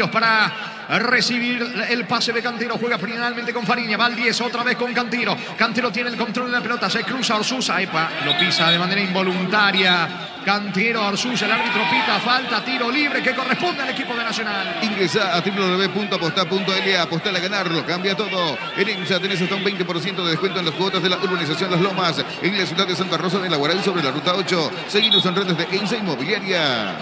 Barrios para recibir el pase de Cantero. Juega finalmente con Fariña. Va al 10, otra vez con Cantero. Cantero tiene el control de la pelota. Se cruza Orsusa. Epa, lo pisa de manera involuntaria. Cantero, Orsusa. El árbitro pita falta. Tiro libre que corresponde al equipo de Nacional. Ingresa a www.aposta.la. Apostar a ganarlo. Cambia todo. En IMSA tenés hasta un 20% de descuento en las cuotas de la urbanización Las Lomas. En la ciudad de Santa Rosa de la Guaral sobre la ruta 8. Seguinos en redes de IMSA Inmobiliaria.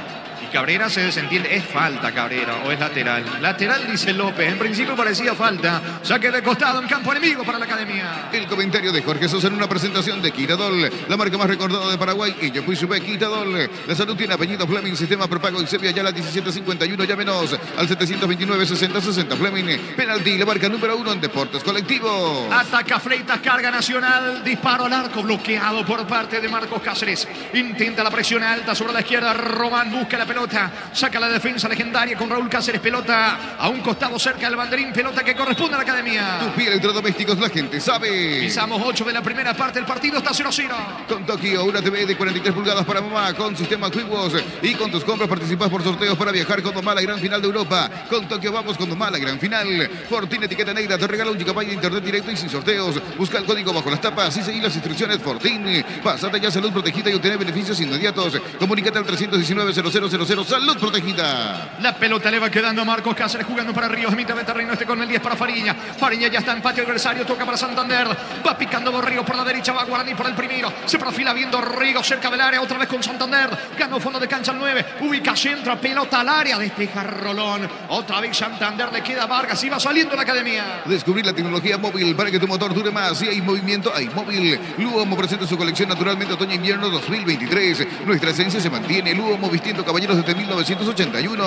Cabrera se desentiende. Es falta, Cabrera, o es lateral. Lateral, dice López. En principio parecía falta. Saque de costado en campo enemigo para la academia. El comentario de Jorge Sosa en una presentación de Quitadol, la marca más recordada de Paraguay. Y yo fui su Quitadol. La salud tiene apellido Fleming, sistema prepago y Sevilla ya la 1751. Llámenos al 729-60-60 Fleming. Penalti, la marca número 1 en deportes colectivos. Ataca Freitas, carga Nacional. Disparo al arco, bloqueado por parte de Marcos Cáceres. Intenta la presión alta sobre la izquierda. Román busca la pelota. Saca la defensa legendaria con Raúl Cáceres. Pelota a un costado cerca del banderín. Pelota que corresponde a la academia. Tu piel electrodomésticos, la gente sabe. Pisamos 8 de la primera parte. El partido está 0-0. Con Tokio, una TV de 43 pulgadas para mamá. Con sistema QuickWatch. Y con tus compras participas por sorteos para viajar con mamá a la gran final de Europa. Con Tokio vamos con mamá a la gran final. Fortín etiqueta negra te regala un gigabyte de internet directo y sin sorteos. Busca el código bajo las tapas y seguí las instrucciones. Fortín. Pásate ya salud protegida y obtener beneficios inmediatos. Comunícate al 319-0000. Salud protegida. La pelota le va quedando a Marcos Cáceres jugando para Ríos. Mitad de terreno con el 10 para Fariña. Fariña ya está en patio adversario. Toca para Santander. Va picando Ríos por la derecha. Va Guaraní por el primero. Se perfila viendo Ríos cerca del área. Otra vez con Santander. Ganó fondo de cancha al 9. Ubica centro. Pelota al área. Despeja Rolón. Otra vez Santander. Le queda Vargas. Y va saliendo la academia. Descubrir la tecnología móvil para que tu motor dure más. Si hay movimiento, hay móvil. Luomo presenta su colección naturalmente otoño-invierno 2023. Nuestra esencia se mantiene. Luomo vistiendo caballeros desde 1981.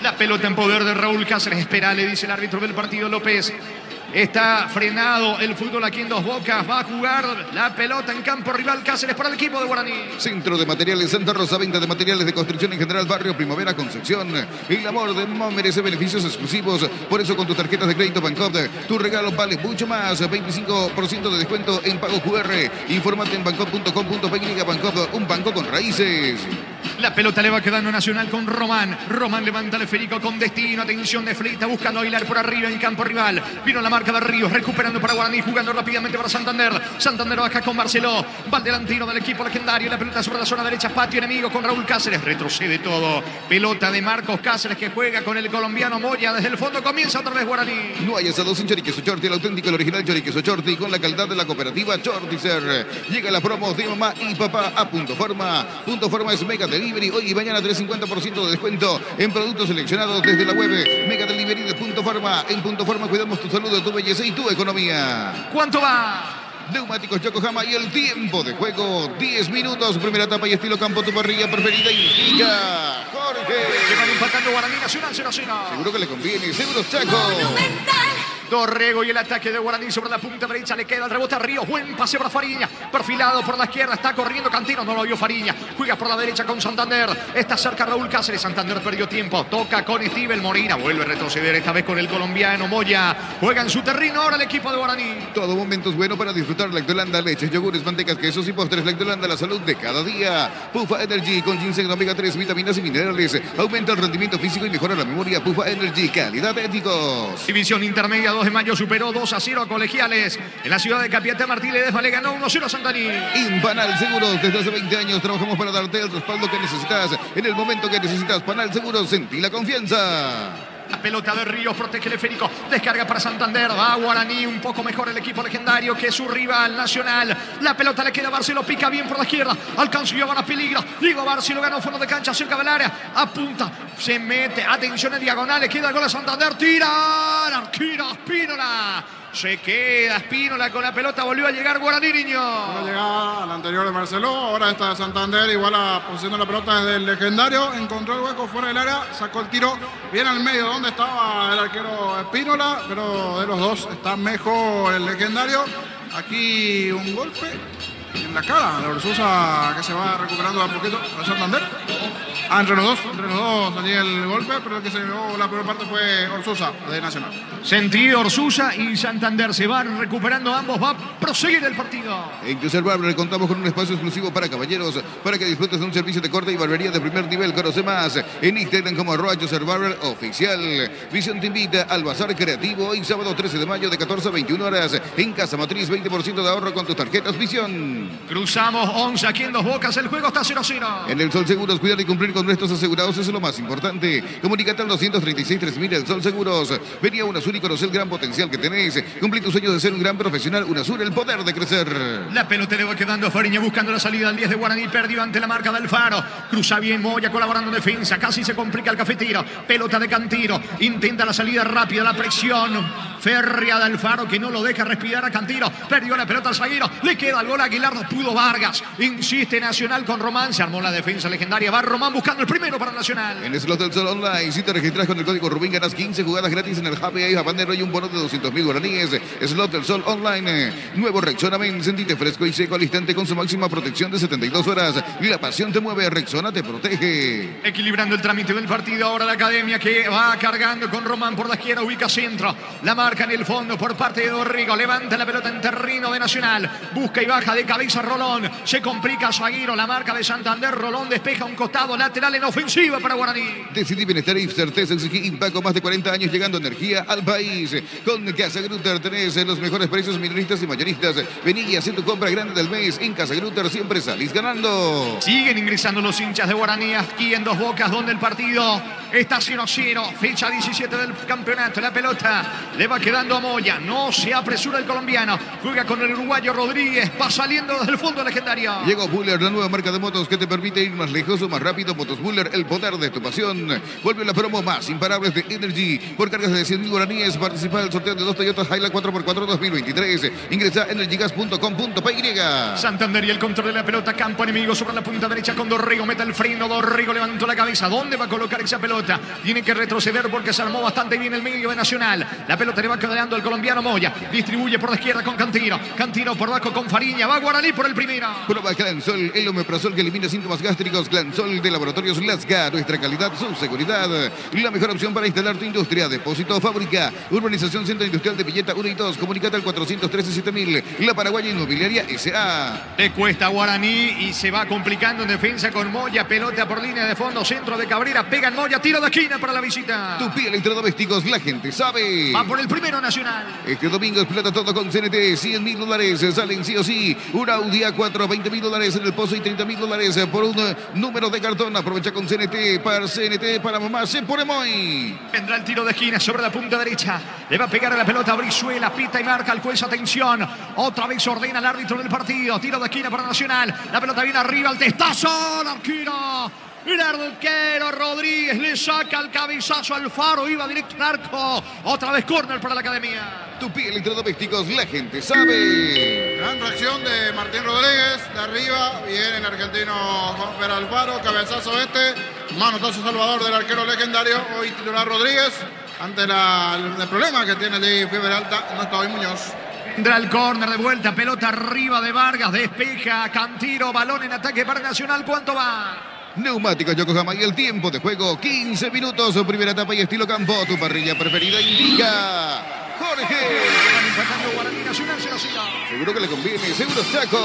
La pelota en poder de Raúl Cáceres. Espera, le dice el árbitro del partido López. Está frenado el fútbol aquí en Dos Bocas. Va a jugar la pelota en campo rival Cáceres para el equipo de Guaraní. Centro de Materiales Santa Rosa. Venta de materiales de construcción en general. Barrio Primavera Concepción. El amor de mamá merece beneficios exclusivos. Por eso con tus tarjetas de crédito Bancop, tu regalo vale mucho más. 25% de descuento en pago QR. Infórmate en bancop.com.py. Bancop, un banco con raíces. La pelota le va quedando Nacional con Román. Román levanta el esférico con destino. Atención de Fleita buscando bailar por arriba en campo rival. Vino la marca de Ríos recuperando para Guaraní. Jugando rápidamente para Santander. Santander baja con Barceló. Va el delantero del equipo legendario. La pelota sobre la zona derecha. Patio enemigo con Raúl Cáceres. Retrocede todo. Pelota de Marcos Cáceres que juega con el colombiano Moya. Desde el fondo comienza otra vez Guaraní. No hay asados sin choriqueso Chorti. El auténtico, el original choriqueso Chorti. Con la calidad de la cooperativa Chortizer. Llega la promo de mamá y papá a Punto Forma. Punto Forma es Mega Delivery. Hoy y mañana 350% de descuento en productos seleccionados desde la web. Mega Delivery de Punto Forma. En Punto Forma cuidamos tu salud, tu belleza y tu economía. ¿Cuánto va? Neumáticos Yokohama y el tiempo de juego 10 minutos. Primera etapa y estilo campo, tu parrilla preferida indica Jorge. Que van empatando Guaraní Nacional 0-0. Seguro que le conviene. Seguros Chaco. Dorrego y el ataque de Guaraní sobre la punta derecha. Le queda el rebote a Ríos. Buen pase para Fariña. Perfilado por la izquierda. Está corriendo Cantino. No lo vio Fariña. Juega por la derecha con Santander. Está cerca Raúl Cáceres. Santander perdió tiempo. Toca con Steven Molina. Vuelve a retroceder esta vez con el colombiano Moya. Juega en su terreno ahora el equipo de Guaraní. Todo momento es bueno para disfrutar Lactolanda. Leches, yogures, mantecas, quesos y postres. Lactolanda, la salud de cada día. Pufa Energy con ginseng, omega 3, vitaminas y minerales. Aumenta el rendimiento físico y mejora la memoria. Pufa Energy, calidad de éticos. División intermedia 2 de mayo superó 2-0 a Colegiales. En la ciudad de Capiatá, Martí Ledesma le ganó 1-0 a Santaní. Panal Seguros, desde hace 20 años trabajamos para darte el respaldo que necesitas. En el momento que necesitas Panal Seguros, sentí la confianza. La pelota de Ríos protege el esférico. Descarga para Santander. Va a Guaraní. Un poco mejor el equipo legendario que su rival Nacional. La pelota le queda a Barceló. Pica bien por la izquierda. Alcanzó y a peligro. Diego Barceló ganó fondo de cancha cerca del área. Apunta. Se mete. Atención en diagonal. Le queda el gol a Santander. Tira. Arquero Espínola. Se queda Espínola con la pelota. Volvió a llegar Guaraní, niño. Una llegada a la anterior de Barceló. Ahora está de Santander. Igual a posicionando la pelota desde el legendario. Encontró el hueco fuera del área. Sacó el tiro bien al medio donde estaba el arquero Espínola. Pero de los dos está mejor el legendario. Aquí un golpe en la cara de Orsusa que se va recuperando a poquito a Santander. Entre los dos salía el golpe, pero el que se llevó la primera parte fue Orsusa, de Nacional. Sentido Orsusa y Santander se van recuperando ambos, va a proseguir el partido. En Crucer Barber contamos con un espacio exclusivo para caballeros, para que disfrutes de un servicio de corte y barbería de primer nivel. Conoce más en Instagram como @Crucer Barber Oficial. Visión te invita al Bazar Creativo hoy sábado 13 de mayo de 14 a 21 horas en Casa Matriz, 20% de ahorro con tus tarjetas Visión. Cruzamos 11 aquí en Dos Bocas, el juego está 0-0. En el Sol Seguros, cuidar y cumplir con nuestros asegurados es lo más importante. Comunícate al 236-3000, el Sol Seguros. Vení a UNASUR y conoce el gran potencial que tenés. Cumplí tu sueño de ser un gran profesional. UNASUR, el poder de crecer. La pelota le va quedando a Fariña buscando la salida al 10 de Guaraní. Perdió ante la marca del Faro. Cruza bien Moya colaborando en defensa. Casi se complica el cafetero. Pelota de Cantiro. Intenta la salida rápida, la presión férrea del Faro que no lo deja respirar a Cantiro. Perdió la pelota al zaguero. Le queda el gol a Aguilar. No pudo Vargas. Insiste Nacional con Román. Se armó la defensa legendaria. Va Román buscando el primero para Nacional. En Slot del Sol Online, si te registras con el código Rubín, ganas 15 jugadas gratis en el Happy Eye Habanero y un bono de 200.000 guaraníes. Slot del Sol Online. Nuevo Rexona Men. Sentite fresco y seco al instante con su máxima protección de 72 horas. La pasión te mueve. Rexona te protege. Equilibrando el trámite del partido. Ahora la Academia que va cargando con Román por la izquierda. Ubica centro. La marca en el fondo por parte de Dorrigo. Levanta la pelota en terreno de Nacional. Busca y baja de cabeza Rolón. Se complica Zaguiro. La marca de Santander. Rolón despeja un costado lateral en ofensiva para Guaraní. Decidí Bienestar y certeza exigí Impaco, más de 40 años llegando energía al país. Con Casa Grutter tenés los mejores precios minoristas y mayoristas. Vení y haz tu compra grande del mes. En Casa Grutter siempre salís ganando. Siguen ingresando los hinchas de Guaraní aquí en Dos Bocas, donde el partido está 0-0. Fecha 17 del campeonato. La pelota le va quedando a Moya. No se apresura el colombiano. Juega con el uruguayo Rodríguez. Va saliendo desde el fondo legendario. Llegó Buller, la nueva marca de motos que te permite ir más lejos o más rápido. Motos Buller, el poder de tu pasión. Vuelve la promo más imparables de Energy. Por cargas de 100.000 guaraníes, participa del sorteo de 2 Toyota Hilux 4x4 2023. Ingresa a energygas.com.py. Santander y el control de la pelota. Campo enemigo sobre la punta derecha con Dorrigo. Mete el freno. Dorrigo levantó la cabeza. ¿Dónde va a colocar esa pelota? Tiene que retroceder porque se armó bastante bien el medio de Nacional. La pelota le va quedando el colombiano Moya. Distribuye por la izquierda con Cantiro. Cantiro por abajo con Fariña. Va Guaraní por el primero. Prueba Clansol, el omeprazol que elimina síntomas gástricos. Clansol de Laboratorios Lasga. Nuestra calidad, su seguridad. La mejor opción para instalar tu industria. Depósito, fábrica. Urbanización Centro Industrial de Villeta 1 y 2. Comunicate al 413-7000. La Paraguaya Inmobiliaria S.A. Le cuesta Guaraní y se va complicando en defensa con Moya. Pelota por línea de fondo. Centro de Cabrera. Pega en Moya. Tiro de esquina para la visita. Tupi Electrodomésticos, la gente sabe. Va por el primero Nacional. Este domingo explota todo con CNT. $100.000 salen sí o sí. Un Audi A4, $20.000 en el pozo y $30.000 por un número de cartón. Aprovecha con CNT para mamá. Se pone muy. Vendrá el tiro de esquina sobre la punta derecha. Le va a pegar a la pelota a Brizuela. Pita y marca al juez. Atención. Otra vez ordena el árbitro del partido. Tiro de esquina para Nacional. La pelota viene arriba. El testazo. El arquero. El arquero Rodríguez le saca el cabezazo al Faro. Iba directo al arco. Otra vez córner para la Academia. Tupi Electrodomésticos, la gente sabe. Gran reacción de Martín Rodríguez. De arriba viene el argentino Juan Alfaro. Cabezazo manotazo salvador del arquero legendario. Hoy titular Rodríguez. Ante el problema que tiene de fiebre alta. No está hoy Muñoz. Vendrá el córner de vuelta. Pelota arriba de Vargas. Despeja Cantiro. Balón en ataque para Nacional. ¿Cuánto va? Neumáticos Yokohama y el tiempo de juego 15 minutos, primera etapa y estilo campo, tu parrilla preferida indica Jorge. Empatando Guaraní Nacional 0-0. Seguro que le conviene, Seguros Chaco.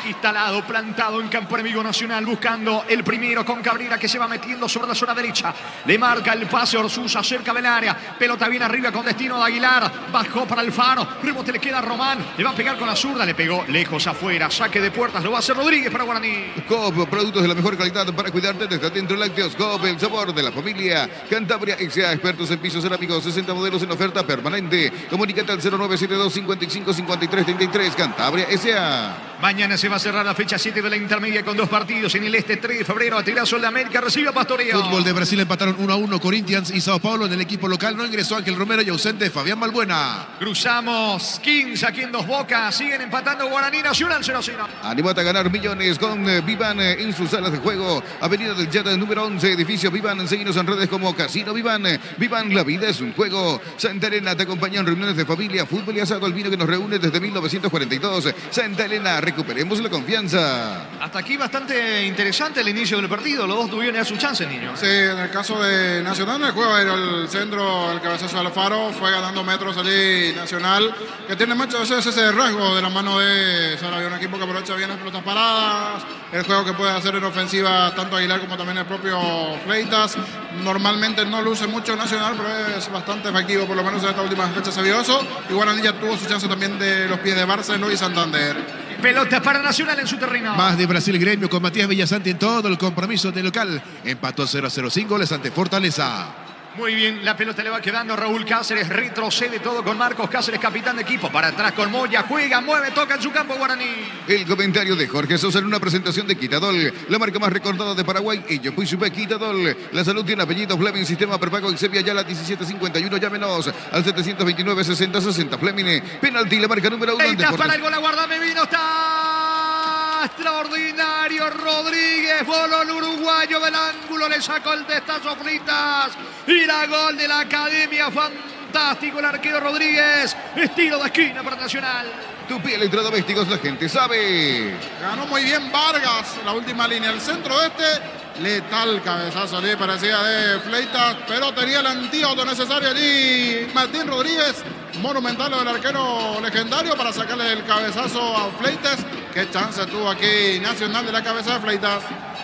Instalado, plantado en campo enemigo Nacional, buscando el primero con Cabrera que se va metiendo sobre la zona derecha. Le marca el pase Orsusa cerca del área. Pelota bien arriba con destino de Aguilar. Bajó para el Faro. Rebote le queda a Román. Le va a pegar con la zurda. Le pegó lejos afuera. Saque de puertas. Lo va a hacer Rodríguez para Guaraní. Coop, productos de la mejor calidad para cuidarte desde adentro. Lácteos Coop, el sabor de la familia. Cantabria S.A. expertos en pisos cerámicos. 60 modelos en oferta permanente. Comunícate al 0972 55 53 33. Cantabria S.A. Mañana se va a cerrar la fecha 7 de la intermedia con 2 partidos. En el este, 3 de febrero, Atirasol de América recibe a Pastoreo. Fútbol de Brasil empataron 1-1 Corinthians y Sao Paulo. En el equipo local no ingresó Ángel Romero y ausente Fabián Balbuena. Cruzamos 15 aquí en Dos Bocas. Siguen empatando Guaraní Nacional 0-0. Animate a ganar millones con Vivan en sus salas de juego. Avenida del Yata número 11, edificio Vivan. Seguinos en redes como Casino Vivan. Vivan, la vida es un juego. Santa Elena te acompaña en reuniones de familia, fútbol y asado al vino que nos reúne desde 1942. Santa Elena, recuperemos la confianza. Hasta aquí bastante interesante el inicio del partido. Los dos tuvieron ya su chance, niño. Sí, en el caso de Nacional, en el juego era el centro, el cabezazo de Alfaro, fue ganando metros allí Nacional, que tiene muchas veces ese rasgo de la mano de Sarabia, un equipo que aprovecha bien las pelotas paradas, el juego que puede hacer en ofensiva tanto Aguilar como también el propio Fleitas. Normalmente no luce mucho Nacional, pero es bastante efectivo, por lo menos en esta última fecha se vio eso. Y Guaraní ya tuvo su chance también de los pies de Barcelona y Santander. Pelota para Nacional en su terreno. Más de Brasil Gremio con Matías Villasanti en todo el compromiso de local. Empató 0-0 sin goles ante Fortaleza. Muy bien, la pelota le va quedando a Raúl Cáceres, retrocede todo con Marcos Cáceres, capitán de equipo, para atrás con Moya, juega, mueve, toca en su campo Guaraní. El comentario de Jorge Sosa en una presentación de Quitadol, la marca más recordada de Paraguay, y yo Puisupé Quitadol. La salud tiene apellido Fleming, sistema prepago Exevia Yala 1751, llámenos al 729-6060 Fleming. Penalti, la marca número 1 en Está Deportes. para el gol, aguardame, vino, está extraordinario Rodríguez, voló el uruguayo del ángulo, le sacó el destazo Fleitas y la gol de la Academia, fantástico el arquero Rodríguez, estilo de esquina para Nacional. Tupí Electrodomésticos, la gente sabe. Ganó muy bien Vargas, la última línea, el centro de letal cabezazo allí, parecía de Fleitas, pero tenía el antídoto necesario allí Martín Rodríguez, monumental del arquero legendario para sacarle el cabezazo a Fleitas. Qué chance tuvo aquí Nacional de la cabeza de Fleitas.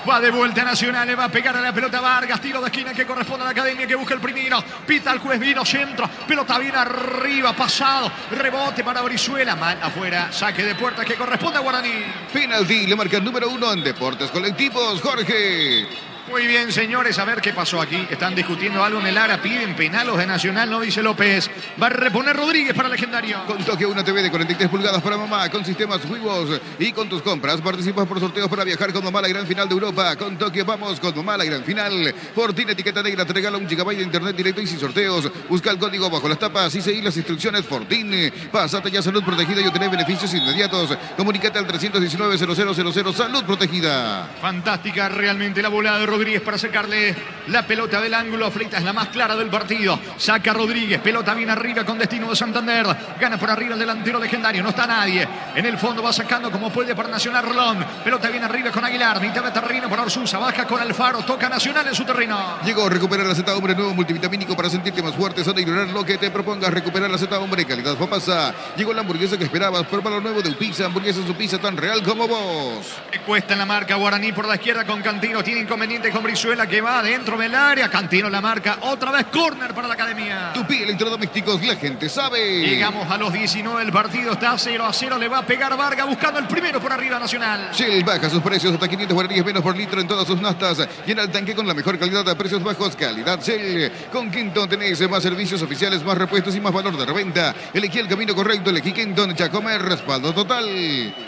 Va de vuelta Nacional, le va a pegar a la pelota Vargas, tiro de esquina que corresponde a la Academia que busca el primero, pita el juez, vino centro, pelota bien arriba, pasado, rebote para Brizuela, mal afuera, saque de puerta que corresponde a Guaraní. Penalti, la marca número 1 en Deportes Colectivos, Jorge. Muy bien, señores, a ver qué pasó aquí. Están discutiendo algo en el área, piden penalos de Nacional, no dice López. Va a reponer Rodríguez para Legendario. Con toque una TV de 43 pulgadas para mamá, con sistemas Wivos y con tus compras participas por sorteos para viajar con mamá a la gran final de Europa. Con toque vamos con mamá a la gran final. Fortín Etiqueta Negra te regala 1 GB de internet directo y sin sorteos. Busca el código bajo las tapas y seguí las instrucciones. Fortín, pásate ya salud protegida y obtener beneficios inmediatos. Comunícate al 319-0000 Salud Protegida. Fantástica realmente la volada de Rodríguez para sacarle la pelota del ángulo. Fleitas, la más clara del partido. Saca Rodríguez, pelota bien arriba con destino de Santander. Gana por arriba el delantero Legendario, no está nadie. En el fondo va sacando como puede para Nacional Rolón. Pelota bien arriba con Aguilar, mitad de terreno para Orsusa. Baja con Alfaro, toca Nacional en su terreno. Llegó a recuperar la Z Hombre, nuevo multivitamínico para sentirte más fuerte, sano y ignorar lo que te propongas. Recuperar la Z Hombre, calidad papasa. Llegó la hamburguesa que esperabas, prueba lo nuevo de Upizza, hamburguesa su pizza tan real como vos. Cuesta en la marca Guaraní por la izquierda con Cantino, tiene inconveniente con Brizuela que va dentro del área. Cantino la marca, otra vez córner para la Academia. Tupí Electrodomésticos, la gente sabe. Llegamos a los 19, el partido está 0-0, le va a pegar Vargas buscando el primero por arriba Nacional. Shell baja sus precios hasta 500 guaraníes menos por litro en todas sus naftas. Llena el tanque con la mejor calidad a precios bajos. Calidad Shell. Con Quinton tenés más servicios oficiales, más repuestos y más valor de reventa. Elegí el camino correcto, elegí Quinton. Chacomer, respaldo total.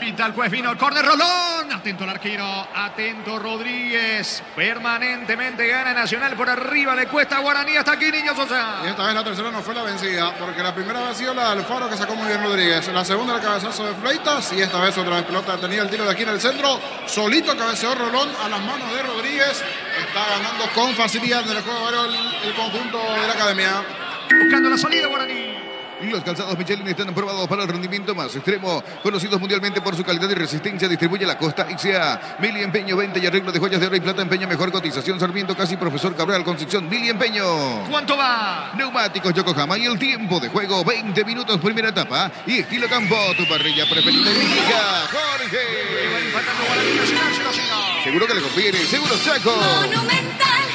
Pita el juez, vino el córner, Rolón. Atento el arquero, atento Rodríguez. Permanentemente gana Nacional por arriba, le cuesta a Guaraní hasta aquí, Niño Sosa. Y esta vez la tercera no fue la vencida, porque la primera vez ha sido la de Alfaro que sacó muy bien Rodríguez. La segunda el cabezazo de Fleitas y esta vez otra vez pelota tenía el tiro de aquí en el centro. Solito cabeceó Rolón a las manos de Rodríguez. Está ganando con facilidad en el juego aéreo el conjunto de la Academia. Buscando la salida Guaraní. Los calzados Michelin están aprobados para el rendimiento más extremo. Conocidos mundialmente por su calidad y resistencia, distribuye la Costa XA. Mili Empeño, venta y arreglo de joyas de oro y plata. Empeño, mejor cotización. Sarmiento, casi Profesor Cabral, Concepción. Mili Empeño. ¿Cuánto va? Neumáticos Yokohama y el tiempo de juego, 20 minutos primera etapa. Y estilo campo, tu parrilla preferida indica Jorge. Empatando Guaraní, Nacional 0-0. Seguro que le conviene, seguro Chaco.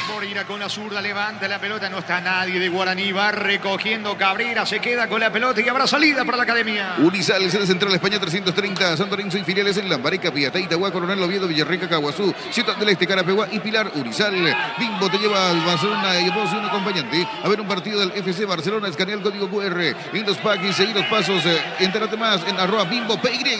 Moreira con la zurda, levanta la pelota, no está nadie de Guaraní, va recogiendo Cabrera, se queda con la pelota y habrá salida para la Academia. Unisal, sede central España 330, Santo Lorenzo y filiales en Lambareca, Piatá, Itagua, Coronel Oviedo, Villarrica, Caguazú, Ciudad del Este, Carapeguá y Pilar. Unisal, Bimbo te lleva al Barcelona y vos y un acompañante a ver un partido del FC Barcelona. Escanea el código QR en los paquis, seguí los pasos, entérate más en @BimboPY.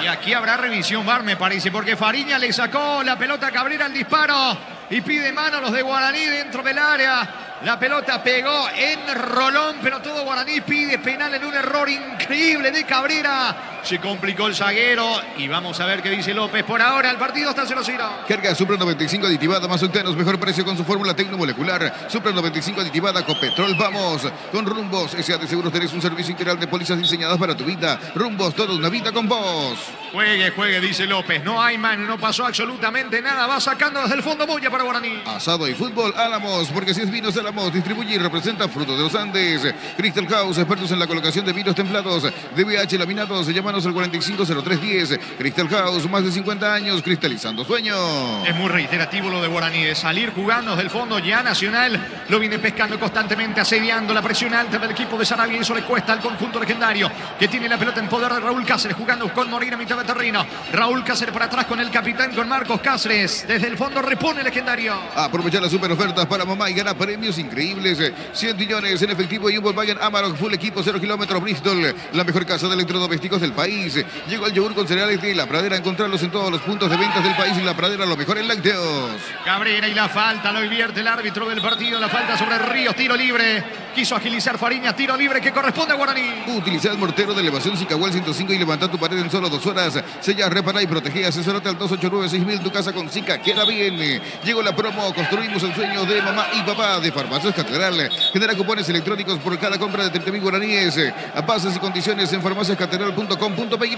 Y aquí habrá revisión VAR, me parece, porque Fariña le sacó la pelota a Cabrera al disparo y pide mano a los de Guaraní dentro del área. La pelota pegó en Rolón, pero todo Guaraní pide penal en un error increíble de Cabrera. Se complicó el zaguero y vamos a ver qué dice López. Por ahora el partido está 0-0. Carga Supra 95 aditivada más octanos, mejor precio con su fórmula tecnomolecular. Supra 95 aditivada con petrol. Vamos con Rumbos. S.A. Seguros tenés un servicio integral de pólizas diseñadas para tu vida. Rumbos, toda una vida con vos. Juegue, dice López. No hay mano, no pasó absolutamente nada. Va sacando desde el fondo Moya para Guaraní. Asado y fútbol Álamos, porque si es vinos Álamos, distribuye y representa Frutos de los Andes. Crystal House, expertos en la colocación de vinos templados, DBH laminados. Llámanos al 450310. Crystal House, más de 50 años cristalizando sueños. Es muy reiterativo lo de Guaraní, de salir jugando desde el fondo. Ya Nacional lo viene pescando constantemente, asediando la presión alta del equipo de Sarabia. Y eso le cuesta al conjunto legendario, que tiene la pelota en poder de Raúl Cáceres, jugando con Moreira a mitad de terreno. Raúl Cáceres para atrás con el capitán, con Marcos Cáceres. Desde el fondo repone legendario. Aprovechar las super ofertas para mamá y gana premios increíbles. 100 millones en efectivo y un Volkswagen Amarok Full Equipo 0 kilómetros Bristol. La mejor casa de electrodomésticos del país. Llegó el yogur con cereales de La Pradera. Encontrarlos en todos los puntos de ventas del país. Y La Pradera, lo mejor en lácteos. Cabrera y la falta, lo invierte el árbitro del partido. La falta sobre Ríos, tiro libre. Quiso agilizar Fariña, tiro libre que corresponde a Guaraní. Utiliza el mortero de elevación Sicahual 105 y levanta tu pared en solo 2 horas. Sella, repara y protege. Asesórate al 289-6000. Tu casa con Sica queda bien. Llegó la promo. Construimos el sueño de mamá y papá de Farmacias Catedral. Genera cupones electrónicos por cada compra de 30.000 guaraníes. A bases y condiciones en farmaciascatedral.com.py.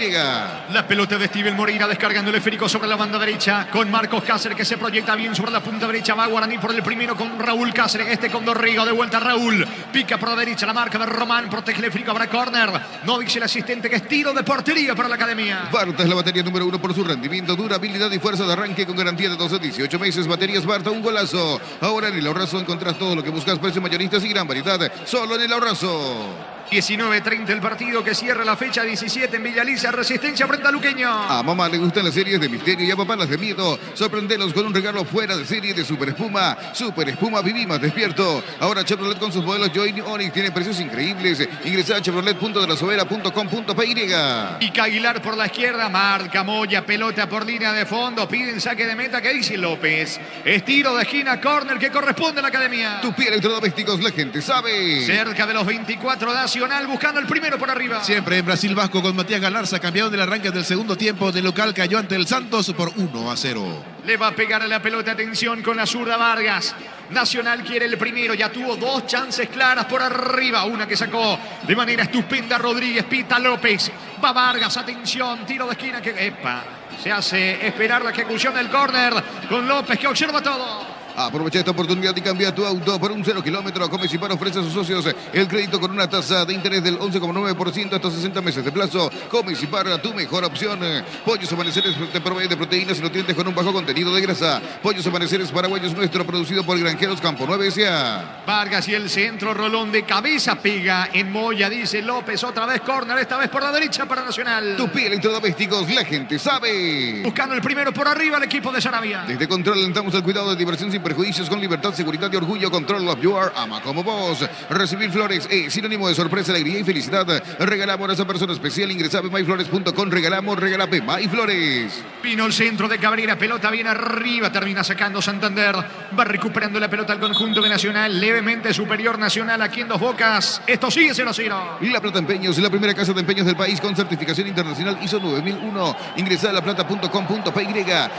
La pelota de Steven Moreira descargando el esférico sobre la banda derecha con Marcos Cáceres, que se proyecta bien sobre la punta derecha. Va Guaraní por el primero con Raúl Cáceres. Este con Dorrigo. De vuelta Raúl. Pica por la derecha la marca de Román. Protege el esférico. Habrá córner. No dice el asistente que es tiro de portería para la academia. Barta es la batería número 1 por su rendimiento, durabilidad y fuerza de arranque con garantía de 12 a 18 meses. Baterías Barta, un golazo. Ahora en el Ahorrazo encontrás todo lo que buscas, precios mayoristas y gran variedad. Solo en el Ahorrazo. 19:30 el partido que cierra la fecha 17 en Villaliza. Resistencia frente a Luqueño. A mamá le gustan las series de misterio y a papá las de miedo. Sorprendelos con un regalo fuera de serie de Super Espuma. Super Espuma, viví más despierto. Ahora Chevrolet con sus modelos Joy y Onix tiene precios increíbles. Ingresa a chevrolet.delasovera.com.py. Y Aguilar por la izquierda, marca Moya, pelota por línea de fondo, piden saque de meta, que dice López. Estiro de esquina, córner que corresponde a la academia. Tu pie electrodomésticos, la gente sabe. Cerca de los 24 Nacional buscando el primero por arriba. Siempre en Brasil Vasco con Matías Galarza, campeón del arranque del segundo tiempo. De local cayó ante el Santos por 1-0. Le va a pegar a la pelota, atención con la zurda Vargas. Nacional quiere el primero, ya tuvo 2 chances claras por arriba. Una que sacó de manera estupenda Rodríguez, pita López. Va Vargas, atención, tiro de esquina que... ¡Epa! Se hace esperar la ejecución del córner con López que observa todo. Aprovecha esta oportunidad y cambia tu auto por un 0 kilómetro. Comercipar ofrece a sus socios el crédito con una tasa de interés del 11,9% hasta 60 meses de plazo. Comercipar, tu mejor opción. Pollos Amaneceres te provee de proteínas y nutrientes con un bajo contenido de grasa. Pollos Amaneceres paraguayos nuestro, producido por Granjeros Campo 9 S.A. Vargas y el centro, Rolón de cabeza pega en Moya, dice López. Otra vez córner, esta vez por la derecha para Nacional. Tu pie electrodomésticos, la gente sabe. Buscando el primero por arriba el equipo de Sarabia. Desde Control alentamos el cuidado de diversión sin perjuicios, con libertad, seguridad y orgullo. Control of Your ama como vos. Recibir flores es sinónimo de sorpresa, alegría y felicidad. Regalamos a esa persona especial. Ingresa a myflores.com. Regalamos, regala MyFlores. Vino el centro de Cabrera, pelota bien arriba, termina sacando Santander. Va recuperando la pelota al conjunto de Nacional, levemente superior Nacional aquí en Dos Bocas. Esto sigue 0-0. La Plata Empeños, la primera casa de empeños del país con certificación internacional ISO 9001. Ingresa a laplata.com.py.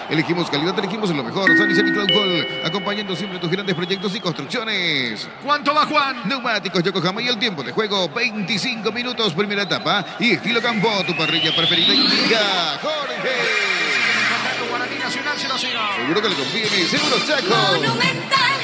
Elegimos calidad, elegimos lo mejor. San y Cloud Hall, acompañando siempre tus grandes proyectos y construcciones. ¿Cuánto va Juan? Neumáticos Yokohama y el tiempo de juego 25 minutos, primera etapa. Y estilo campo, tu parrilla preferida indica Jorge. Guaraní Nacional 0-0. Seguro que le conviene, seguro Chaco. Monumental.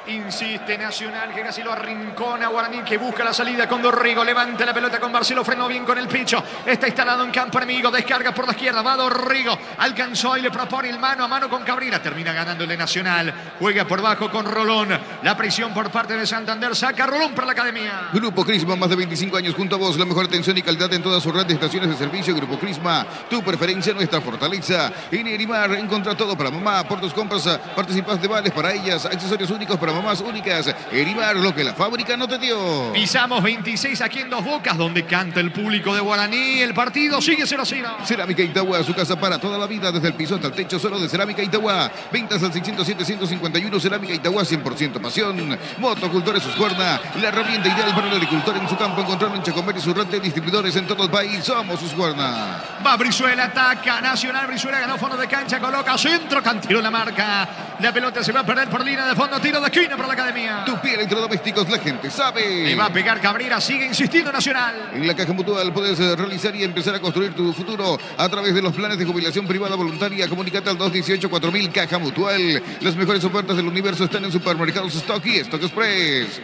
Insiste Nacional, que casi lo arrincona. Guaraní que busca la salida con Dorrigo. Levanta la pelota con Barceló, frenó bien con el pecho. Está instalado en campo enemigo. Descarga por la izquierda. Va Dorrigo. Alcanzó y le propone el mano a mano con Cabrera. Termina ganando el de Nacional. Juega por bajo con Rolón. La presión por parte de Santander. Saca Rolón para la academia. Grupo Crisma, más de 25 años junto a vos. La mejor atención y calidad en toda su red de estaciones de servicio. Grupo Crisma, tu preferencia, nuestra fortaleza. En Erimar, encontra todo para mamá. Por tus compras, participas de vales para ellas. Accesorios únicos para mamá mamás únicas. Erimar, lo que la fábrica no te dio. Pisamos 26 aquí en Dos Bocas, donde canta el público de Guaraní. El partido sigue 0-0. Cerámica Itagua, su casa para toda la vida, desde el piso hasta el techo, solo de Cerámica Itagua. Ventas al 607-151, Cerámica Itagua, 100% pasión. Motocultores Husqvarna, la herramienta ideal para el agricultor en su campo. Encontrarlo en Chacomer y su red de distribuidores en todo el país. Somos Husqvarna. Va Brizuela, ataca Nacional. Brizuela ganó fondo de cancha, coloca centro, Cantero en la marca. La pelota se va a perder por línea de fondo, tiro de esquina para la academia. Tu pie electrodomésticos, la gente sabe. Le va a pegar Cabrera, sigue insistiendo Nacional. En la Caja Mutual puedes realizar y empezar a construir tu futuro a través de los planes de jubilación privada voluntaria. Comunicate al 218-4000 Caja Mutual. Las mejores ofertas del universo están en Supermercados Stock y Stock Express.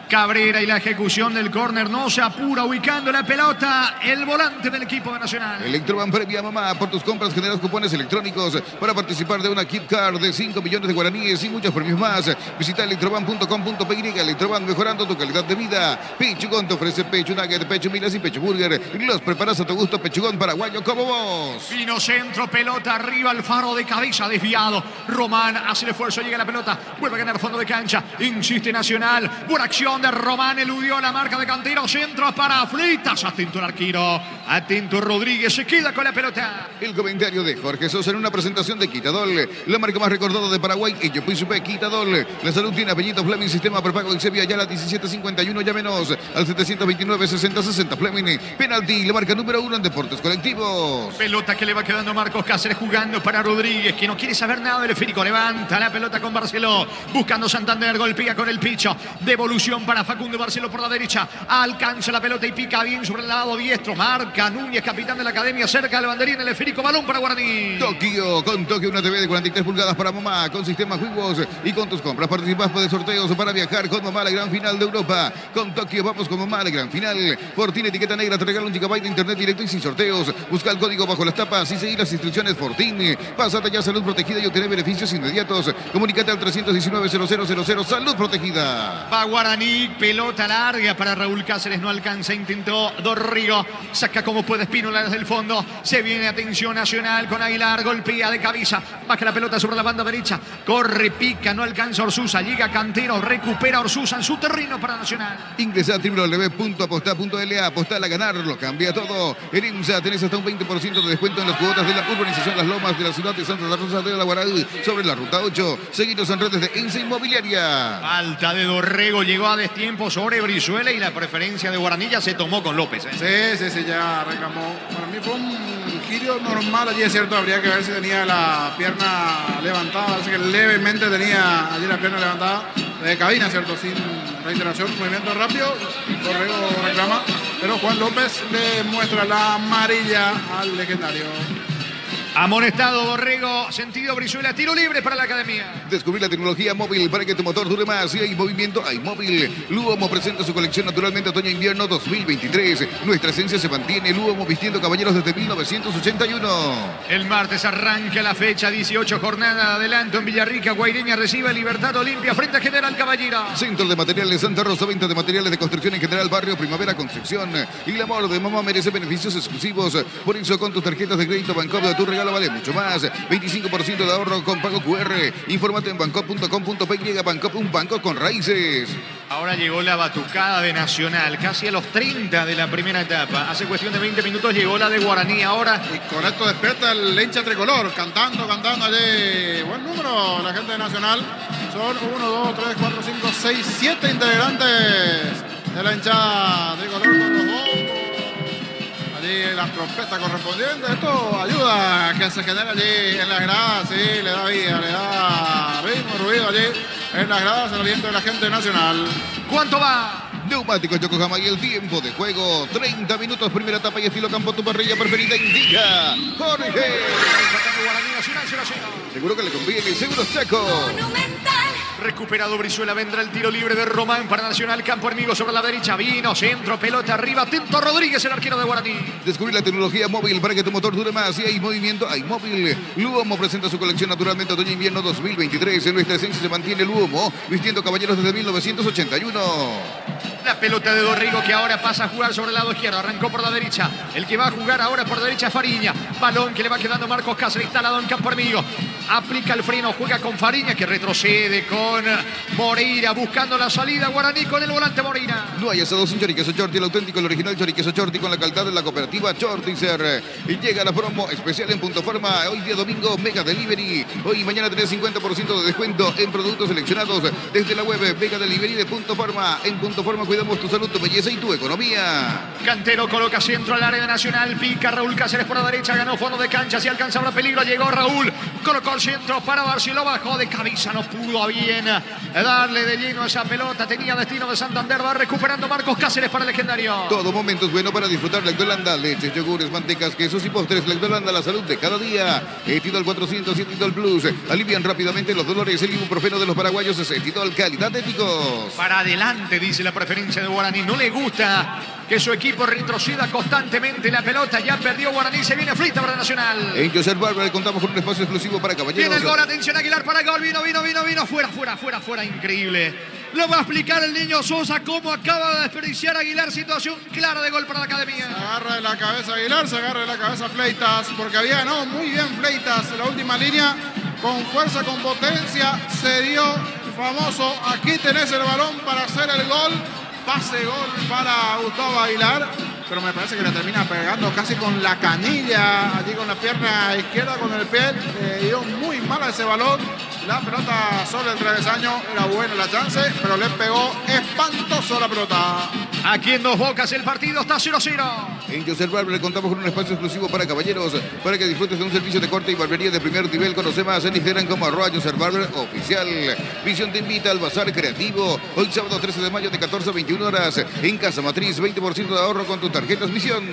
Cabrera y la ejecución del córner, no se apura, ubicando la pelota el volante del equipo de Nacional. Electroban premia mamá. Por tus compras generas cupones electrónicos para participar de una gift card de 5 millones de guaraníes y muchos premios más. Visita electroban.com.py. Electroban, mejorando tu calidad de vida. Pechugón te ofrece pecho nugget, pecho milas y pecho burger. Los preparas a tu gusto, Pechugón paraguayo como vos. Vino centro, pelota arriba, Alfaro de cabeza, desviado. Román hace el esfuerzo, llega la pelota, vuelve a ganar fondo de cancha. Insiste Nacional, buena acción de Román, eludió la marca de Cantero, centro para Fleitas, atento el arquero, atento Rodríguez, se queda con la pelota. El comentario de Jorge Sosa en una presentación de Quitadol, la marca más recordada de Paraguay, y Yopuisupe Quitadol. La salud tiene apellido Fleming, sistema prepago en Sevilla, ya la 1751, llámenos al 729-6060 Fleming. Penalti, la marca número 1 en deportes colectivos. Pelota que le va quedando Marcos Cáceres jugando para Rodríguez, que no quiere saber nada del esférico, levanta la pelota con Barceló, buscando Santander, golpea con el picho, devolución para Facundo Barceló por la derecha, alcanza la pelota y pica bien sobre el lado diestro, marca Núñez, capitán de la academia, cerca del banderín, el esférico, balón para Guaraní. Tokio, con Tokio, una TV de 43 pulgadas para mamá, con sistema Juegos y con tus compras participas de sorteos para viajar con mamá a la gran final de Europa. Con Tokio vamos con mamá a la gran final. Fortín etiqueta negra te regala un gigabyte de internet directo y sin sorteos. Busca el código bajo las tapas y seguir las instrucciones Fortín. Pásate ya Salud Protegida y obtener beneficios inmediatos. Comunícate al 319-0000, Salud Protegida. Va Guaraní, pelota larga para Raúl Cáceres, no alcanza, intentó Dorrigo, saca como puede Espínola desde el fondo, se viene atención Nacional con Aguilar, golpea de cabeza, baja la pelota sobre la banda derecha, corre, pica, no alcanza Orsusa, llega Cantero, recupera Orsusa en su terreno para Nacional. Ingresa a www.aposta.la, apostar a ganarlo, cambia todo. En IMSA tenés hasta un 20% de descuento en las cuotas de la urbanización Las Lomas de la ciudad de Santa Rosa de la Guaraní, sobre la ruta 8. Seguidos en redes de IMSA Inmobiliaria. Falta de Dorrego, llegó a destiempo sobre Brizuela y la preferencia de Guaraní ya se tomó con López. Sí, ya reclamó. Para mí fue un giro normal allí, es cierto, habría que ver si tenía la pierna levantada, parece que levemente tenía allí la pierna levantada de cabina, cierto, sin reiteración, movimiento rápido, Dorrego reclama, pero Juan López le muestra la amarilla al legendario. Amonestado Dorrego, sentido Brizuela, tiro libre para la academia. Descubrir la tecnología móvil para que tu motor dure más. Si hay movimiento, hay móvil. Luomo presenta su colección naturalmente otoño-invierno 2023. Nuestra esencia se mantiene. Luomo vistiendo caballeros desde 1981. El martes arranca la fecha, 18 jornada de adelanto en Villarrica. Guaireña recibe Libertad Olimpia frente a General Caballero. Centro de Materiales Santa Rosa, venta de materiales de construcción en general, barrio Primavera Construcción. Y el amor de mamá merece beneficios exclusivos. Por eso con tus tarjetas de crédito Bancop de tu regalo vale mucho más. 25% de ahorro con pago QR. Infórmate en bancop.com.py. Bancop, un banco con raíces. Ahora llegó la batucada de Nacional, casi a los 30 de la primera etapa. Hace cuestión de 20 minutos llegó la de Guaraní. Ahora, y con esto despierta el hincha tricolor, cantando allí. Buen número la gente de Nacional. Son 1, 2, 3, 4, 5, 6, 7 integrantes de la hinchada tricolor con los bombos. Allí las trompetas correspondientes. Esto ayuda a que se genere allí en las gradas, sí, le da vida, le da ritmo, ruido allí en las gradas, el aliento de la gente nacional. ¿cuánto va? Neumáticos Yokohama y el tiempo de juego. 30 minutos, primera etapa y estilo campo, tu parrilla preferida indica Jorge. Guaraní Nacional 0-0. Seguro que le conviene, seguro Chaco. Recuperado Brizuela, vendrá el tiro libre de Román para Nacional, campo enemigo sobre la derecha, vino, centro, pelota arriba, atento Rodríguez, el arquero de Guaraní. Descubrir la tecnología móvil para que tu motor dure más. Si hay movimiento, hay móvil. Luomo presenta su colección naturalmente otoño-invierno 2023. En nuestra esencia se mantiene Luomo, vistiendo caballeros desde 1981. La pelota de Dorrigo que ahora pasa a jugar sobre el lado izquierdo. Arrancó por la derecha. El que va a jugar ahora por derecha es Fariña. Balón que le va quedando Marcos Cáceres instalado en campo enemigo. aplica el freno, juega con Fariña que retrocede con Moreira buscando la salida. Guaraní con el volante Moreira. No hay asado sin choriqueso Chorti, el auténtico, el original choriqueso Chorti con la calidad de la cooperativa Chortizer. Y llega la promo especial en Punto Farma. Hoy día domingo, Mega Delivery. Hoy y mañana tenés 50% de descuento en productos seleccionados desde la web Mega Delivery de Punto Farma. En Punto Farma cuidamos tu salud, tu belleza y tu economía. Cantero coloca centro al área de Nacional. Pica Raúl Cáceres por la derecha. Ganó fondo de cancha. Si alcanzaba peligro. Llegó Raúl. Colocó el centro para Barceló. Bajó de cabeza. No pudo bien darle de lleno a esa pelota. Tenía destino de Santander. Va recuperando Marcos Cáceres para el legendario. Todo momento es bueno para disfrutar Lactolanda. Leches, yogures, mantecas, quesos y postres. Lactolanda, la salud de cada día. Etidol 400 y Etidol Plus. Alivian rápidamente los dolores. El ibuprofeno de los paraguayos es Etidol, calidad de éticos. Para adelante, dice la preferencia de Guaraní. No le gusta que su equipo retroceda constantemente la pelota. Ya perdió Guaraní. Se viene frita para Nacional. En Joseph Barber contamos con un espacio exclusivo para caballeros. Viene el gol. Atención, Aguilar para el gol. Vino. Fuera. Increíble. Lo va a explicar el niño Sosa cómo acaba de desperdiciar Aguilar. Situación clara de gol para la academia. Se agarra de la cabeza Aguilar, se agarra de la cabeza Fleitas, porque había ganado muy bien Fleitas en la última línea, con fuerza, con potencia, se dio el famoso, aquí tenés el balón para hacer el gol, pase gol para Gustavo Aguilar, pero me parece que le termina pegando casi con la canilla, allí con la pierna izquierda, con el pie, dio muy mal a ese balón. La pelota sobre el travesaño, era buena la chance, pero le pegó espantoso la pelota. Aquí en Dos Bocas el partido está 0-0. En Joseph Barber contamos con un espacio exclusivo para caballeros, para que disfrutes de un servicio de corte y barbería de primer nivel. Conoce más en Instagram como @Joseph Barber Oficial. Visión te invita al Bazar Creativo. Hoy sábado 13 de mayo de 14 a 21 horas. En Casa Matriz, 20% de ahorro con tus tarjetas Visión.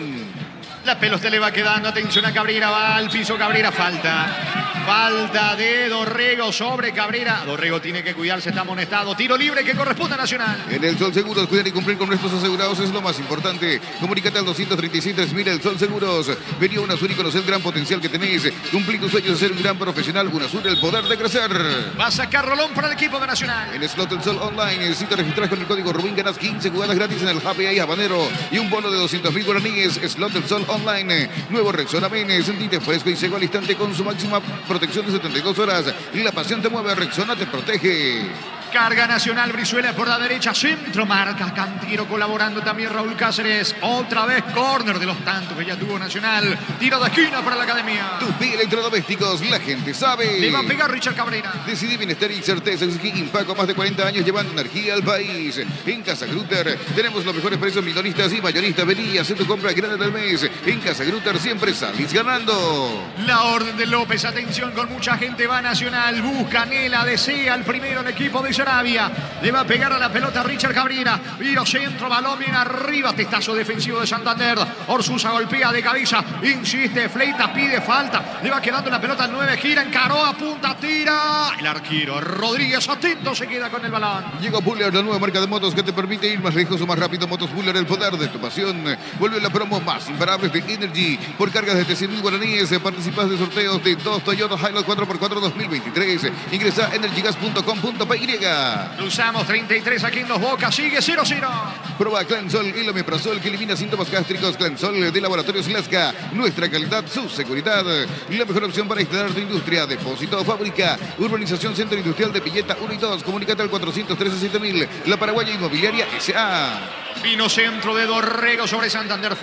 La pelota le va quedando, atención a Cabrera, va al piso Cabrera, falta de Dorrego sobre Cabrera. Dorrego tiene que cuidarse, está amonestado. Tiro libre que corresponde a Nacional. En el Sol Seguros, cuidar y cumplir con nuestros asegurados es lo más importante. Comunícate al 236-3000, el Sol Seguros. Vení a UNASUR y conocer el gran potencial que tenéis. Cumplí tus sueños de ser un gran profesional. UNASUR, el poder de crecer. Va a sacar Rolón para el equipo de Nacional. En Slot El Sol Online, si te registras con el código Rubín, ganas 15 jugadas gratis en el Happy Eye Habanero y un bono de 200.000 guaraníes. Slot El Sol Online. Nuevo Rexona Men, sentite fresco y seco al instante con su máxima protección de 72 horas. Y la pasión te mueve, Rexona te protege. Carga Nacional, Brizuela por la derecha, centro, marca Cantiro colaborando también Raúl Cáceres. Otra vez córner de los tantos que ya tuvo Nacional. Tiro de esquina para la academia. Tupi Electrodomésticos, la gente sabe. Le va a pegar Richard Cabrera. Decidí bienestar y certeza. Impaco, más de 40 años llevando energía al país. En Casa Grutter tenemos los mejores precios minoristas y mayoristas. Vení a hacer tu compra grande del mes. En Casa Grutter siempre salís ganando. La orden de López, atención, con mucha gente va Nacional. Busca, anhela, desea el primero el equipo de Sarabia. Le va a pegar a la pelota Richard Cabrera. Viro centro, balón bien arriba. Testazo defensivo de Santander. Orsusa golpea de cabeza. Insiste, Fleitas pide falta. Le va quedando la pelota al 9. Gira, encaró, apunta, tira. El arquero Rodríguez, atento, se queda con el balón. Llegó Buller, la nueva marca de motos que te permite ir más lejos o más rápido. Motos Buller, el poder de tu pasión. Vuelve la promo más imparable de Energy. Por cargas de 100.000 guaraníes, participas de sorteos de 2 Toyota Hilux 4x4 2023. Ingresa a energygas.com.py. Cruzamos 33 aquí en Dos Bocas, sigue 0-0. Prueba Clansol y Omeprazol que elimina síntomas gástricos. Clansol de Laboratorios Lasca. Nuestra calidad, su seguridad. La mejor opción para instalar tu industria. Depósito, fábrica, urbanización, centro industrial de Pilleta 1 y 2. Comunícate al 413-7000. La Paraguaya Inmobiliaria S.A. Vino centro de Dorrego sobre Santander,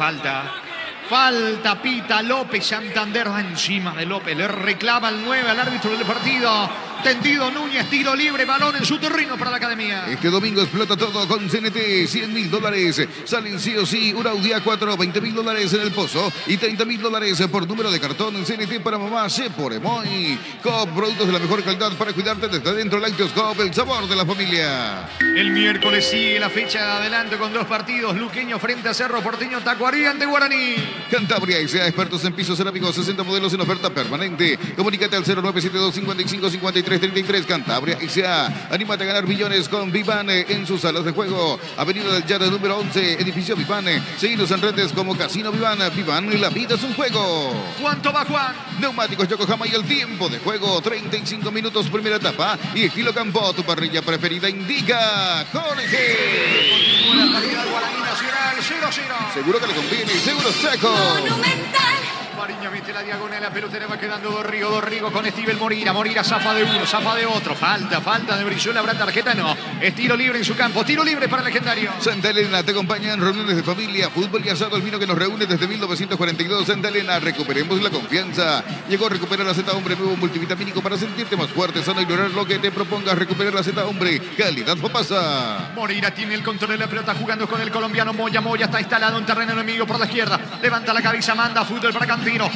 Falta, pita López, Santander va encima de López, le reclama el 9 al árbitro del partido. Tendido Núñez, tiro libre, balón en su terreno para la academia. Este domingo explota todo con CNT, $100.000. Salen sí o sí un Audi A4, $20.000 en el pozo y $30.000 por número de cartón en CNT para mamá, C por Emoy. Coop, productos de la mejor calidad para cuidarte desde adentro. Lácteos Coop, el sabor de la familia. El miércoles sigue la fecha de adelante con 2 partidos. Luqueño frente a Cerro Porteño, Tacuarí ante Guaraní. Cantabria y sea expertos en pisos cerámicos, 60 modelos en oferta permanente. Comunícate al 0972 55 53 33. Cantabria y sea. Anímate a ganar millones con Vivan en sus salas de juego. Avenida del Yara número 11, edificio Vivan. Seguinos en redes como Casino Vivan. Vivan, la vida es un juego. ¿Cuánto va Juan? Neumáticos Yokohama y el tiempo de juego, 35 minutos primera etapa. Y estilo campo, tu parrilla preferida indica Jorge. Continúa la partida del Guaraní Nacional, 0-0. Seguro que le conviene, seguro Chaco. Monumental. Fariña mete la diagonal, la pelota le va quedando Dorrigo con Steven Moreira. Moreira zafa de uno, zafa de otro. Falta de Brizuela, habrá tarjeta, no. Es tiro libre en su campo, tiro libre para el legendario. Santa Elena te acompaña en reuniones de familia, fútbol y asado, el vino que nos reúne desde 1942. Santa Elena, recuperemos la confianza. Llegó a recuperar la Z Hombre, nuevo multivitamínico para sentirte más fuerte, sano y lograr lo que te propongas. Recuperar la Z Hombre, calidad pasa. Moreira tiene el control de la pelota jugando con el colombiano Moya. Moya está instalado en terreno enemigo por la izquierda. Levanta la cabeza, manda fútbol para Cantino.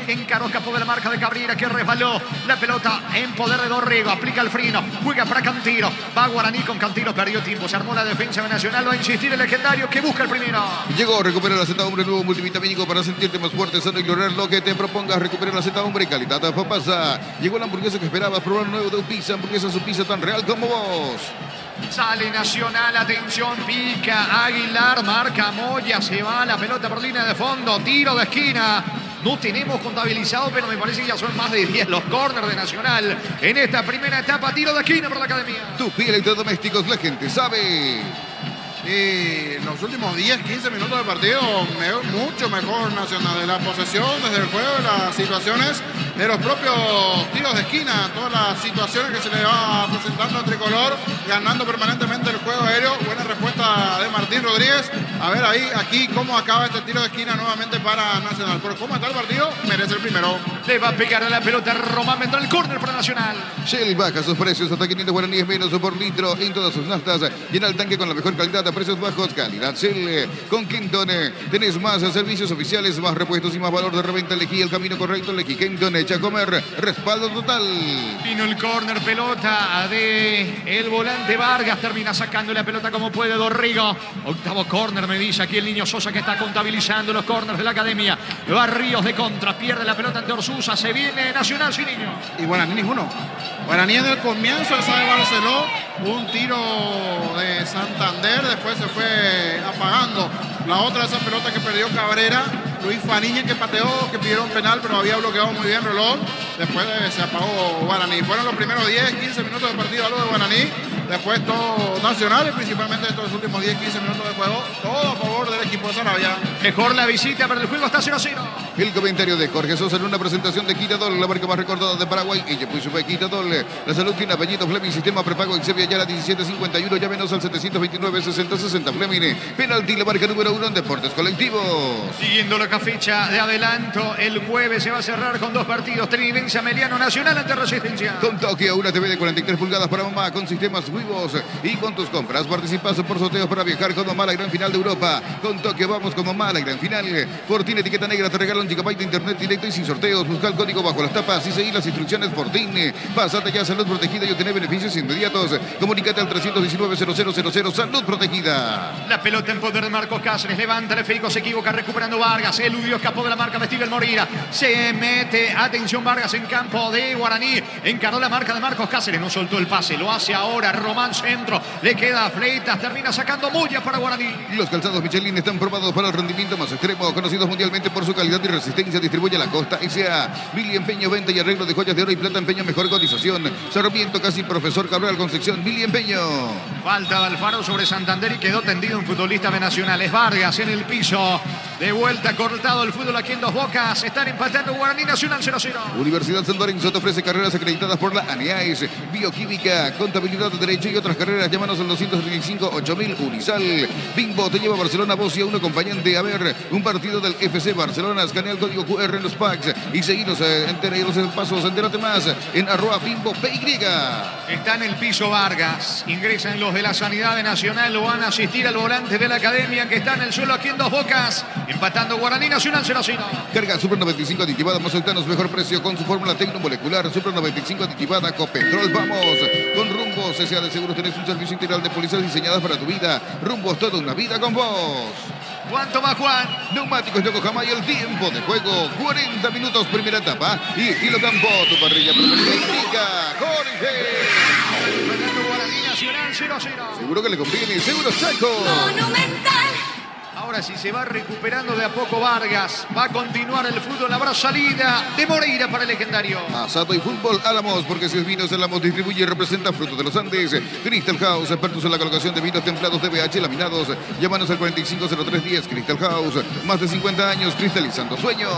Encaró, escapó de la marca de Cabrera que resbaló. La pelota en poder de Dorrigo. Aplica el freno. Juega para Cantino. Va Guaraní con Cantino. Perdió tiempo. Se armó la defensa de Nacional. Va a insistir el legendario que busca el primero. Llegó a recuperar la Z Hombre, nuevo multivitamínico para sentirte más fuerte, sano y lograr lo que te propongas. Recuperar la Z Hombre, calidad pasa. Llegó la hamburguesa que esperabas. Probar nuevo de Upisa. Hamburguesa su pizza tan real como vos. Sale Nacional, atención, pica Aguilar, marca Moya, se va la pelota por línea de fondo, tiro de esquina. No tenemos contabilizado, pero me parece que ya son más de 10 los córners de Nacional en esta primera etapa. Tiro de esquina por la Academia. Tupi Electrodomésticos, la gente sabe. Y los últimos 10-15 minutos de partido, mucho mejor Nacional de la posesión, desde el juego, de las situaciones, de los propios tiros de esquina, todas las situaciones que se le va presentando al tricolor, ganando permanentemente el juego aéreo. Buena respuesta de Martín Rodríguez. A ver aquí cómo acaba este tiro de esquina nuevamente para Nacional. Pero cómo está el partido, merece el primero. Le va a pegar a la pelota Román, vendrá el córner para Nacional. Shell baja sus precios hasta 500 guaraníes menos por litro en todas sus naftas. Llena el tanque con la mejor calidad a precios bajos. Calidad Shell. Con Kenton tenés más servicios oficiales, más repuestos y más valor de reventa. Elegí el camino correcto. Elegí Kenton. Echa a comer. Respaldo total. Vino el córner, pelota de el volante Vargas. Termina sacando la pelota como puede Dorrigo. Octavo córner, me dice aquí el niño Sosa que está contabilizando los córners de la Academia. Barrios de contra. Pierde la pelota ante Orsusa. Se viene Nacional sin niño. Y Guaraní ninguno. Guaraní en el comienzo esa de Barceló, un tiro de Santander, después se fue apagando. La otra, esa pelota que perdió Cabrera, Luis Fariña que pateó, que pidieron penal, pero había bloqueado muy bien Rolón. Después se apagó Guaraní. Fueron los primeros 10-15 minutos de partido algo de Guaraní. Después todo Nacional, y principalmente estos últimos 10-15 minutos de juego, todo a favor del equipo de Sarabia. Mejor la visita, pero el juego está 0-0. El comentario de Jorge Sosa en una presentación de Quitadol, la marca más recordada de Paraguay. Ella puso Quitadol. La salud tiene apellido Fleming, sistema prepago en Sevilla Yara 1751. Llámenos al 729-6060 Fleming. Penalti, la marca número 1 en deportes colectivos. Siguiendo la fecha de adelanto, el jueves se va a cerrar con 2 partidos. Trinidense Meliano, Nacional ante Resistencia. Con Tokio, una TV de 43 pulgadas para mamá con sistemas Wivos. Y con tus compras participas por sorteos para viajar con mamá a la gran final de Europa. Con Tokio vamos con mamá a la gran final. Fortín etiqueta negra te regala un gigabyte de internet directo y sin sorteos. Busca el código bajo las tapas y seguí las instrucciones Fortín. Pásate ya a Salud Protegida y obtener beneficios inmediatos. Comunícate al 319-0000 Salud Protegida. La pelota en poder de Marcos Cáceres. Levanta el Federico, se equivoca recuperando Vargas. Eludió, escapó de la marca de Steven Moreira. Se mete, atención Vargas en campo de Guaraní. Encaró la marca de Marcos Cáceres. No soltó el pase, lo hace ahora Román centro. Le queda Fleitas, termina sacando Moya para Guaraní. Los calzados Michelin están probados para el rendimiento más extremo, conocidos mundialmente por su calidad y resistencia. Distribuye a la costa S.A. Billy Empeño, venta y arreglo de joyas de oro y plata. Empeño, mejor cotización. Sarmiento, casi Profesor Cabral, Concepción. Billy Empeño. Falta de Alfaro sobre Santander y quedó tendido un futbolista de Nacional. Es Vargas en el piso. De vuelta, cortado el fútbol aquí en Dos Bocas. Están empatando Guaraní, Nacional 0-0. Universidad San Lorenzo te ofrece carreras acreditadas por la ANEAES, Bioquímica, Contabilidad, Derecho y otras carreras. Llámanos al 235-8000 Unisal. Bimbo te lleva a Barcelona, vos y a un acompañante a ver un partido del FC Barcelona. Escanea el código QR en los packs y seguinos enteros en pasos. Entérate más en @BimboPY. Está en el piso Vargas. Ingresan los de la Sanidad de Nacional. Lo van a asistir al volante de la Academia que está en el suelo aquí en Dos Bocas. Empatando Guaraní, Nacional 0-0. Carga Super 95 aditivada más octanos, mejor precio con su fórmula tecnomolecular. Super 95 aditivada Copetrol. Vamos con Rumbos S.A. de Seguros. Tenés un servicio integral de pólizas diseñadas para tu vida. Rumbos, toda una vida con vos. ¿Cuánto va Juan? Neumáticos Yokohama y el tiempo de juego 40 minutos primera etapa y estilo campo, tu parrilla preferida indica Jorge. Empatando Guaraní, Nacional 0-0. Seguro que le conviene, seguro Chaco. Monumental. Ahora sí se va recuperando de a poco Vargas. Va a continuar el fútbol. Habrá salida de Moreira para el legendario. Asado y fútbol Álamos, porque si es vinos Álamos distribuye y representa frutos de los Andes. Crystal House, expertos en la colocación de vinos templados de BH laminados. Llámanos al 450310. Crystal House, más de 50 años cristalizando sueños.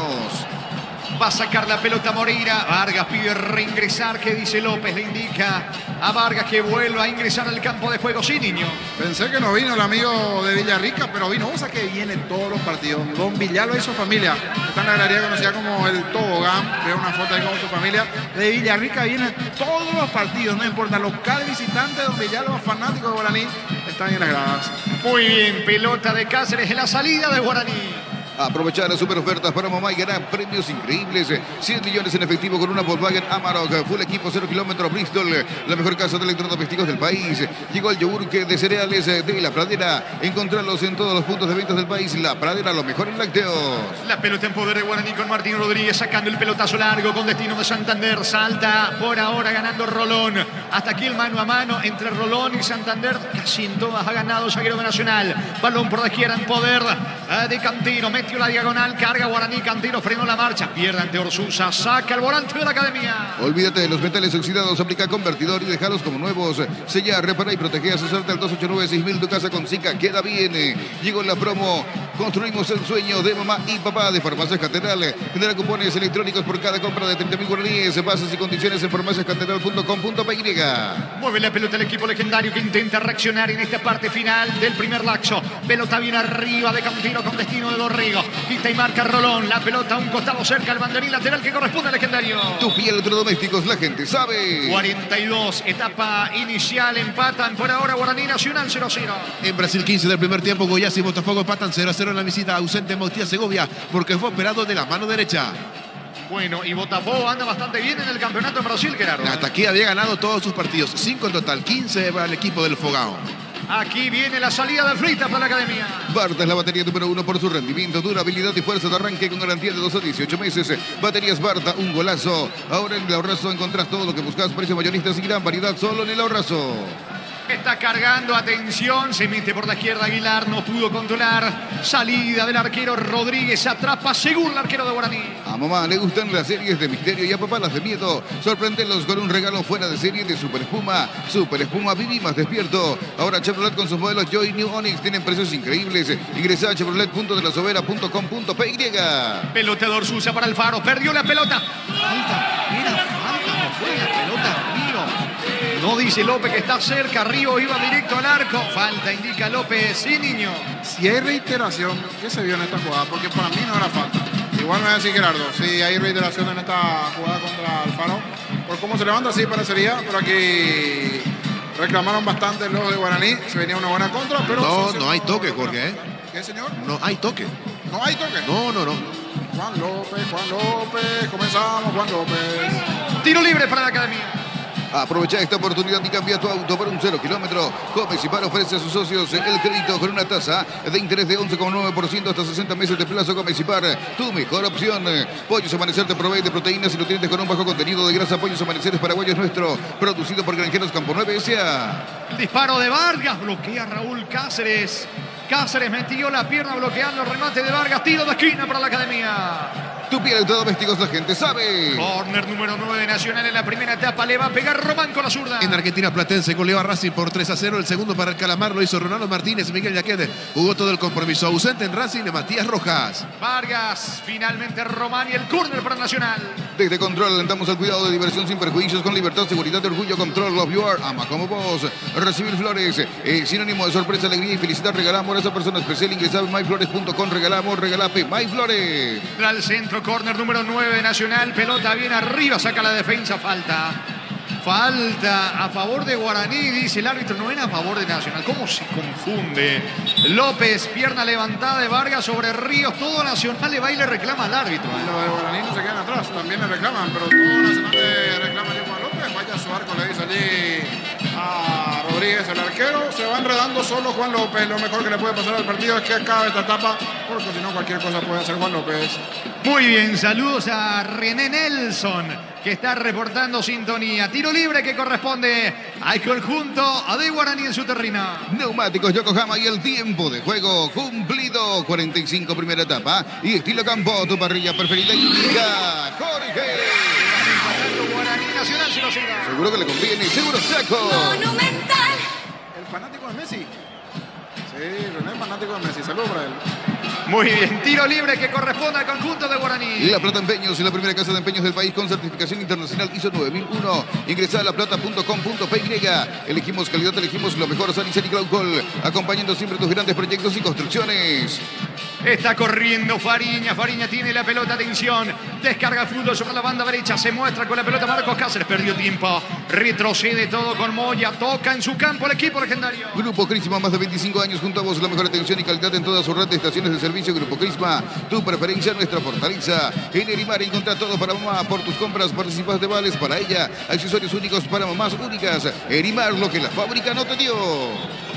Va a sacar la pelota Moreira. Vargas pide reingresar. ¿Qué dice López? Le indica a Vargas que vuelva a ingresar al campo de juego. Sí, niño. Pensé que no vino el amigo de Villarrica, pero vino. O sea que viene todos los partidos. Don Villalba y su familia. Está en la galería conocida como el Tobogán. Veo una foto ahí con su familia. De Villarrica viene todos los partidos. No importa, local, visitante, Don Villalba, fanático de Guaraní. Están en las gradas. Muy bien, pelota de Cáceres en la salida de Guaraní. Aprovechar las super ofertas para mamá y ganar premios increíbles. 100 millones en efectivo con una Volkswagen Amarok. Full equipo 0 kilómetros Bristol. La mejor casa de electrodomésticos del país. Llegó el yogur de cereales de La Pradera. Encontrarlos en todos los puntos de ventas del país. La Pradera, lo mejor en lácteos. La pelota en poder de Guaraní con Martín Rodríguez sacando el pelotazo largo con destino de Santander. Salta por ahora ganando Rolón. Hasta aquí el mano a mano entre Rolón y Santander. Casi en todas ha ganado zaguero de Nacional. Balón por la izquierda en poder de Cantino. Metió la diagonal, carga Guaraní, Cantino frenó la marcha, pierde ante Orsusa, saca el volante de la academia. Olvídate de los metales oxidados, aplica convertidor y déjalos como nuevos. Sella, repara y protege, asesorate al 289-6000, tu casa con Zika, queda bien. Llegó la promo, construimos el sueño de mamá y papá de Farmacias Catedral. Genera cupones electrónicos por cada compra de 30.000 guaraníes. Bases y condiciones en farmaciascatedral.com.py. Mueve la pelota el equipo legendario que intenta reaccionar en esta parte final del primer laxo. Pelota bien arriba de Cantino con destino de Dorrigo. Quita y marca Rolón. La pelota a un costado cerca al banderín lateral que corresponde al legendario. Tupi Electrodomésticos, la gente sabe. 42, etapa inicial. Empatan por ahora Guaraní Nacional 0-0. En Brasil 15 del primer tiempo, Goiás y Botafogo empatan 0-0 en la visita ausente Matías Segovia porque fue operado de la mano derecha. Bueno, y Botafogo anda bastante bien en el campeonato en Brasil, Gerardo. Hasta aquí había ganado todos sus partidos, 5 en total, 15 para el equipo del Fogao. Aquí viene la salida de Frita para la academia. Barta es la batería número 1 por su rendimiento, durabilidad y fuerza de arranque con garantía de 2 a 18 meses. Baterías Barta, un golazo. Ahora en el Ahorrazo encontrás todo lo que buscas, precios mayoristas y gran variedad solo en el Ahorrazo. Está cargando, atención, se mete por la izquierda Aguilar, no pudo controlar. Salida del arquero Rodríguez, atrapa según el arquero de Guaraní. A mamá le gustan las series de misterio y a papá las de miedo. Sorprenderlos con un regalo fuera de serie de Super Espuma. Super Espuma, viví más despierto. Ahora Chevrolet con sus modelos Joy New Onix tienen precios increíbles. Ingresa a chevrolet.delasovera.com.py. Pelotador Susa para Alfaro, perdió la pelota. Falta, era falta, no fue la pelota, Río. No dice López que está cerca, Río iba directo al arco. Falta, indica López, sí, niño. Si hay reiteración, ¿qué se vio en esta jugada? Porque para mí no era falta. Igual me va a decir Gerardo, si hay reiteración en esta jugada contra Alfaro. Por cómo se levanta, sí parecería, pero aquí reclamaron bastante los de Guaraní. Se venía una buena contra, pero... No hay toque, Jorge. ¿Qué, señor? No hay toque. ¿No hay toque? No. Juan López, comenzamos, Juan López. Tiro libre para la academia. Aprovecha esta oportunidad y cambia tu auto por un 0 kilómetro. Comecipar ofrece a sus socios el crédito con una tasa de interés de 11,9% hasta 60 meses de plazo. Comecipar, tu mejor opción. Pollos Amanecer te provee de proteínas y nutrientes con un bajo contenido de grasa. Pollos Amanecer Paraguayo es nuestro, producido por Granjeros Campo 9 S.A. El disparo de Vargas, bloquea Raúl Cáceres. Cáceres metió la pierna bloqueando el remate de Vargas. Tiro de esquina para la academia. Tupi Electrodomésticos, la gente sabe. Corner número 9 de Nacional en la primera etapa. Le va a pegar Román con la zurda. En Argentina, Platense goleó a Racing por 3-0. El segundo para el Calamar lo hizo Ronaldo Martínez. Miguel Yaquede jugó todo el compromiso. Ausente en Racing de Matías Rojas. Vargas, finalmente Román y el córner para Nacional. Desde Control alentamos al cuidado de diversión sin perjuicios, con libertad, seguridad y orgullo. Control, love you are, ama como vos. Recibir flores, sinónimo de sorpresa, alegría y felicidad. Regalamos a esa persona especial. Ingresad en myflores.com. Regalamos, regalape, myflores. Al centro, córner número 9 de Nacional. Pelota bien arriba, saca la defensa, falta. Falta a favor de Guaraní, dice el árbitro, no era a favor de Nacional. ¿Cómo se confunde? López, pierna levantada de Vargas sobre Ríos. Todo Nacional le va y le reclama al árbitro. Los de Guaraní no se quedan atrás, también le reclaman, pero todo Nacional le reclama a Juan López. Vaya a su arco, le dice allí a Rodríguez, el arquero. Se va enredando solo Juan López. Lo mejor que le puede pasar al partido es que acabe esta etapa, porque si no cualquier cosa puede hacer Juan López. Muy bien, saludos a René Nelson, que está reportando sintonía. Tiro libre que corresponde al conjunto de Guaraní en su terreno. Neumáticos Yokohama y el tiempo de juego cumplido. 45 primera etapa. Y estilo campo, tu parrilla preferida indica Jorge. Guaraní Nacional 0-0. Seguro que le conviene, seguro saco. Monumental. El fanático de Messi. Sí, René, fanático de Messi. Saludos para él. Muy bien, tiro libre que corresponde al conjunto de Guaraní. La Plata Empeños, la primera casa de empeños del país con certificación internacional ISO 9001. Ingresa a laplata.com.py. Elegimos calidad, elegimos lo mejor. San y Glaucol, acompañando siempre tus grandes proyectos y construcciones. Está corriendo Fariña. Fariña tiene la pelota. Atención. Descarga el fútbol sobre la banda derecha. Se muestra con la pelota Marcos Cáceres. Perdió tiempo. Retrocede todo con Moya. Toca en su campo el equipo legendario. Grupo Crisma, más de 25 años junto a vos. La mejor atención y calidad en toda su red de estaciones de servicio. Grupo Crisma, tu preferencia, nuestra fortaleza. En Erimar encontrá todo para mamá. Por tus compras participas de vales para ella. Accesorios únicos para mamás únicas. Erimar, lo que la fábrica no te dio.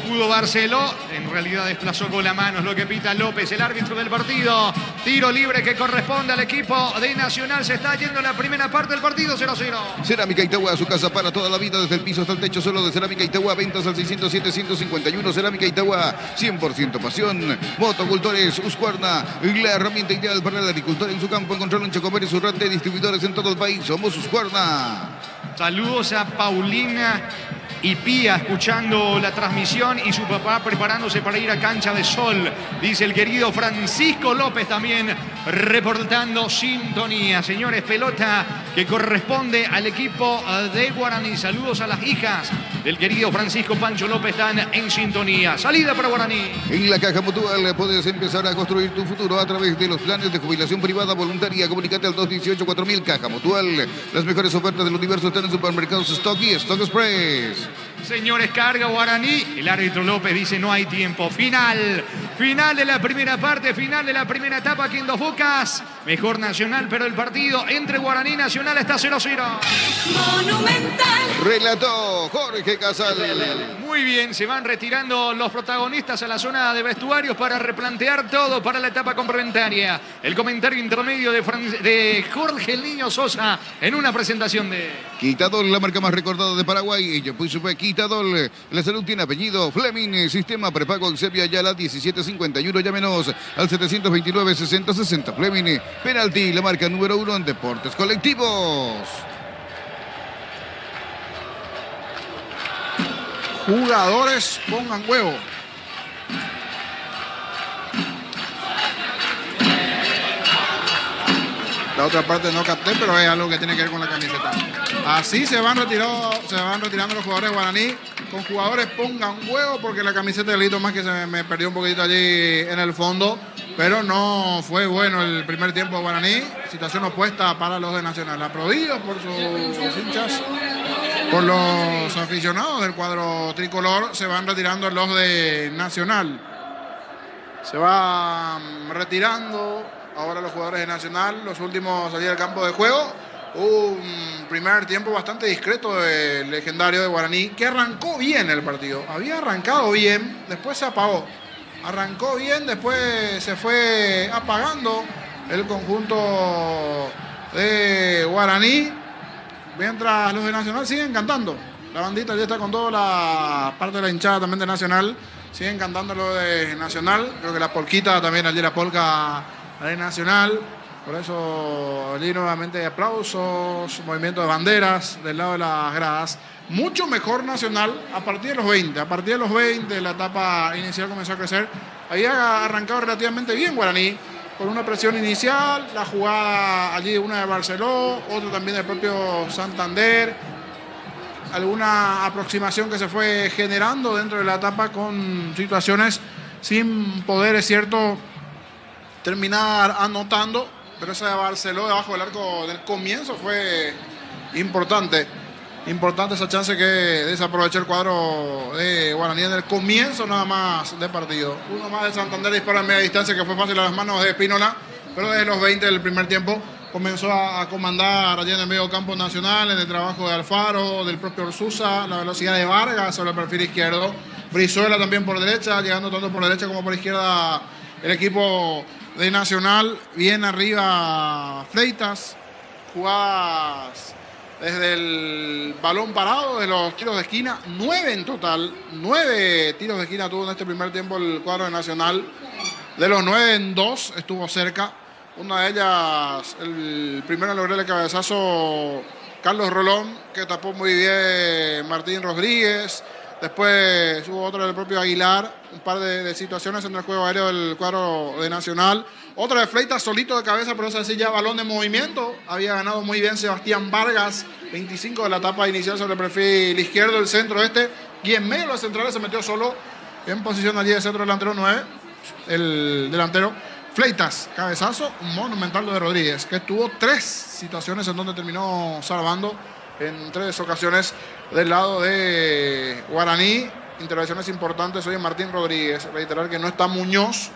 Pudo Barceló, en realidad desplazó con la mano, es lo que pita López, el árbitro del partido. Tiro libre que corresponde al equipo de Nacional. Se está yendo la primera parte del partido, 0-0. Cerámica Itagua, su casa para toda la vida, desde el piso hasta el techo, solo de Cerámica Itagua. Ventas al 607-151. Cerámica Itagua, 100% pasión. Motocultores Husqvarna, la herramienta ideal para el agricultor en su campo. Encontrarlo en Chocomer y su red de distribuidores en todo el país. Somos Husqvarna. Saludos a Paulina y Pía escuchando la transmisión y su papá preparándose para ir a Cancha de Sol. Dice el querido Francisco López también reportando sintonía. Señores, pelota que corresponde al equipo de Guaraní. Saludos a las hijas del querido Francisco Pancho López, están en sintonía. Salida para Guaraní. En la Caja Mutual puedes empezar a construir tu futuro a través de los planes de jubilación privada voluntaria. Comunícate al 218-4000. Caja Mutual. Las mejores ofertas del universo están en supermercados Stock y Stock Express. Señores, carga Guaraní. El árbitro López dice no hay tiempo. Final de la primera parte, final de la primera etapa aquí en Dos Bocas. Mejor Nacional, pero el partido entre Guaraní y Nacional está 0-0. Monumental. Relató Jorge Casal. Muy bien, se van retirando los protagonistas a la zona de vestuarios para replantear todo para la etapa complementaria. El comentario intermedio de Jorge El Niño Sosa en una presentación de... Quitadol, la marca más recordada de Paraguay. Ella pues supe Quitadol. La salud tiene apellido. Fleming, sistema prepago Eusebio Ayala 1751. Llámenos al 729-6060. Fleming, penalti, la marca número 1 en deportes colectivos. Jugadores, pongan huevo. La otra parte no capté, pero es algo que tiene que ver con la camiseta. Así se van retirando los jugadores guaraní. Con jugadores pongan huevo, porque la camiseta de Lito más que se me perdió un poquitito allí en el fondo. Pero no fue bueno el primer tiempo de Guaraní. Situación opuesta para los de Nacional. Aplaudidos por sus hinchas, por los aficionados del cuadro tricolor. Se van retirando los de Nacional. Se van retirando ahora los jugadores de Nacional. Los últimos salir del campo de juego. Un primer tiempo bastante discreto del legendario de Guaraní, que arrancó bien el partido. Había arrancado bien, después se apagó. Arrancó bien, después se fue apagando el conjunto de Guaraní, mientras los de Nacional siguen cantando. La bandita ya está con toda la parte de la hinchada también de Nacional. Siguen cantando lo de Nacional. Creo que la polquita también, allí la polca de Nacional. Por eso allí nuevamente aplausos, movimiento de banderas del lado de las gradas. Mucho mejor Nacional a partir de los 20. A partir de los 20 la etapa inicial comenzó a crecer. Había arrancado relativamente bien Guaraní, con una presión inicial, la jugada allí una de Barceló, otra también del propio Santander. Alguna aproximación que se fue generando dentro de la etapa con situaciones sin poder, es cierto, terminar anotando. Pero esa de Barceló debajo del arco del comienzo fue importante. Importante esa chance que desaprovechó el cuadro de Guaraní en el comienzo nada más de partido. Uno más de Santander dispara en media distancia que fue fácil a las manos de Espínola, pero desde los 20 del primer tiempo comenzó a comandar allí en el medio campo Nacional, en el trabajo de Alfaro, del propio Orsusa, la velocidad de Vargas sobre el perfil izquierdo. Brizuela también por derecha, llegando tanto por derecha como por izquierda el equipo de Nacional. Bien arriba Freitas, jugadas desde el balón parado, de los tiros de esquina, 9 en total, 9 tiros de esquina tuvo en este primer tiempo el cuadro de Nacional. De los 9 en 2 estuvo cerca. Una de ellas, el primero logró el cabezazo Carlos Rolón, que tapó muy bien Martín Rodríguez. Después hubo otro del propio Aguilar, un par de situaciones en el juego aéreo del cuadro de Nacional. Otra de Fleitas solito de cabeza, pero esa sí ya balón de movimiento. Había ganado muy bien Sebastián Vargas, 25 de la etapa inicial sobre el perfil izquierdo, el centro este. Y en medio de los centrales se metió solo en posición allí de centro delantero 9, el delantero Fleitas. Cabezazo monumental de Rodríguez, que tuvo 3 situaciones en donde terminó salvando en 3 ocasiones del lado de Guaraní. Intervenciones importantes hoy en Martín Rodríguez. Reiterar que no está Muñoz,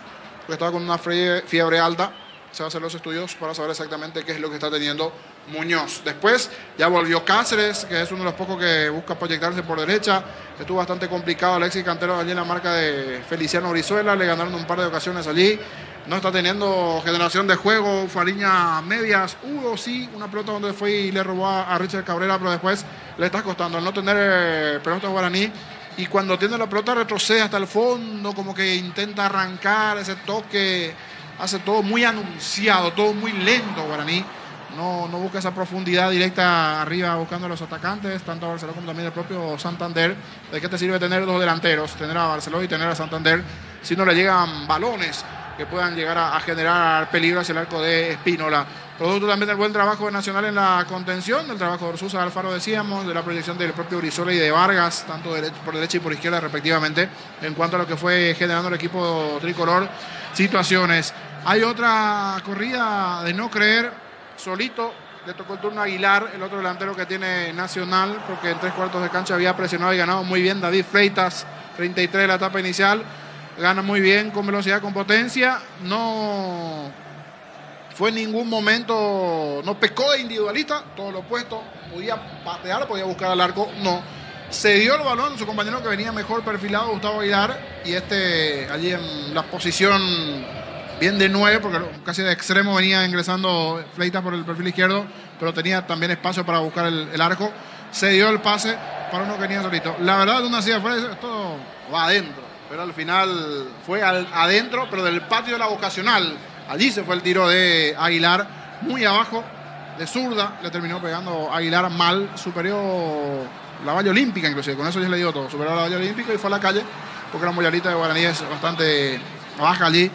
que estaba con una fiebre alta. Se va a hacer los estudios para saber exactamente qué es lo que está teniendo Muñoz. Después ya volvió Cáceres, que es uno de los pocos que busca proyectarse por derecha. Estuvo bastante complicado Alexis Cantero allí en la marca de Feliciano Brizuela. Le ganaron un par de ocasiones allí. No está teniendo generación de juego. Fariña medias. Hubo sí una pelota donde fue y le robó a Richard Cabrera, pero después le está costando al no tener pelota Guaraní. Y cuando tiene la pelota retrocede hasta el fondo, como que intenta arrancar ese toque. Hace todo muy anunciado, todo muy lento Guaraní. No busca esa profundidad directa arriba buscando a los atacantes, tanto a Barceló como también el propio Santander. ¿De qué te sirve tener 2 delanteros? Tener a Barceló y tener a Santander si no le llegan balones que puedan llegar a generar peligro hacia el arco de Espínola. Producto también del buen trabajo de Nacional en la contención, del trabajo de Orsuza, Alfaro decíamos, de la proyección del propio Brizuela y de Vargas, tanto por derecha y por izquierda respectivamente, en cuanto a lo que fue generando el equipo tricolor situaciones. Hay otra corrida de no creer, solito le tocó el turno a Aguilar, el otro delantero que tiene Nacional, porque en 3/4 de cancha había presionado y ganado muy bien David Fleitas, 33 de la etapa inicial. Gana muy bien, con velocidad, con potencia. No fue en ningún momento, no pecó de individualista, todo lo opuesto. Podía patear, podía buscar al arco, no. Se dio el balón a su compañero que venía mejor perfilado, Gustavo Aguilar. Y allí en la posición bien de 9, porque casi de extremo venía ingresando Fleitas por el perfil izquierdo, pero tenía también espacio para buscar el arco. Se dio el pase para uno que venía solito. La verdad, de una silla afuera, esto va adentro. Pero al final fue adentro, pero del patio de la Vocacional. Allí se fue el tiro de Aguilar, muy abajo, de zurda. Le terminó pegando Aguilar mal, superior la valla olímpica inclusive. Con eso ya le dio todo. Superó la valla olímpica y fue a la calle, porque la mollarita de Guaraní es bastante baja allí.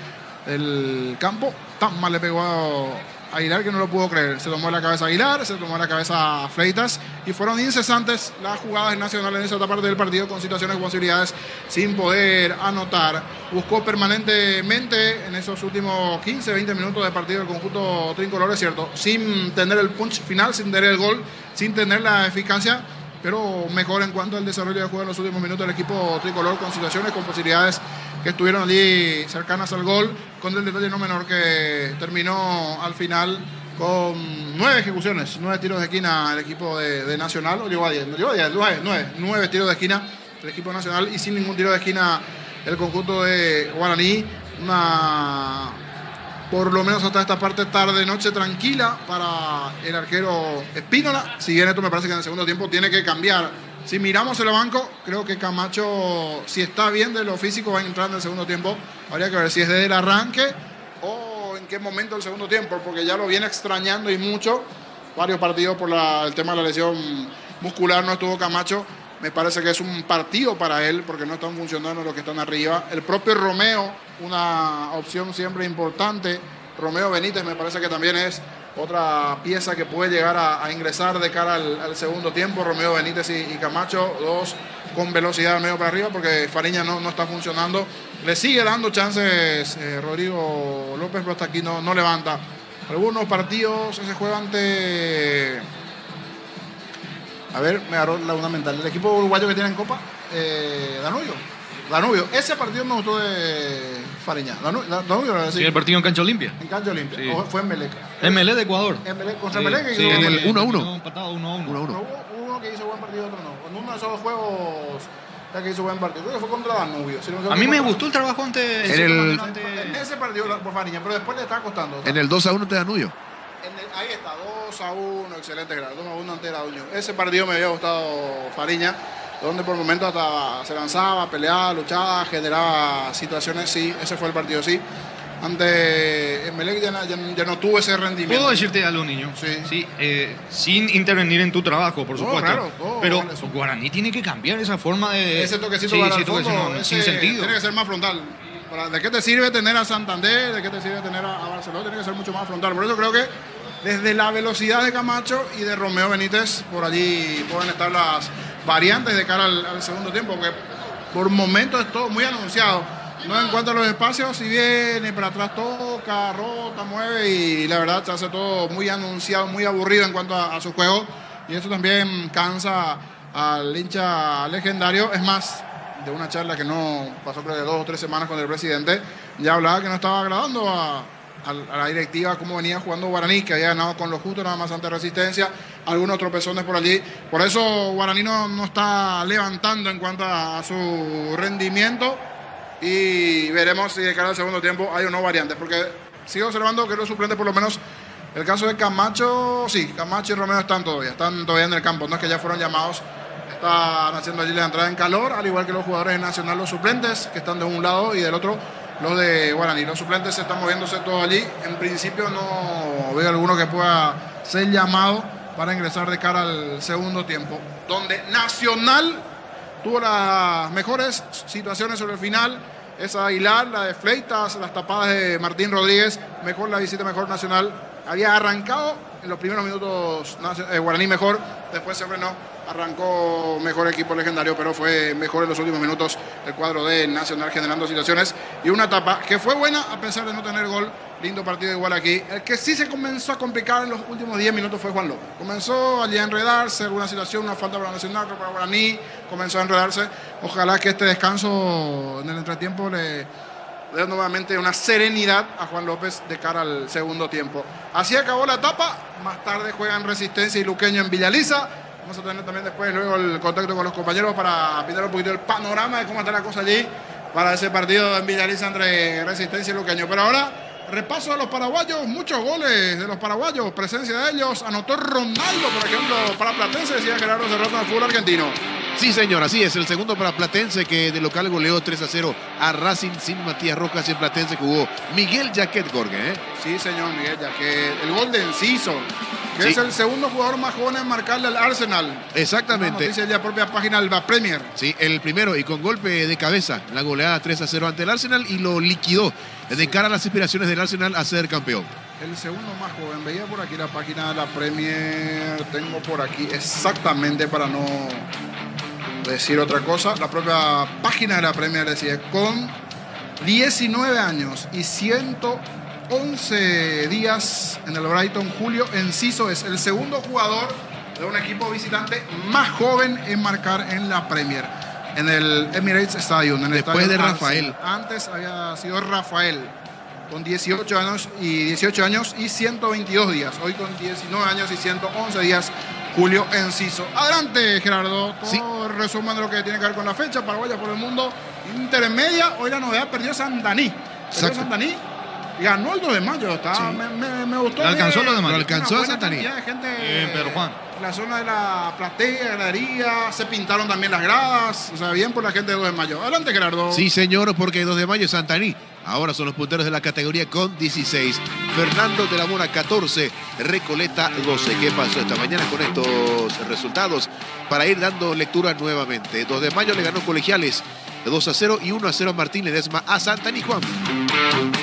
El campo tan mal le pegó a Aguilar que no lo pudo creer. Se tomó la cabeza Aguilar, se tomó la cabeza Fleitas y fueron incesantes las jugadas nacionales en esa parte del partido con situaciones y posibilidades sin poder anotar. Buscó permanentemente en esos últimos 15-20 minutos de partido el conjunto tricolor, es cierto, sin tener el punch final, sin tener el gol, sin tener la eficacia, pero mejor en cuanto al desarrollo de juego en los últimos minutos del equipo tricolor, con situaciones, con posibilidades que estuvieron allí cercanas al gol, con el detalle no menor que terminó al final con 9 ejecuciones, 9 tiros de esquina el equipo de Nacional, o llegó a 10, no llegó a 10, 9 tiros de esquina el equipo nacional y sin ningún tiro de esquina el conjunto de Guaraní. Una, por lo menos hasta esta parte tarde noche tranquila para el arquero Espínola. Si bien esto me parece que en el segundo tiempo tiene que cambiar. Si miramos el banco, creo que Camacho, si está bien de lo físico, va a entrar en el segundo tiempo. Habría que ver si es desde el arranque o en qué momento del segundo tiempo, porque ya lo viene extrañando y mucho. Varios partidos por el tema de la lesión muscular no estuvo Camacho. Me parece que es un partido para él, porque no están funcionando los que están arriba. El propio Romeo, una opción siempre importante. Romeo Benítez me parece que también es otra pieza que puede llegar a ingresar de cara al segundo tiempo. Romeo Benítez y Camacho, dos con velocidad al medio para arriba, porque Fariña no está funcionando. Le sigue dando chances Rodrigo López, pero hasta aquí no levanta. Algunos partidos se juegan ante... A ver, me agarró la una mental. El equipo uruguayo que tiene en Copa, Danubio. Ese partido me gustó de Fariña. Danubio, ¿verdad? Sí, el partido en Cancha Olimpia. En Cancha Olimpia. Sí. O fue en Melec. MLE de Ecuador. Contra Melec. Sí, en el 1-1. Empatado 1-1. Hubo uno que hizo buen partido, otro no. En uno de esos dos juegos ya que hizo buen partido. Creo que fue contra Danubio. A mí me gustó el trabajo ante... En ese partido por Fariña, pero después le está costando. En el 2-1 de Danubio. Ahí está, 2-1, excelente grado, 2-1 ante Danubio. Ese partido me había gustado Fariña. donde por momentos hasta se lanzaba, peleaba, luchaba, generaba situaciones, sí, ese fue el partido, sí. Ante Emelec ya no tuvo ese rendimiento. Puedo decirte algo, niño. Sí. Sin intervenir en tu trabajo, por supuesto. Claro, pero vale, eso. Guaraní tiene que cambiar esa forma de... Ese toquecito sí, para sí, el fondo, toquecito, sin ese sentido. tiene que ser más frontal. ¿De qué te sirve tener a Santander? ¿De qué te sirve tener a Barcelona? Tiene que ser mucho más frontal. Por eso creo que desde la velocidad de Camacho y de Romeo Benítez, por allí pueden estar las variantes de cara al segundo tiempo, porque por momentos es todo muy anunciado. No encuentra los espacios, si viene para atrás toca, rota, mueve y la verdad se hace todo muy anunciado, muy aburrido en cuanto a su juego y eso también cansa al hincha legendario. Es más, de una charla que no pasó creo de 2 o 3 semanas con el presidente, ya hablaba que no estaba agradando a la directiva cómo venía jugando Guaraní, que había ganado con lo justo nada más ante Resistencia, algunos tropezones por allí. Por eso Guaraní no está levantando en cuanto a su rendimiento. Y veremos si de cara al segundo tiempo hay o no variantes, porque sigo observando que los suplentes, por lo menos el caso de Camacho, sí, Camacho y Romeo están todavía en el campo, no es que ya fueron llamados, están haciendo allí la entrada en calor, al igual que los jugadores de Nacional, los suplentes, que están de un lado y del otro los de Guaraní. Los suplentes se están moviéndose todos allí, en principio no veo alguno que pueda ser llamado para ingresar de cara al segundo tiempo, donde Nacional tuvo las mejores situaciones sobre el final. Esa Aguilar, la de Fleitas, las tapadas de Martín Rodríguez. Mejor la visita, mejor Nacional. Había arrancado en los primeros minutos Guaraní mejor. Después se frenó. Arrancó mejor equipo legendario, pero fue mejor en los últimos minutos el cuadro de Nacional generando situaciones. Y una etapa que fue buena a pesar de no tener gol. Lindo partido igual aquí. El que sí se comenzó a complicar en los últimos 10 minutos fue Juan López. Comenzó allí a enredarse, alguna situación, una falta para Nacional, otra para Guaraní. Comenzó a enredarse. Ojalá que este descanso en el entretiempo le dé nuevamente una serenidad a Juan López de cara al segundo tiempo. Así acabó la etapa. Más tarde juegan Resistencia y Luqueño en Villaliza. Vamos a tener también después luego el contacto con los compañeros para pintar un poquito el panorama de cómo está la cosa allí para ese partido en Villaliza entre Resistencia y Luqueño. Pero ahora, repaso de los paraguayos, muchos goles de los paraguayos, presencia de ellos. Anotó Ronaldo, por ejemplo, para Platense, decía Gerardo Cerrato en el fútbol argentino. Sí, señor, así es. El segundo para Platense, que de local goleó 3-0 a Racing sin Matías Rojas. Y en Platense jugó Miguel Jaquet, Jorge. Sí, señor Miguel Jaquet. El gol de Enciso, que Sí. es el segundo jugador más joven en marcarle al Arsenal. Exactamente. Dice la propia página del Premier. Sí, el primero y con golpe de cabeza, la goleada 3-0 ante el Arsenal y lo liquidó de cara a las aspiraciones del Arsenal a ser campeón. El segundo más joven. Veía por aquí la página de la Premier. Tengo por aquí exactamente para no decir otra cosa. La propia página de la Premier decía, con 19 años y 111 días en el Brighton, Julio Enciso es el segundo jugador de un equipo visitante más joven en marcar en la Premier, en el Emirates Stadium. En el Después estadio de Arsenal. Rafael. Antes había sido Rafael, con 18 años y 122 días. Hoy con 19 años y 111 días, Julio Enciso. Adelante, Gerardo. Todo Sí. el resumen de lo que tiene que ver con la fecha. Paraguaya por el mundo. Intermedia. Hoy la novedad, perdió Santaní. Exacto. Santaní. Y ganó el 2 de mayo. Me gustó. ¿Le alcanzó el 2 de mayo? Lo alcanzó Una a buena Santaní. cantidad de gente Pedro Juan. en la zona de la platea, gradería. Se pintaron también las gradas. O sea, bien por la gente de 2 de mayo. Adelante, Gerardo. Sí, señor, porque 2 de mayo es Santaní. Ahora son los punteros de la categoría con 16. Fernando de la Mora, 14. Recoleta, 12. ¿Qué pasó esta mañana con estos resultados? Para ir dando lectura nuevamente. 2 de mayo le ganó Colegiales 2-0 y 1-0 Martín Ledesma a Santaní, Juan.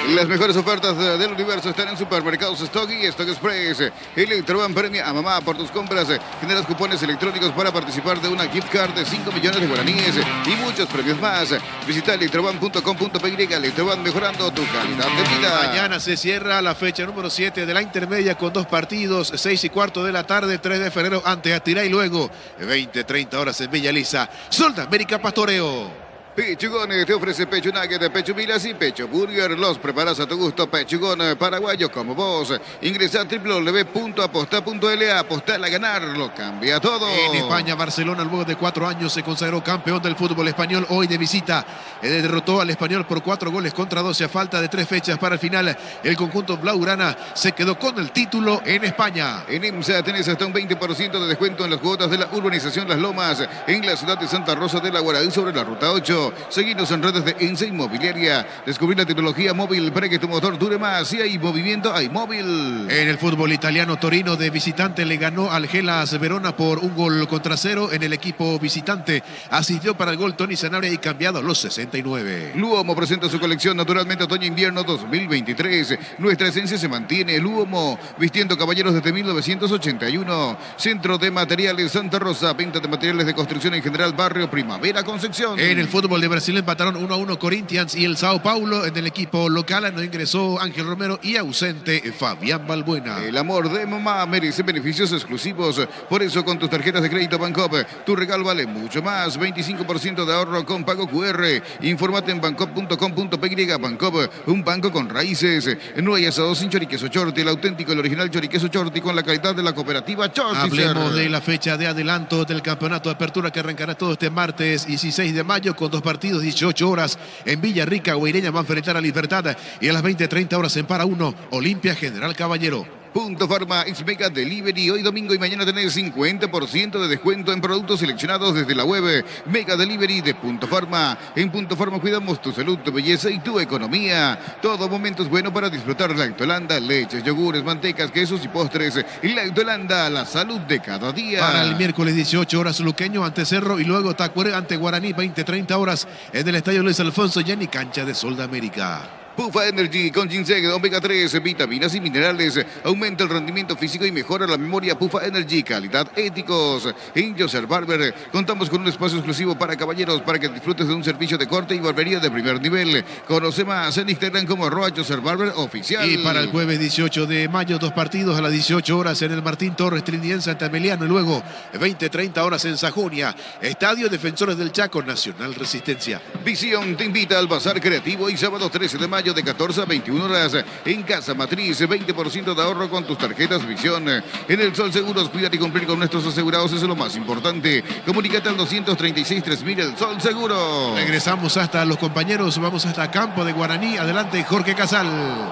Las mejores ofertas del universo están en Supermercados Stock y Stock Express. Electroban premia a mamá por tus compras. Generas cupones electrónicos para participar de una gift card de 5 millones de guaraníes y muchos premios más. Visita electroban.com.py. Electroban, mejorando tu calidad de vida. Mañana se cierra la fecha número 7 de la intermedia con 2 partidos, 6:15 de la tarde, 3 de febrero ante Atirá y luego 20:30 horas en Villaliza. Sol de América Pastoreo. Pechugones te ofrece pecho nugget, pecho milas y pecho burger. Los preparas a tu gusto, pechugón paraguayo como vos. Ingresa a www.aposta.la, apostar a ganar, lo cambia todo. En España, Barcelona, luego de 4 años, se consagró campeón del fútbol español. Hoy de visita derrotó al Español por 4-12 a falta de 3 fechas para el final. El conjunto blaugrana se quedó con el título en España. En IMSA tenés hasta un 20% de descuento en las cuotas de la urbanización Las Lomas, en la ciudad de Santa Rosa de la Guaraí, sobre la ruta 8. Seguinos en redes de ENSE Inmobiliaria. Descubrir la tecnología móvil para que tu motor dure más. Si hay movimiento, hay móvil. En el fútbol italiano, Torino de visitante le ganó al Hellas Verona por 1-0. En el equipo visitante asistió para el gol Tony Sanabria y cambiado a los 69. Luomo presenta su colección Naturalmente Otoño-Invierno 2023. Nuestra esencia se mantiene. Luomo, vistiendo caballeros desde 1981. Centro de Materiales Santa Rosa. Venta de materiales de construcción en general, Barrio Primavera, Concepción. En el fútbol de Brasil empataron 1-1 Corinthians y el Sao Paulo. En el equipo local no ingresó Ángel Romero y ausente Fabián Balbuena. El amor de mamá merece beneficios exclusivos. Por eso, con tus tarjetas de crédito Bancop, tu regalo vale mucho más. 25% de ahorro con pago QR. Infórmate en bancop.com.py. Bancop, un banco con raíces. No hay asado sin choriqueso Chorti, el auténtico, el original choriqueso Chorti con la calidad de la cooperativa Chorti. Hablemos de la fecha de adelanto del campeonato de apertura que arrancará todo este martes 16 de mayo con 2 partidos, 18 horas en Villarrica. Guaireña va a enfrentar a Libertad y a las 20:30 horas en Para 1, Olimpia General Caballero. Punto Farma X Mega Delivery. Hoy domingo y mañana tenés 50% de descuento en productos seleccionados desde la web Mega Delivery de Punto Farma. En Punto Farma cuidamos tu salud, tu belleza y tu economía. Todo momento es bueno para disfrutar Lactolanda, leches, yogures, mantecas, quesos y postres. Lactolanda, la salud de cada día. Para el miércoles 18 horas Luqueño ante Cerro y luego Tacuare ante Guaraní, 20:30 horas en el Estadio Luis Alfonso Yanni, cancha de Sol de América. Pufa Energy con ginseng, omega 3, vitaminas y minerales. Aumenta el rendimiento físico y mejora la memoria. Pufa Energy, calidad éticos. En Joseph Barber contamos con un espacio exclusivo para caballeros para que disfrutes de un servicio de corte y barbería de primer nivel. Conoce más en Instagram como @Joseph Barber Oficial. Y para el jueves 18 de mayo, 2 partidos a las 18 horas en el Martín Torres Trinidad en Santa Emiliano y luego 20:30 horas en Sajonia. Estadio Defensores del Chaco, Nacional Resistencia. Visión te invita al Bazar Creativo y sábado 13 de mayo de 14 a 21 horas en Casa Matriz. 20% de ahorro con tus tarjetas Visión. En el Sol Seguros, cuidar y cumplir con nuestros asegurados es lo más importante. Comunícate al 236-3000, el Sol Seguro. Regresamos hasta los compañeros, vamos hasta Campo de Guaraní. Adelante, Jorge Casal.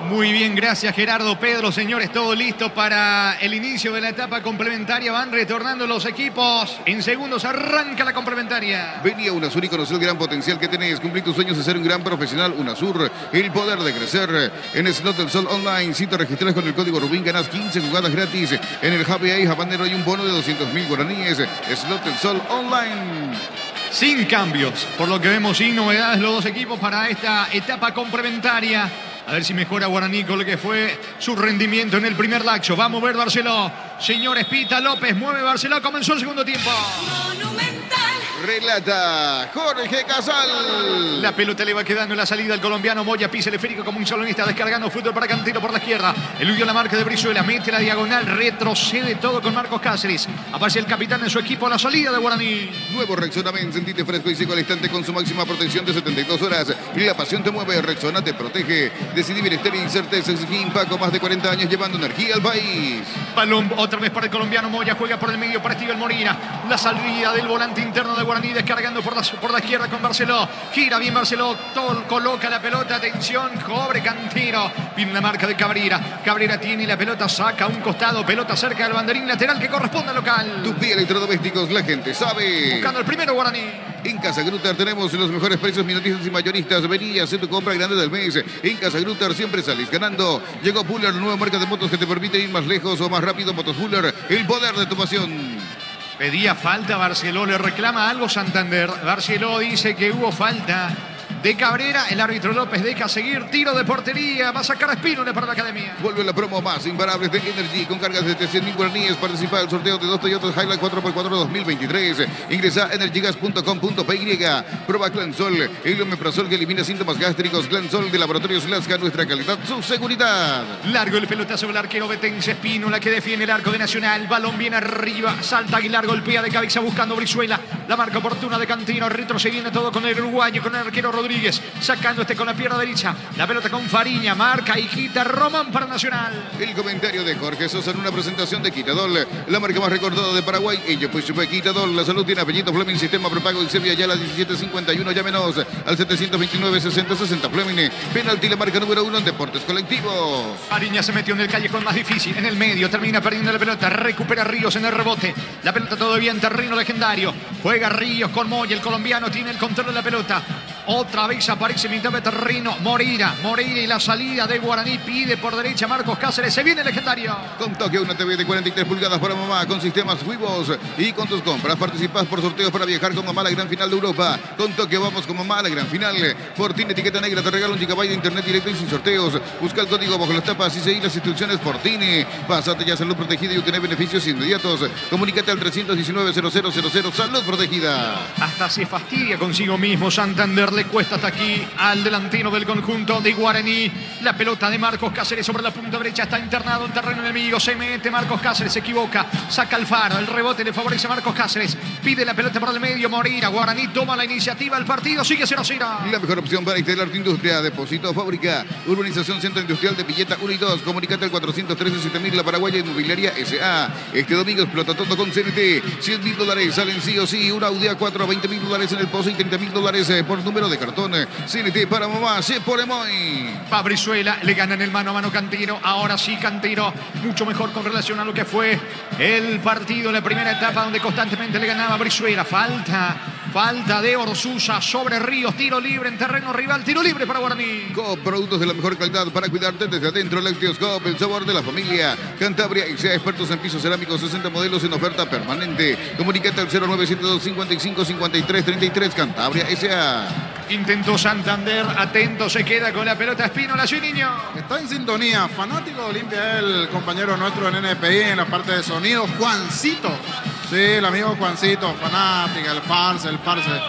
Muy bien, gracias Gerardo. Pedro, señores, todo listo para el inicio de la etapa complementaria. Van retornando los equipos. En segundos arranca la complementaria. Vení a UNASUR y conocer el gran potencial que tenés. Cumplir tus sueños de ser un gran profesional. UNASUR, el poder de crecer. En Slot del Sol Online, si te registras con el código Rubín, ganas 15 jugadas gratis. En el Happy Habanero hay un bono de 200.000 guaraníes. Slot del Sol Online. Sin cambios, por lo que vemos, sin novedades los dos equipos para esta etapa complementaria. A ver si mejora Guaraní con lo que fue su rendimiento en el primer lapso. Va a mover Barceló. Señores, Pita López mueve Barceló. Comenzó el segundo tiempo. Monumental. Relata Jorge Casal. La pelota le va quedando en la salida al colombiano Moya. Pisa el esférico como un salonista descargando fútbol para Cantero por la izquierda. Eludió la marca de Brizuela. Mete la diagonal. Retrocede todo con Marcos Cáceres. Aparece el capitán en su equipo a la salida de Guaraní. Nuevo Rexona Men. Sentite fresco y seco al instante con su máxima protección de 72 horas. La pasión te mueve. Rexona te protege. Decidí bienestar y certeza. Paco, más de 40 años llevando energía al país. Balón otra vez para el colombiano Moya. Juega por el medio para Steven Molina. La salida del volante interno de Guaraní descargando por la izquierda con Barceló. Gira bien Barceló. Todo coloca la pelota. Atención. Cobre Cantero. Viene la marca de Cabrera. Cabrera tiene la pelota. Saca a un costado. Pelota cerca del banderín lateral que corresponde al local. Tupi Electrodomésticos. La gente sabe. Buscando el primero Guaraní. En Casa Grutter tenemos los mejores precios minoristas y mayoristas. Vení a hacer tu compra grande del mes. En Casa Grutter siempre salís ganando. Llegó Puller, nueva marca de motos que te permite ir más lejos o más rápido. Motos Puller, el poder de tu pasión. Pedía falta Barceló, le reclama algo Santander. Barceló dice que hubo falta. de Cabrera. El árbitro López deja seguir. Tiro de portería. Va a sacar a Espínola para la academia. Vuelve la promo más imparable de Energy con cargas de 300.000 guaraníes. Participa del sorteo de 2 Toyota Hilux 4x4 2023. Ingresa a energygas.com.py. Prueba Clansol, el omeprazol que elimina síntomas gástricos. Clansol de Laboratorios Lasca, nuestra calidad, su seguridad. Largo el pelotazo del arquero betense Espínola que defiende el arco de Nacional. Balón bien arriba. Salta Aguilar, golpea de cabeza buscando Brizuela. La marca oportuna de Cantino. Retrocediendo todo con el uruguayo, con el arquero Rodríguez. Sacando con la pierna derecha. La pelota con Fariña. Marca y quita Román para Nacional. El comentario de Jorge Sosa en una presentación de Quitadol, la marca más recordada de Paraguay. Ella pues fue Quitadol. La salud tiene apellido Fleming, sistema prepago y Sevilla ya la 1751. Llámenos al 729-6060 Fleming. Penalti, la marca número 1 en deportes colectivos. Fariña se metió en el callejón más difícil, en el medio, termina perdiendo la pelota, recupera Ríos en el rebote, la pelota todavía en terreno legendario, juega Ríos con Moya, el colombiano tiene el control de la pelota, otra vez aparece mitad de terreno, Moreira y la salida de Guaraní, pide por derecha Marcos Cáceres, se viene el legendario. Con toque una TV de 43 pulgadas para mamá, con sistemas Wivos, y con tus compras participas por sorteos para viajar con mamá a la gran final de Europa. Con toque vamos con mamá a la gran final. Fortín etiqueta negra te regala un gigabyte de internet directo y sin sorteos. Busca el código bajo las tapas y seguir las instrucciones Fortini. Pásate ya Salud Protegida y obtener beneficios inmediatos. Comunícate al 319-0000 Salud Protegida. Hasta se fastidia consigo mismo. Santander le cuesta hasta aquí al delantero del conjunto de Guaraní. La pelota de Marcos Cáceres sobre la punta derecha está internado en terreno enemigo. Se mete Marcos Cáceres, se equivoca. Saca el faro. El rebote le favorece a Marcos Cáceres. Pide la pelota por el medio. Moreira. Guaraní toma la iniciativa. El partido sigue 0-0. La mejor opción para instalar tu industria. Depósito Fábrica. Urbanización Centro Industrial de Pilleta 1 y 2. Comunicate al 413-7000 La Paraguaya Inmobiliaria S.A. Este domingo explota todo con CNT. $100.000 salen sí o sí. Un Audi A4, $20.000 en el pozo y $30.000 por número de cartón. CNT para mamá, se pone muy. Fabrizuela le gana en el mano a mano Cantino. Ahora sí Cantino mucho mejor con relación a lo que fue el partido en la primera etapa donde constantemente le ganaba Brizuela. Falta de Orsusa sobre Ríos. Tiro libre en terreno rival. Tiro libre para Guaraní. Coop, productos de la mejor calidad para cuidarte desde adentro. Lácteos Coop, el sabor de la familia. Cantabria y sea expertos en pisos cerámicos, 60 modelos en oferta permanente. Comunícate al 0972-55-53-33 Cantabria S.A. Intentó Santander, atento, se queda con la pelota Espínola, sí niño. Está en sintonía, fanático de Olimpia, el compañero nuestro en NPI en la parte de sonido, Juancito. Sí, el amigo Juancito, fanática, el Parse,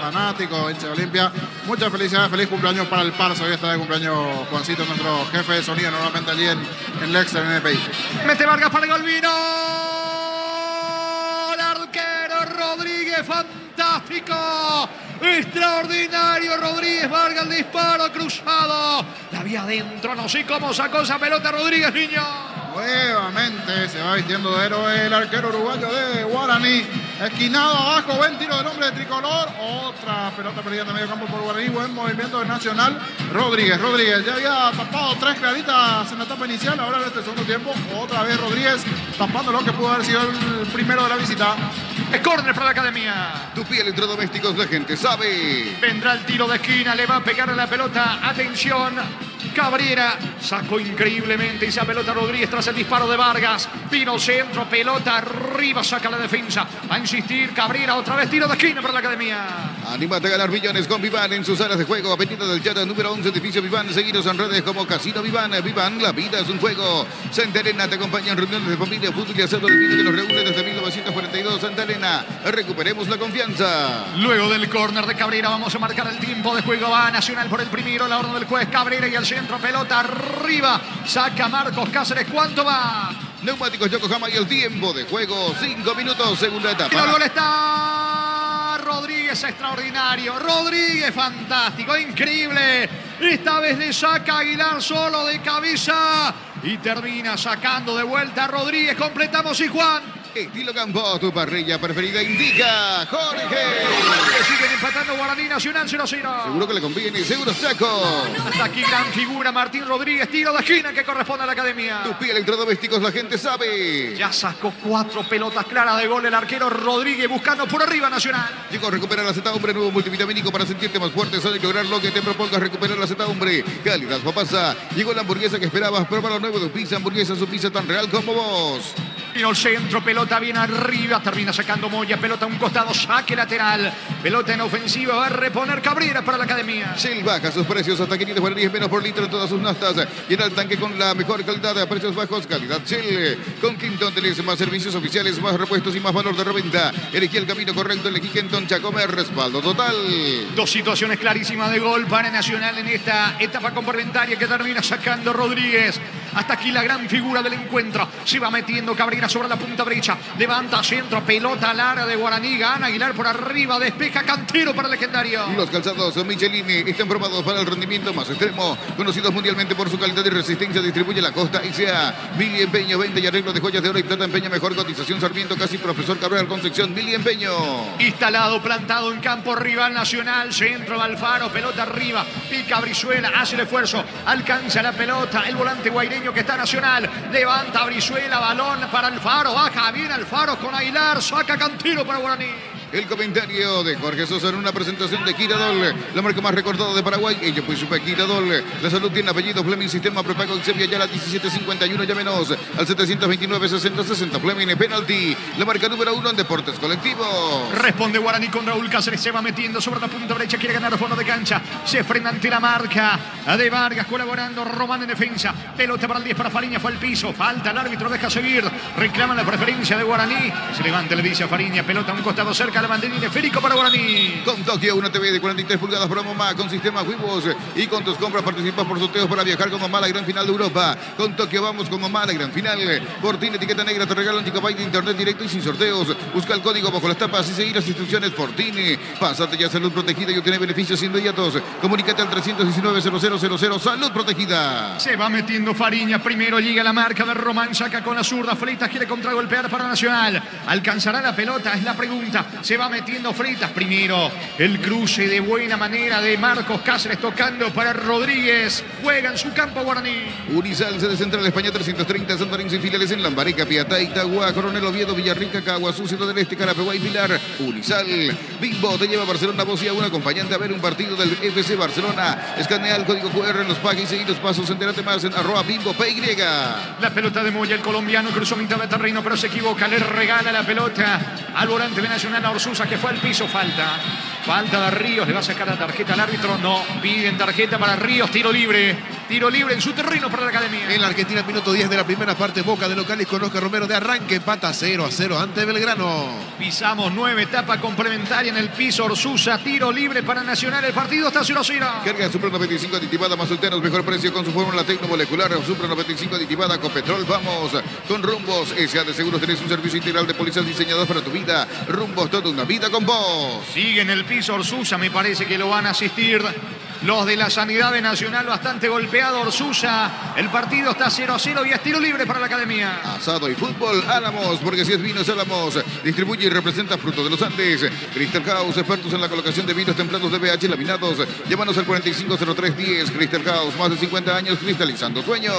fanático, hincha de Olimpia. Muchas felicidades, feliz cumpleaños para el Parse. Hoy está de cumpleaños Juancito, nuestro jefe de sonido, normalmente allí en Lexter, en NPI. Mete Vargas para el Golvino. El arquero Rodríguez, fantástico. Extraordinario Rodríguez Vargas, el disparo cruzado. La vía adentro, no sé cómo sacó esa pelota Rodríguez, niño. Nuevamente se va vistiendo de héroe el arquero uruguayo de Guaraní. Esquinado abajo, buen tiro del hombre de tricolor. Otra pelota perdida en medio campo por Guaraní. Buen movimiento de Nacional. Rodríguez ya había tapado 3 claritas en la etapa inicial. Ahora en este segundo tiempo, otra vez Rodríguez tapando lo que pudo haber sido el primero de la visita. Es córner para la academia. Tupi Electrodomésticos, la gente sabe. Vendrá el tiro de esquina, le va a pegar a la pelota. Atención. Cabrera sacó increíblemente esa pelota Rodríguez tras el disparo de Vargas. Vino centro, pelota arriba, saca la defensa. Va a insistir Cabrera, otra vez tiro de esquina para la academia. Anímate a ganar millones con Vivan en sus áreas de juego. Avenida del Chata, número 11, edificio Vivan. Seguidos en redes como Casino Vivan. Vivan, la vida es un juego. Santa Elena te acompaña en reuniones de familia, fútbol y asado. El vídeo que nos reúne desde 1942. Santa Elena, recuperemos la confianza. Luego del córner de Cabrera vamos a marcar el tiempo de juego. Va Nacional por el primero, la orden del juez Cabrera y al centro, pelota arriba. Saca Marcos Cáceres, ¿cuánto va? Neumáticos Yokohama y el tiempo de juego, 5 minutos, segunda etapa. Y el gol está Rodríguez, extraordinario. Rodríguez, fantástico, increíble. Esta vez le saca Aguilar solo de cabeza y termina sacando de vuelta a Rodríguez. Completamos y Juan. Estilo Campo, tu parrilla preferida indica Jorge. Que siguen empatando Guaraní Nacional 0-0. Seguro que le conviene, seguro Chaco. Hasta aquí gran figura Martín Rodríguez, tiro de esquina que corresponde a la academia. Tupi Electrodomésticos, la gente sabe. Ya sacó 4 pelotas claras de gol el arquero Rodríguez buscando por arriba Nacional. Llegó a recuperar la Z-Hombre, nuevo multivitamínico para sentirte más fuerte. Solo lograr lo que te propongas, recuperar la Z-Hombre. Calidad papasa. Llegó la hamburguesa que esperabas. Prueba lo nuevo de Pizza Hamburguesa, su pizza tan real como vos. Vino el centro, pelota bien arriba, termina sacando Moya, pelota a un costado, saque lateral, pelota en ofensiva, va a reponer Cabrera para la academia. Shell baja sus precios hasta 500 guaraníes menos por litro en todas sus naftas. Llena el tanque con la mejor calidad a precios bajos, calidad Shell. Con Quinton tenés más servicios oficiales, más repuestos y más valor de reventa. Elegí el camino correcto, elegí Quinton Chacomer, respaldo total. Dos situaciones clarísimas de gol para Nacional en esta etapa complementaria que termina sacando Rodríguez. Hasta aquí la gran figura del encuentro. Se va metiendo Cabrera sobre la punta derecha. Levanta centro, pelota al área de Guaraní. Gana Aguilar por arriba, despeja Cantero para el legendario. Los calzados Michelini están probados para el rendimiento más extremo. Conocidos mundialmente por su calidad y resistencia, distribuye la Costa S.A. Mili Empeño, venta y arreglo de joyas de oro y plata. Empeño, mejor cotización. Sarmiento, casi Profesor Cabral Concepción. Mili Empeño. Instalado, plantado en campo rival Nacional. Centro de Alfaro, pelota arriba. Pica Brizuela, hace el esfuerzo. Alcanza la pelota. El volante guaireño que está Nacional. Levanta Brizuela, balón para Alfaro. Baja bien Alfaro con Aguilar. Saca Cantero para Guaraní. El comentario de Jorge Sosa en una presentación de Kiradol, la marca más recordada de Paraguay. Ello pues supe Kiradol. La salud tiene apellido Fleming, sistema prepago Xevia ya la 1751, llámenos al 729-6060. Fleming, penalti. La marca número 1 en deportes colectivos. Responde Guaraní con Raúl Cáceres. Se va metiendo sobre la punta derecha. Quiere ganar fondo de cancha. Se frena ante la marca de Vargas. Colaborando Román en defensa. Pelota para el 10 para Fariña. Fue al piso. Falta. El árbitro deja seguir. Reclama la preferencia de Guaraní. Se levanta, le dice a Fariña. Pelota a un costado cerca. La banderín esférico para Guaraní. Con Tokio, una TV de 43 pulgadas para mamá, con sistema Wibos. Y con tus compras participas por sorteos para viajar con mamá a la gran final de Europa. Con Tokio vamos con mamá a la gran final. Fortini, etiqueta negra, te regalan gigabyte de internet directo y sin sorteos. Busca el código bajo las tapas y seguir las instrucciones. Fortini, pásate ya salud protegida y obtener beneficios inmediatos. Comunícate al 319-0000. Salud protegida. Se va metiendo Fariña. Primero llega la marca de Román. Saca con la zurda. Freitas quiere contragolpear para Nacional. ¿Alcanzará la pelota? Es la pregunta. Se va metiendo Freitas. Primero el cruce de buena manera de Marcos Cáceres tocando para Rodríguez. Juega en su campo Guaraní. Unisal, sede central España 330, Santarín sin filiales en Lambareca, Piatá, Itagua, Coronel Oviedo, Villarrica, Caguazú, Ciudad del Este, Carapeguá y Pilar. Unisal, Bimbo te lleva a Barcelona, vos y a un acompañante a ver un partido del FC Barcelona. Escanea el código QR en los paga y seguí los pasos. Entérate más en @BimboPY. La pelota de Moya, el colombiano cruzó mitad de terreno, pero se equivoca. Le regala la pelota al volante de Nacional, a Orsusa, que fue al piso. Falta de Ríos, le va a sacar la tarjeta al árbitro. No, piden tarjeta para Ríos. Tiro libre en su terreno para la academia. En la Argentina, minuto 10 de la primera parte, Boca de locales con Oscar Romero de arranque, empata 0-0 ante Belgrano. Pisamos 9, etapa complementaria en el piso. Orsusa, tiro libre para Nacional. El partido está 0-0. Carga Supra 95 aditivada más sultanos, mejor precio con su fórmula tecnomolecular. Supra 95 aditivada con petrol. Vamos con Rumbos S.A. de Seguros. Tenés un servicio integral de pólizas diseñados para tu vida. Rumbos, toda una vida con vos. Sigue en el piso Orsusa, me parece que lo van a asistir los de la Sanidad de Nacional. Bastante golpeado Orsusa. El partido está 0-0 y es tiro libre para la academia. Asado y fútbol, Álamos, porque si es vinos, Álamos. Distribuye y representa Frutos de los Andes. Crystal House, expertos en la colocación de vinos templados de BH laminados. Llámanos al 450310. Crystal House, más de 50 años cristalizando sueños.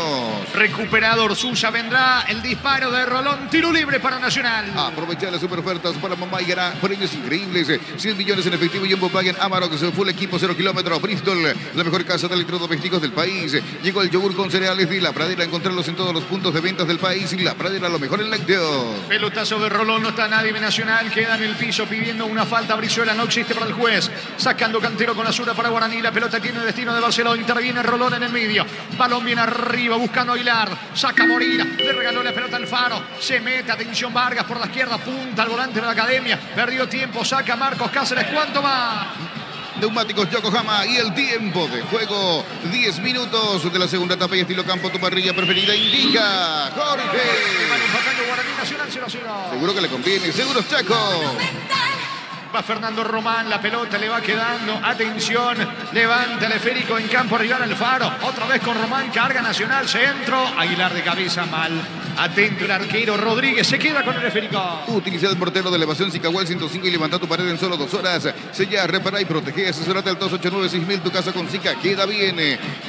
Recuperado Orsusa, vendrá el disparo de Rolón. Tiro libre para Nacional. Aprovecha las super ofertas para mamá y gana premios increíbles. 100 millones en efectivo y un Volkswagen Amarok, full equipo 0 kilómetros. Bristol, la mejor casa de electrodomésticos del país. Llegó el yogur con cereales de La Pradera. Encontrarlos en todos los puntos de ventas del país. Y La Pradera, lo mejor en lácteos. Pelotazo de Rolón, no está nadie de Nacional. Queda en el piso pidiendo una falta. Brizuela, no existe para el juez. Sacando Cantero con la zurda para Guaraní. La pelota tiene destino de Barcelona. Interviene Rolón en el medio. Balón bien arriba, buscando a Aguilar. Saca Moreira. Le regaló la pelota al Faro. Se mete, atención Vargas por la izquierda. Punta al volante de la academia. Perdió tiempo. Saca Marcos Cáceres. ¿Cuánto va? Neumáticos Yokohama y el tiempo de juego 10 minutos de la segunda etapa y estilo campo. Tu parrilla preferida indica Jorge. Guaraní Nacional 0-0. Seguro que le conviene, Seguros Chaco. Va Fernando Román, la pelota le va quedando. Atención, levanta el esférico en campo rival al Faro. Otra vez con Román, carga Nacional, centro. Aguilar de cabeza, mal. Atento el arquero Rodríguez, se queda con el esférico. Utiliza el mortero de elevación Cicahual 105 y levanta tu pared en solo 2 horas. Sella, repara y protege. Asesorate al 289-6000. Tu casa con Cica queda bien.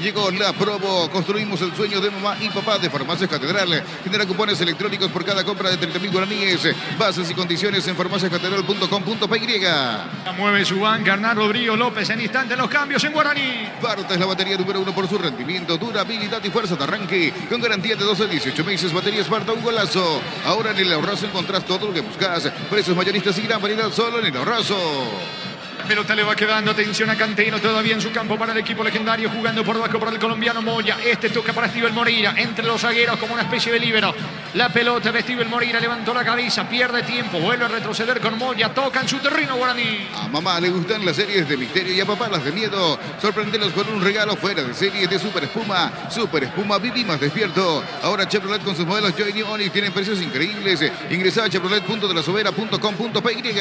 Llegó la Probo. Construimos el sueño de mamá y papá de Farmacias Catedral. Genera cupones electrónicos por cada compra de 30.000 guaraníes. Bases y condiciones en farmaciascatedral.com.py. Mueve su banca Hernán Brío López en instante los cambios en Guaraní. Varta es la batería número 1 por su rendimiento, durabilidad y fuerza de arranque. Con garantía de 12 a 18 meses, batería Esparta, un golazo. Ahora en el Ahorrazo encontrás todo lo que buscas. Precios mayoristas y gran variedad solo en el Ahorrazo. La pelota le va quedando, atención a Cantero, todavía en su campo para el equipo legendario, jugando por debajo para el colombiano Moya. Este toca para Steven Moreira, entre los zagueros como una especie de líbero. La pelota de Steven Moreira, levantó la cabeza, pierde tiempo, vuelve a retroceder con Moya, toca en su terreno Guaraní. A mamá le gustan las series de misterio y a papá las de miedo. Sorprendelos con un regalo fuera de serie de Super Espuma. Super Espuma, viví más despierto. Ahora Chevrolet con sus modelos Joy New Onix tienen precios increíbles. Ingresa a chevrolet.delasovera.com.py.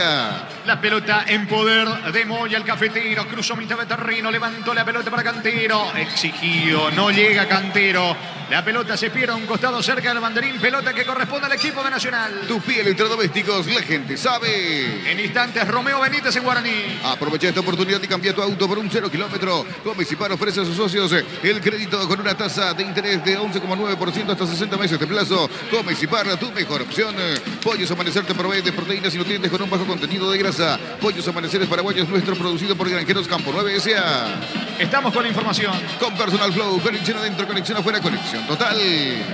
La pelota en poder de Moya, el cafetero, cruzó mitad de terreno, levantó la pelota para Cantero, exigido, no llega Cantero. La pelota se pierde a un costado cerca del banderín, pelota que corresponde al equipo de Nacional. Tupi Electrodomésticos, la gente sabe. En instantes, Romeo Benítez en Guaraní. Aprovecha esta oportunidad y cambia tu auto por un 0 kilómetro. Gómez y Par ofrece a sus socios el crédito con una tasa de interés de 11,9% hasta 60 meses de plazo. Gómez y Par, tu mejor opción. Pollos Amanecer te provee de proteínas y nutrientes con un bajo contenido de grasa. Pollos Amaneceres Paraguayos nuestro, producido por Granjeros Campo 9 S.A. Estamos con la información. Con Personal Flow, conexión adentro, conexión afuera, conexión total.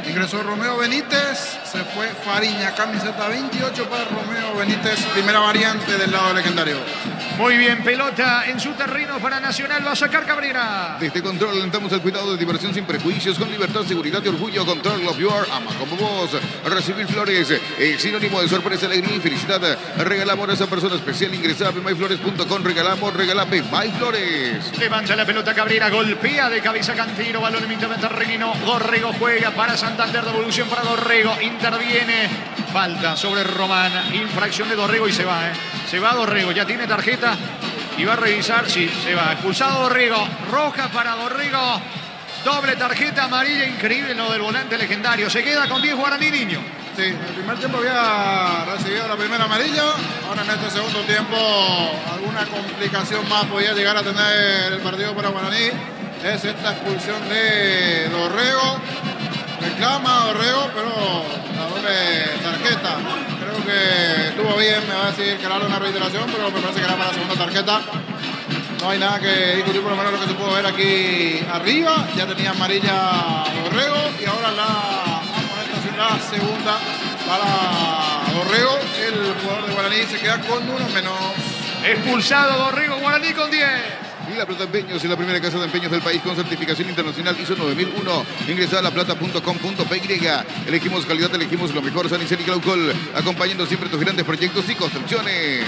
Ingresó Romeo Benítez, se fue Fariña, camiseta 28 para Romeo Benítez, primera variante del lado legendario. Muy bien, pelota en su terreno para Nacional, va a sacar Cabrera. Desde Control alentamos el cuidado de diversión sin prejuicios, con libertad, seguridad y orgullo. Control of Your, ama como vos. Recibir flores es sinónimo de sorpresa, alegría y felicidad. Regalamos a esa persona especial. Ingresa a myflores.com, regalamos MyFlores. Levanta la pelota Cabrera, golpea de cabeza Cantero, balón en mitad de terreno. Dorrego juega para Santander, devolución para Dorrego, interviene, falta sobre Román, infracción de Dorrego y se va, Se va Dorrego, ya tiene tarjeta y va a revisar, sí, se va. Expulsado Dorrego, roja para Dorrego, doble tarjeta amarilla, increíble lo del volante legendario. Se queda con 10 Guaraní, Niño. Sí, en el primer tiempo había recibido la primera amarilla, ahora en este segundo tiempo alguna complicación más podía llegar a tener el partido para Guaraní. Es esta expulsión de Dorrego, reclama Dorrego, pero la doble tarjeta. Creo que estuvo bien, me va a decir que era una reiteración, pero me parece que era para la segunda tarjeta. No hay nada que discutir, por lo menos lo que se pudo ver aquí arriba. Ya tenía amarilla Dorrego y ahora la segunda para Dorrego. El jugador de Guaraní se queda con uno menos. Expulsado Dorrego, Guaraní con 10. La Plata Empeños es la primera casa de empeños del país con certificación internacional ISO 9001. Ingresa a laplata.com.py. Elegimos calidad, elegimos lo mejor. San y Glaucol, acompañando siempre tus grandes proyectos y construcciones.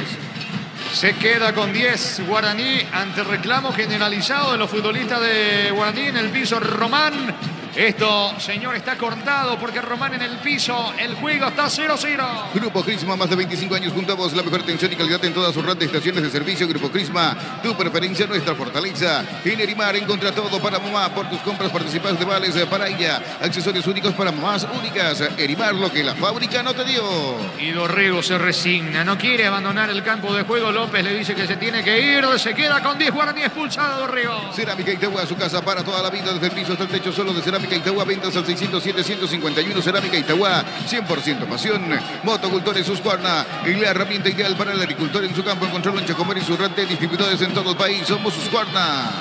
Se queda con 10 Guaraní ante el reclamo generalizado de los futbolistas de Guaraní en el piso Román. Esto, señor, está cortado porque Román en el piso, el juego está 0-0. Grupo Crisma, más de 25 años junto a vos, la mejor atención y calidad en todas sus red de estaciones de servicio. Grupo Crisma, tu preferencia, nuestra fortaleza. En Erimar encontra todo para mamá, por tus compras participas de vales para ella. Accesorios únicos para mamás únicas. Erimar, lo que la fábrica no te dio. Y Dorrego se resigna, no quiere abandonar el campo de juego. López le dice que se tiene que ir, se queda con 10 Guaraní, expulsado Dorrego. Cerámica Itagua, su casa para toda la vida, desde el piso hasta el techo, solo de Cerámica Itagua, ventas al 607-151. Cerámica Itagua, 100% pasión. Motocultores Husqvarna, la herramienta ideal para el agricultor en su campo. Encontrarlo en Chacomar y su red de distribuidores en todo el país. Somos Husqvarna.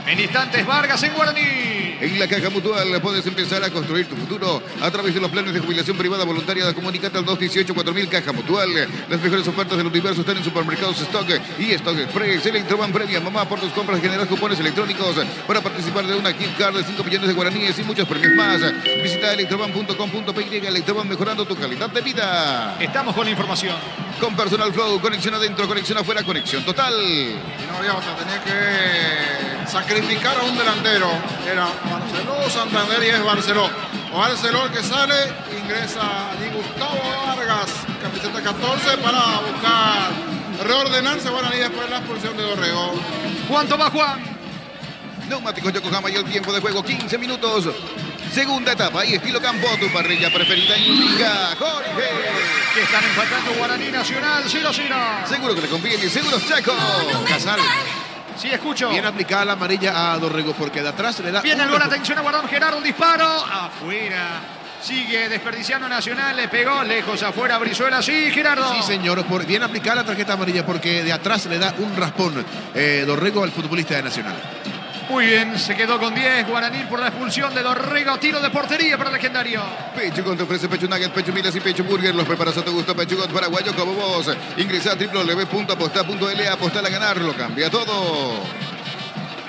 En instantes, Vargas en Guaraní. En la Caja Mutual puedes empezar a construir tu futuro a través de los planes de jubilación privada voluntaria. Comunicate al 218-4000 Caja Mutual. Las mejores ofertas del universo están en Supermercados Stock y Stock Express. Electroban Premia, mamá, por tus compras generas cupones electrónicos para participar de una gift card de 5 millones de guaraníes y muchos premios más. Visita electroban.com.py. Electroban, mejorando tu calidad de vida. Estamos con la información. Con Personal Flow, conexión adentro, conexión afuera, conexión total. Y no había otra, tenía que sacrificar a un delantero. Era Barceló, Santander y es Barceló. O Barceló el que sale, ingresa allí Gustavo Vargas, camiseta 14, para buscar reordenarse Guaraní después de la expulsión de Dorrego. ¿Cuánto va Juan? Neumáticos Yokohama y el tiempo de juego 15 minutos. Segunda etapa y estilo campo, tu parrilla preferida indica Jorge. Que están empatando Guaraní Nacional 0-0. Seguro que le conviene, seguro Chaco. Casal. Sí, escucho. Bien aplicada la amarilla a Dorrego porque de atrás le da. Viene el gol, atención a Guardón Gerardo, el disparo. Afuera. Sigue desperdiciando Nacional, le pegó lejos afuera Brizuela. Sí, Gerardo. Sí, señor, bien aplicada la tarjeta amarilla porque de atrás le da un raspón Dorrego al futbolista de Nacional. Muy bien, se quedó con 10 Guaraní por la expulsión de Dorrego. Tiro de portería para el legendario. Pechugot te ofrece Pecho Nugget, Pecho Milas y Pecho Burger. Los preparas a tu gusto. Pechugot paraguayo como vos. Ingresa a www.aposta.la. Apostar a ganar, lo cambia todo.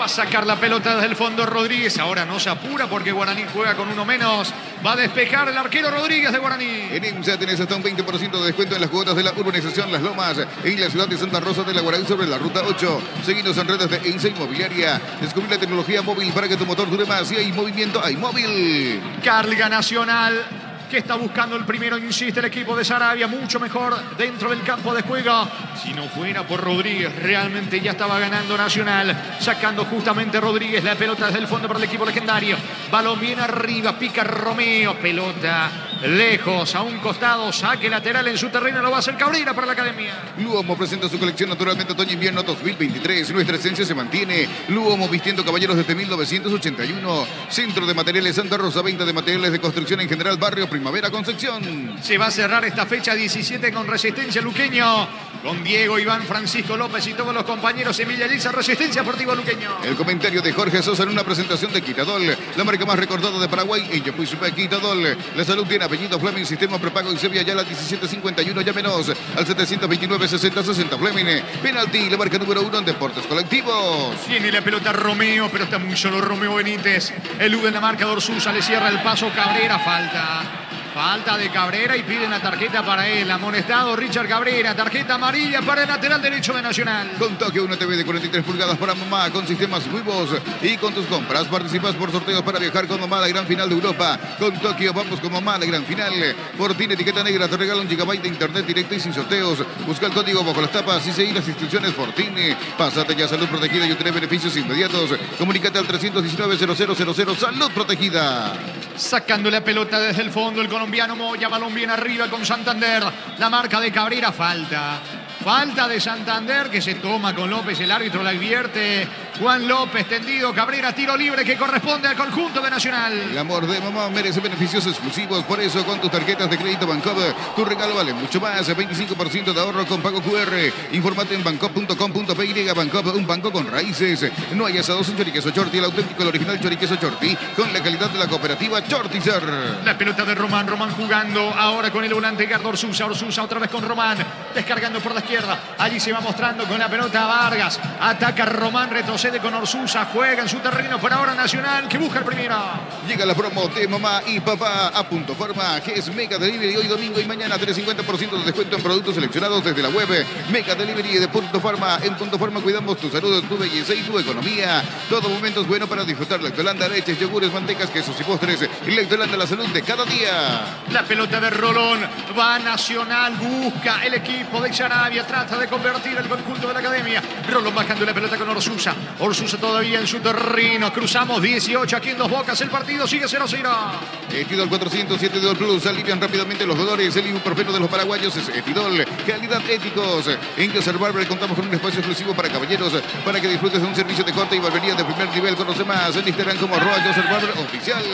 Va a sacar la pelota desde el fondo Rodríguez. Ahora no se apura porque Guaraní juega con uno menos. Va a despejar el arquero Rodríguez de Guaraní. En IMSA tenés hasta un 20% de descuento en las cuotas de la urbanización Las Lomas en la ciudad de Santa Rosa de la Guaraní sobre la ruta 8. Seguinos en redes de IMSA Inmobiliaria. Descubrí la tecnología móvil para que tu motor dure más. Si hay movimiento, hay móvil. Carga Nacional, que está buscando el primero, insiste el equipo de Sarabia, mucho mejor dentro del campo de juego. Si no fuera por Rodríguez, realmente ya estaba ganando Nacional, sacando justamente Rodríguez la pelota desde el fondo para el equipo legendario. Balón bien arriba, pica Romeo, pelota lejos, a un costado, saque lateral en su terreno, lo va a hacer Cabrera para la academia. Luomo presenta su colección naturalmente otoño-invierno 2023. Nuestra esencia se mantiene. Luomo vistiendo caballeros desde 1981. Centro de Materiales Santa Rosa, venta de materiales de construcción en general, barrio Primavera Concepción. Se va a cerrar esta fecha 17 con Resistencia Luqueño, con Diego, Iván, Francisco López y todos los compañeros. Emilia Liza, Resistencia Deportivo Luqueño. El comentario de Jorge Sosa en una presentación de Quitadol, la marca más recordada de Paraguay en Yapuizupe. Quitadol, la salud tiene apellido Fleming, sistema prepago y Sevilla ya la 1751, llámenos al 729-60-60 Fleming. Penalti, la marca número 1 en deportes colectivos. Tiene la pelota Romeo, pero está muy solo Romeo Benítez. Elude la marca Dorsusa, le cierra el paso Cabrera, Falta de Cabrera y piden la tarjeta para él. Amonestado Richard Cabrera. Tarjeta amarilla para el lateral derecho de Nacional. Con Tokio, una TV de 43 pulgadas para mamá con sistemas nuevos. Y con tus compras participas por sorteos para viajar con mamá a la gran final de Europa. Con Tokio vamos con mamá a la gran final. Por ti, etiqueta negra, te regala 1 GB de internet directo y sin sorteos. Busca el código bajo las tapas y seguir las instrucciones Fortini. Pásate ya Salud Protegida y obtener beneficios inmediatos. Comunícate al 319-0000 Salud Protegida. Sacando la pelota desde el fondo el colombiano Moya, balón bien arriba con Santander. La marca de Cabrera, falta de Santander que se toma con López, el árbitro la advierte. Juan López tendido, Cabrera, tiro libre que corresponde al conjunto de Nacional. El amor de mamá merece beneficios exclusivos, por eso con tus tarjetas de crédito Bancop, tu regalo vale mucho más, 25% de ahorro con pago QR. Infórmate en bancop.com.py. Bancop, un banco con raíces. No hay asados en Choriqueso Chorti, el auténtico, el original Choriqueso Chorti, con la calidad de la cooperativa Chortizer. La pelota de Román jugando ahora con el volante Gardo Orsusa otra vez con Román, descargando por la izquierda. Allí se va mostrando con la pelota Vargas. Ataca Román, retrocede con Orsusa, juega en su terreno por ahora Nacional, que busca el primero. Llega la promo de mamá y papá a Punto Farma, que es Mega Delivery hoy domingo y mañana. Tenés 50% de descuento en productos seleccionados desde la web. Mega Delivery de Punto Farma. En Punto Farma cuidamos tu salud, tu belleza y tu economía. Todo momento es bueno para disfrutar Lactolanda, leches, yogures, mantecas, quesos y postres. Lactolanda, la salud de cada día. La pelota de Rolón va Nacional, busca el equipo de Sarabia, trata de convertir el conjunto de la academia. Rolón bajando la pelota con Orsusa todavía en su terreno. Cruzamos 18 aquí en Dos Bocas. El partido sigue 0-0. Etidol 407 Etidol Plus. Alivian rápidamente los dolores. El ibuprofeno de los paraguayos es Etidol. Calidad éticos. En Yoser Barber contamos con un espacio exclusivo para caballeros para que disfrutes de un servicio de corte y barbería de primer nivel. Conoce más en Instagram como @Yoser Barber oficial.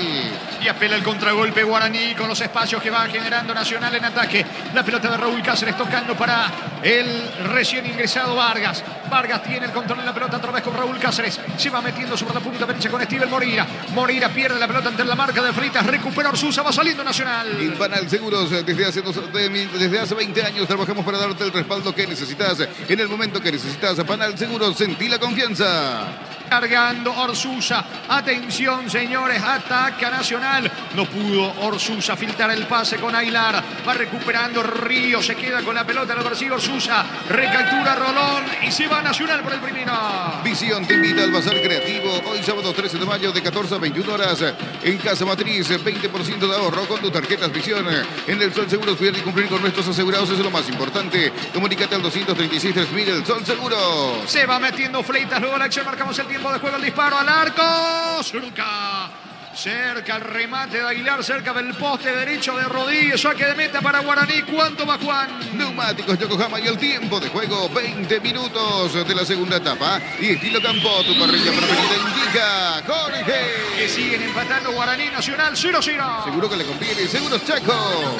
Y apela el contragolpe Guaraní con los espacios que va generando Nacional en ataque. La pelota de Raúl Cáceres tocando para el recién ingresado Vargas. Vargas tiene el control de la pelota otra vez con Raúl Cáceres. Se va metiendo sobre la punta derecha con Steven Moreira. Moreira pierde la pelota ante la marca de Fritas. Recupera Orsusa. Va saliendo Nacional. En Panal Seguros, desde hace 20 años trabajamos para darte el respaldo que necesitas. En el momento que necesitas, Panal Seguros, sentí la confianza. Cargando Orsusa. Atención, señores. Ataca Nacional. No pudo Orsusa filtrar el pase con Ailar. Va recuperando Río. Se queda con la pelota. Lo persigue Orsusa. Recaptura Rolón. Y se va Nacional por el primero. Visión te invita al Bazar Creativo. Hoy sábado 13 de mayo de 14 a 21 horas. En Casa Matriz, 20% de ahorro con tus tarjetas Visión. En el Sol Seguros, cuidar y cumplir con nuestros asegurados es lo más importante. Comunícate al 236-3000. El Sol Seguro. Se va metiendo Fleitas. Luego la acción. Marcamos el tiempo de juego. El disparo al arco. Cerca el remate de Aguilar, cerca del poste derecho de Rodríguez. Saque de meta para Guaraní. ¿Cuánto va Juan? Neumáticos Yokohama y el tiempo de juego, 20 minutos de la segunda etapa. Y estilo campo, tu parrilla preferida indica Jorge. Que siguen empatando Guaraní Nacional 0-0. Seguro que le conviene, Seguros Chaco.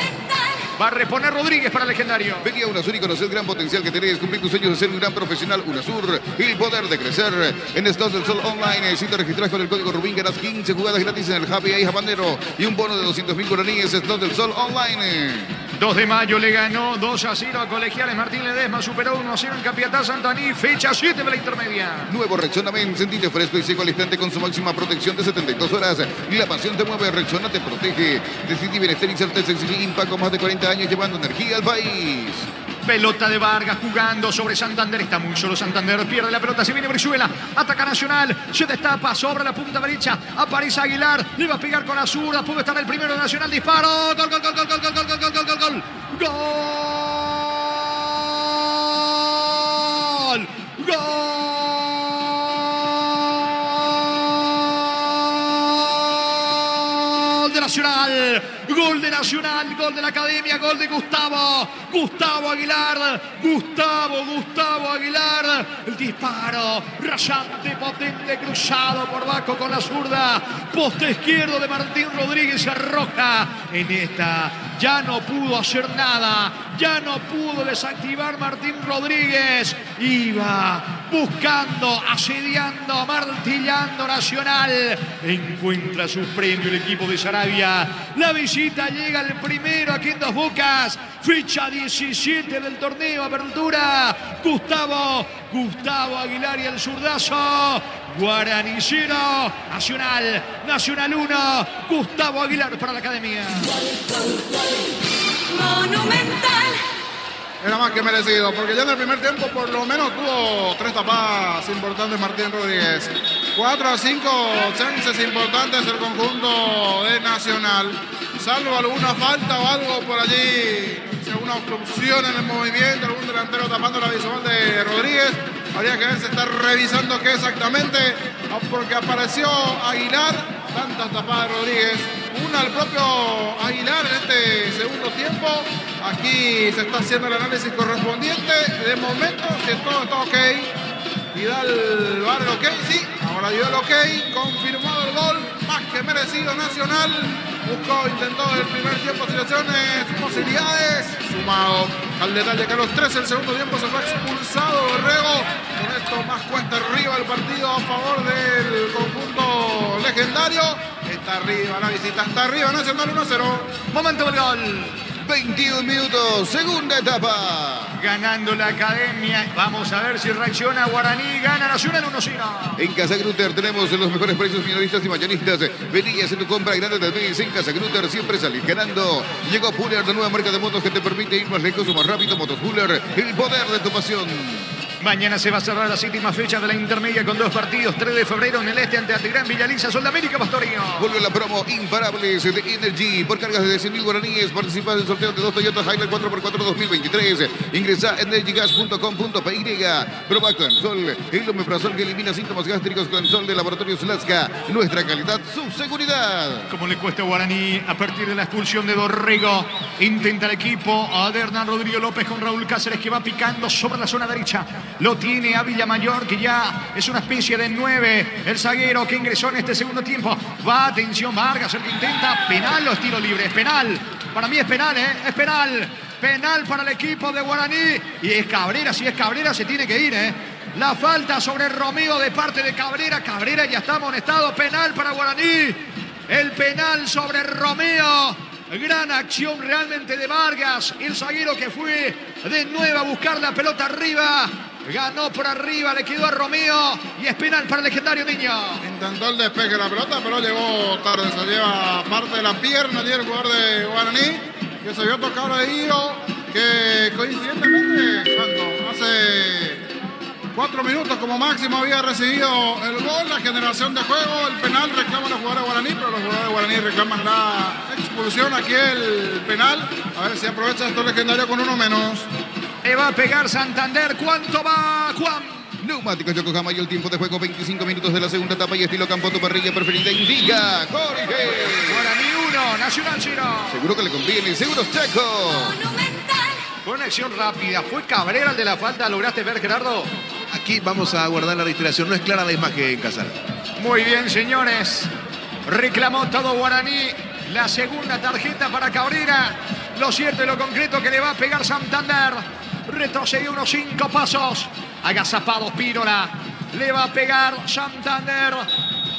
Va a reponer Rodríguez para el legendario. Vení a UNASUR y conocer el gran potencial que tenés. Cumplir tus sueños de ser un gran profesional. UNASUR, el poder de crecer. En Slots del Sol Online, si te registras con el código Rubín, ganas 15 jugadas gratis en el Happy Eye Habanero y un bono de 200.000 guaraníes. Slots del Sol Online. 2 de mayo le ganó 2-0 a Colegiales. Martín Ledesma superó 1-0 en Capiatá Santaní. Fecha 7 de la intermedia. Nuevo Rexona Men, sentite fresco y seco al instante con su máxima protección de 72 horas. Y la pasión te mueve, Rexona te protege. Decidí bienestar y certeza en Impact con más de 40 años llevando energía al país. Pelota de Vargas jugando sobre Santander. Está muy solo Santander. Pierde la pelota. Se viene Brizuela. Ataca Nacional. Se destapa sobre la punta derecha. Aparece Aguilar. Le va a pegar con la zurda. Puede estar el primero de Nacional. Disparo. Gol, gol, gol, gol, gol, gol, gol, gol, gol, gol, gol. Gol. Gol. De Nacional. Gol de Nacional, gol de la Academia, gol de Gustavo Aguilar, Gustavo Aguilar, el disparo rasante, potente, cruzado por Vasco con la zurda, poste izquierdo de Martín Rodríguez, se arroja en esta, ya no pudo hacer nada, ya no pudo desactivar Martín Rodríguez, iba buscando, asediando, martillando Nacional, encuentra su premio el equipo de Sarabia, la visita llega el primero aquí en Dos Bocas, fecha 17 del torneo, apertura, Gustavo Aguilar y el zurdazo, Guaraní 0, Nacional 1, Gustavo Aguilar para la Academia. Monumental. Era más que merecido, porque ya en el primer tiempo por lo menos tuvo 3 tapadas importantes Martín Rodríguez. 4 a 5 chances importantes el conjunto de Nacional. Salvo alguna falta o algo por allí, alguna obstrucción en el movimiento, algún delantero tapando la visual de Rodríguez. Habría que ver si está revisando qué exactamente, porque apareció Aguilar, tantas tapadas de Rodríguez. Una al propio Aguilar en este segundo tiempo. Aquí se está haciendo el análisis correspondiente. De momento, si todo está ok, y da el VAR el ok, sí, ahora dio el ok, confirmado el gol, más que merecido Nacional. Buscó, intentó en el primer tiempo situaciones, posibilidades, sumado al detalle que a los 13 del segundo tiempo se fue expulsado Dorrego. Con esto más cuesta arriba el partido a favor del conjunto legendario. Está arriba la visita, está arriba Nacional 1-0. Momento del gol. 21 minutos, segunda etapa. Ganando la Academia. Vamos a ver si reacciona Guaraní. Gana Nacional 1-0. En Casa Grutter tenemos los mejores precios minoristas y mayoristas. Vení y haz tu compra grande del mes. En Casa Grutter siempre salís ganando. Llegó Puller, la nueva marca de motos que te permite ir más lejos o más rápido. Motos Puller, el poder de tu pasión. Mañana se va a cerrar la 7ª fecha de la intermedia con 2 partidos. 3 de febrero en el este ante Atigrán, Villaliza, Sol de América, Pastorino. Volvió la promo Imparables de Energy. Por cargas de 100.000 guaraníes, participa del sorteo de 2 Toyota Hilux 4x4 2023. Ingresa a energygas.com.py. Proba Clansol, el omeprazol que elimina síntomas gástricos. Clansol de Laboratorios Lasca. Nuestra calidad, su seguridad. Como le cuesta a Guaraní a partir de la expulsión de Dorrego. Intenta el equipo a Hernán Rodrigo López con Raúl Cáceres que va picando sobre la zona derecha. Lo tiene a Villamayor, que ya es una especie de 9. El zaguero que ingresó en este segundo tiempo. Va, atención, Vargas, el que intenta. Penal o es tiro libre. Es penal. Para mí es penal, ¿eh? Es penal. Penal para el equipo de Guaraní. Y es Cabrera. Si es Cabrera, se tiene que ir, ¿eh? La falta sobre Romeo de parte de Cabrera. Cabrera ya está amonestado. Penal para Guaraní. El penal sobre Romeo. Gran acción realmente de Vargas. El zaguero que fue de nuevo a buscar la pelota arriba. Ganó por arriba, le quedó a Romeo y es penal para el legendario Niño. Intentó el despeje de la pelota, pero llegó tarde. Se lleva parte de la pierna allí el jugador de Guaraní, que se vio tocado de hilo, que coincidentemente, hace 4 minutos como máximo había recibido el gol, la generación de juego, el penal reclaman los jugadores de Guaraní, pero los jugadores de Guaraní reclaman la expulsión. Aquí el penal, a ver si aprovecha esto legendario con uno menos. Le va a pegar Santander. ¿Cuánto va, Juan? Neumáticos Yokohama y el tiempo de juego 25 minutos de la segunda etapa y estilo campo tu parrilla preferida indica Jorge. Guaraní 1, Nacional 0. Seguro que le conviene, seguros Chaco. Monumental. Conexión rápida. ¿Fue Cabrera el de la falta? ¿Lograste ver, Gerardo? Aquí vamos a guardar la reiteración. No es clara la imagen, Casal. Muy bien, señores. Reclamó todo Guaraní. La segunda tarjeta para Cabrera. Lo cierto y lo concreto que le va a pegar Santander. Retrocedió unos 5 pasos. Agazapado Spínola. Le va a pegar Santander.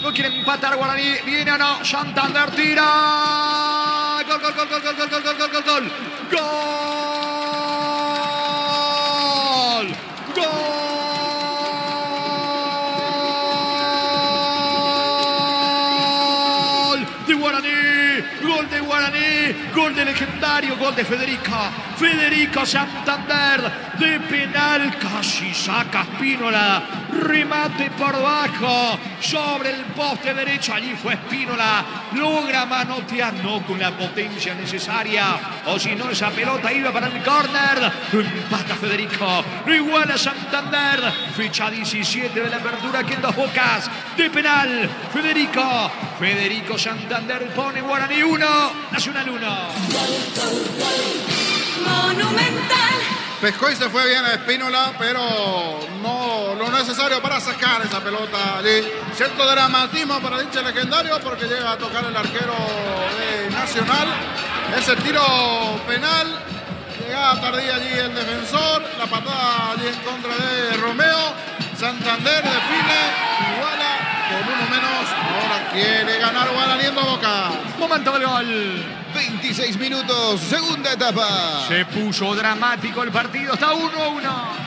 No quiere empatar Guaraní. Viene o no. Santander tira. Gol, gol, gol, gol, gol, gol, gol, gol, gol, gol. Gol. Gol. Gol de Guaraní, gol de Legendario, gol de Federico Santander, de penal, casi saca Spínola, remate por bajo, sobre el poste derecho, allí fue Spínola, logra manotear, no con la potencia necesaria, o si no esa pelota iba para el córner, lo empata Federico, lo iguala Santander, fecha 17 de la apertura que en Dos Bocas, de penal, Federico Santander pone Guaraní 1, Nacional 1. Monumental. Pescó y se fue bien a Spínola, pero no lo necesario para sacar esa pelota allí. Cierto dramatismo para dicho Legendario porque llega a tocar el arquero de Nacional. Ese tiro penal, llegaba tardía allí el defensor, la patada allí en contra de Romeo. Santander define, iguala con uno menos. Ahora quiere ganar Guaraní en Dos Bocas. Momento del gol. 26 minutos, segunda etapa. Se puso dramático el partido, está 1-1.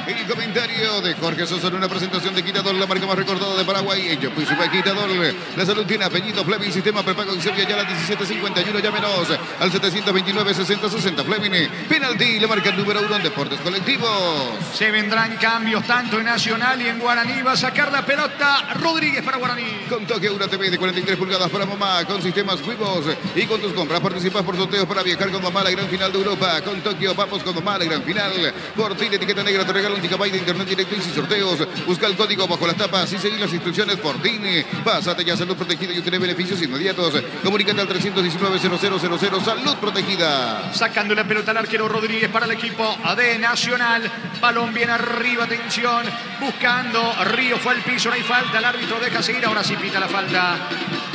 El comentario de Jorge Sosa en una presentación de Quitador, la marca más recordada de Paraguay. Ellos pues Quitador, la salud tiene apellido Fleming, sistema prepago en Serbia, ya la 1751, llámenos al 729-6060 Fleming. Penalti, la marca número 1 en deportes colectivos. Se vendrán cambios tanto en Nacional y en Guaraní. Va a sacar la pelota Rodríguez para Guaraní. Con toque una TV de 43 pulgadas para mamá, con sistemas Wibos y con tus compras participas por sorteos para viajar con mamá a la gran final de Europa. Con Tokio vamos con mamá a la gran final. Por ti, etiqueta negra, te regala un gigabyte de internet directo y sin sorteos. Busca el código bajo las tapas y seguir las instrucciones. Fortini, pásate ya salud protegida y obtener beneficios inmediatos. Comunícate al 319-0000, salud protegida. Sacando la pelota al arquero Rodríguez para el equipo de Nacional. Balón bien arriba, atención. Buscando, Río fue al piso, no hay falta. El árbitro deja seguir, ahora sí pita la falta.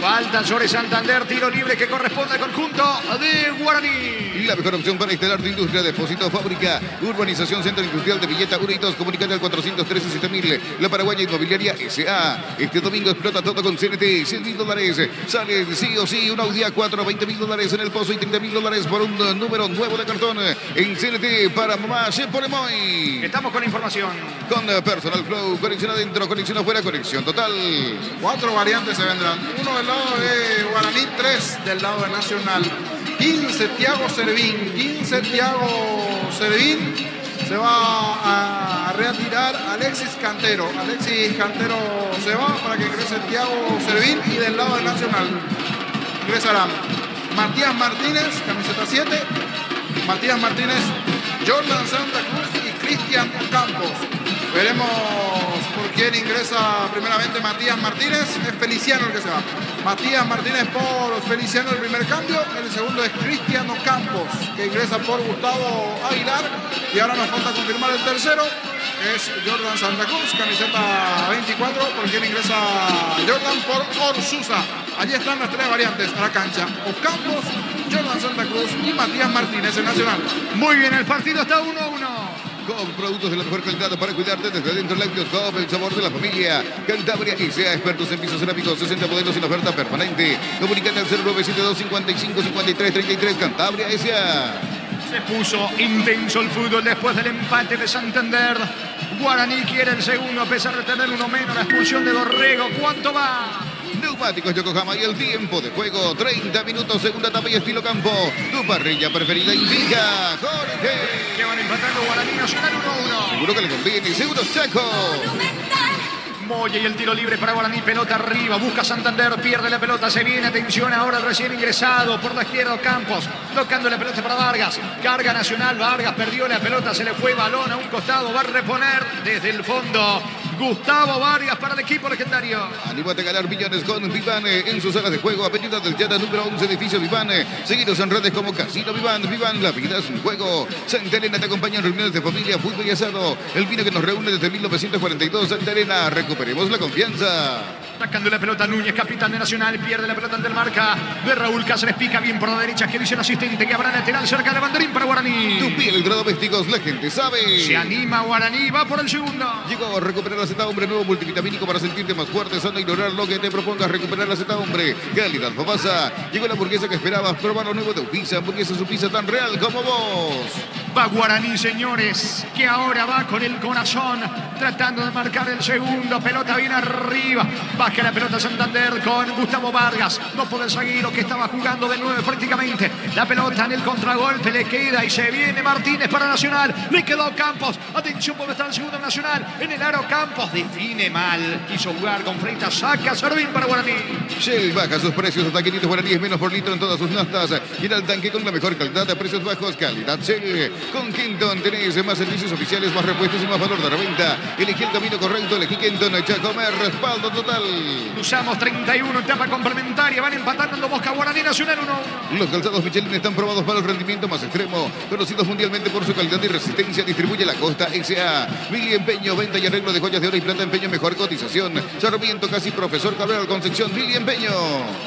Falta sobre Santander, tiro libre que corresponde al conjunto de Guaraní. La mejor opción para instalar tu industria, depósito, fábrica, urbanización, centro industrial de Villeta, 1 y 2. Comunicate al 413-7000. La Paraguaya Inmobiliaria S.A. Este domingo explota todo con CNT, $100.000. Sale sí o sí un Audi A4, $20.000 en el pozo y $30.000 por un número nuevo de cartón. En CNT para mamá, se pone muy. Estamos con información. Con Personal Flow, conexión adentro, conexión afuera, conexión total. 4 variantes se vendrán. Uno del lado de Guaraní, 3 del lado de Nacional. 15 Thiago Servín. Se va a retirar Alexis Cantero. Se va para que ingrese Thiago Servín y del lado de Nacional ingresarán Matías Martínez, camiseta 7. Matías Martínez, Jordan Santa Cruz y Cristian Campos. Veremos por quién ingresa primeramente Matías Martínez. Es Feliciano el que se va. Matías Martínez por Feliciano el primer cambio. El segundo es Cristiano Campos, que ingresa por Gustavo Aguilar. Y ahora nos falta confirmar el tercero, que es Jordan Santa Cruz, camiseta 24, por quien ingresa Jordan por Orsusa. Allí están las 3 variantes a la cancha. Ocampos, Jordan Santa Cruz y Matías Martínez en Nacional. Muy bien, el partido está 1-1. Con productos de la mejor calidad para cuidarte desde dentro. Lácteos Coop, el sabor de la familia. Cantabria y sea expertos en pisos cerámicos, 60 modelos en oferta permanente. Comunícate al 0972 55 53 33. Cantabria S.A. Se puso intenso el fútbol después del empate de Santander. Guaraní quiere el segundo a pesar de tener uno menos. La expulsión de Dorrego. ¿Cuánto va? Neumáticos Yokohama y el tiempo de juego 30 minutos, segunda etapa y estilo campo. Tu parrilla preferida indica Jorge. Que van empatando Guaraní, Nacional 1-1. Seguro que le conviene, seguros Chaco. Monumental. Moya y el tiro libre para Guaraní, pelota arriba, busca Santander, pierde la pelota, se viene, atención ahora el recién ingresado por la izquierda Campos, tocando la pelota para Vargas, carga Nacional, Vargas perdió la pelota, se le fue balón a un costado, va a reponer desde el fondo Gustavo Vargas para el equipo legendario. Anímate a ganar millones con Vivan en sus salas de juego. Avenida del Yata, número 11, edificio Vivan. Seguidos en redes como Casino Vivan. Vivan, la vida es un juego. Santa Elena te acompaña en reuniones de familia, fútbol y asado. El vino que nos reúne desde 1942. Santa Elena, recuperemos la confianza. Sacando la pelota Núñez, capitán de Nacional, pierde la pelota ante el marca de Raúl Cáceres, pica bien por la derecha, que dice el asistente que habrá lateral cerca de banderín para Guaraní. Tupi Electrodomésticos, la gente sabe. Se anima Guaraní, va por el segundo. Llegó a recuperar la Z Hombre, nuevo multivitamínico para sentirte más fuerte, sano, ignorar lo que te propongas. Recuperar la Z Hombre, calidad papasa. Llegó la hamburguesa que esperabas, probar lo nuevo de Upisa, hamburguesa su pizza tan real como vos. Va Guaraní, señores, que ahora va con el corazón, tratando de marcar el segundo. Pelota bien arriba. Baja la pelota Santander con Gustavo Vargas. No puede seguir lo que estaba jugando de 9 prácticamente. La pelota en el contragolpe le queda y se viene Martínez para Nacional. Le quedó Campos. Atención, porque está el segundo Nacional. En el aro Campos define mal. Quiso jugar con Freitas. Saca Servín para Guaraní. Shell baja sus precios hasta 500 guaraníes menos por litro en todas sus naftas. Y al tanque con la mejor calidad a precios bajos. Calidad Shell. Con Kenton tenés más servicios oficiales, más repuestos y más valor de reventa. Elegí el camino correcto. Elegí Kenton. Echa a comer. Respaldo total. Usamos 31, etapa complementaria. Van empatando en Boca Guaraní, Nacional 1. Los calzados Michelin están probados para el rendimiento más extremo. Conocidos mundialmente por su calidad y resistencia. Distribuye la Costa S.A. Mili Empeño. Venta y arreglo de joyas de oro y plata. Empeño, mejor cotización. Sarmiento, casi Profesor Cabral, Concepción. Mili Empeño.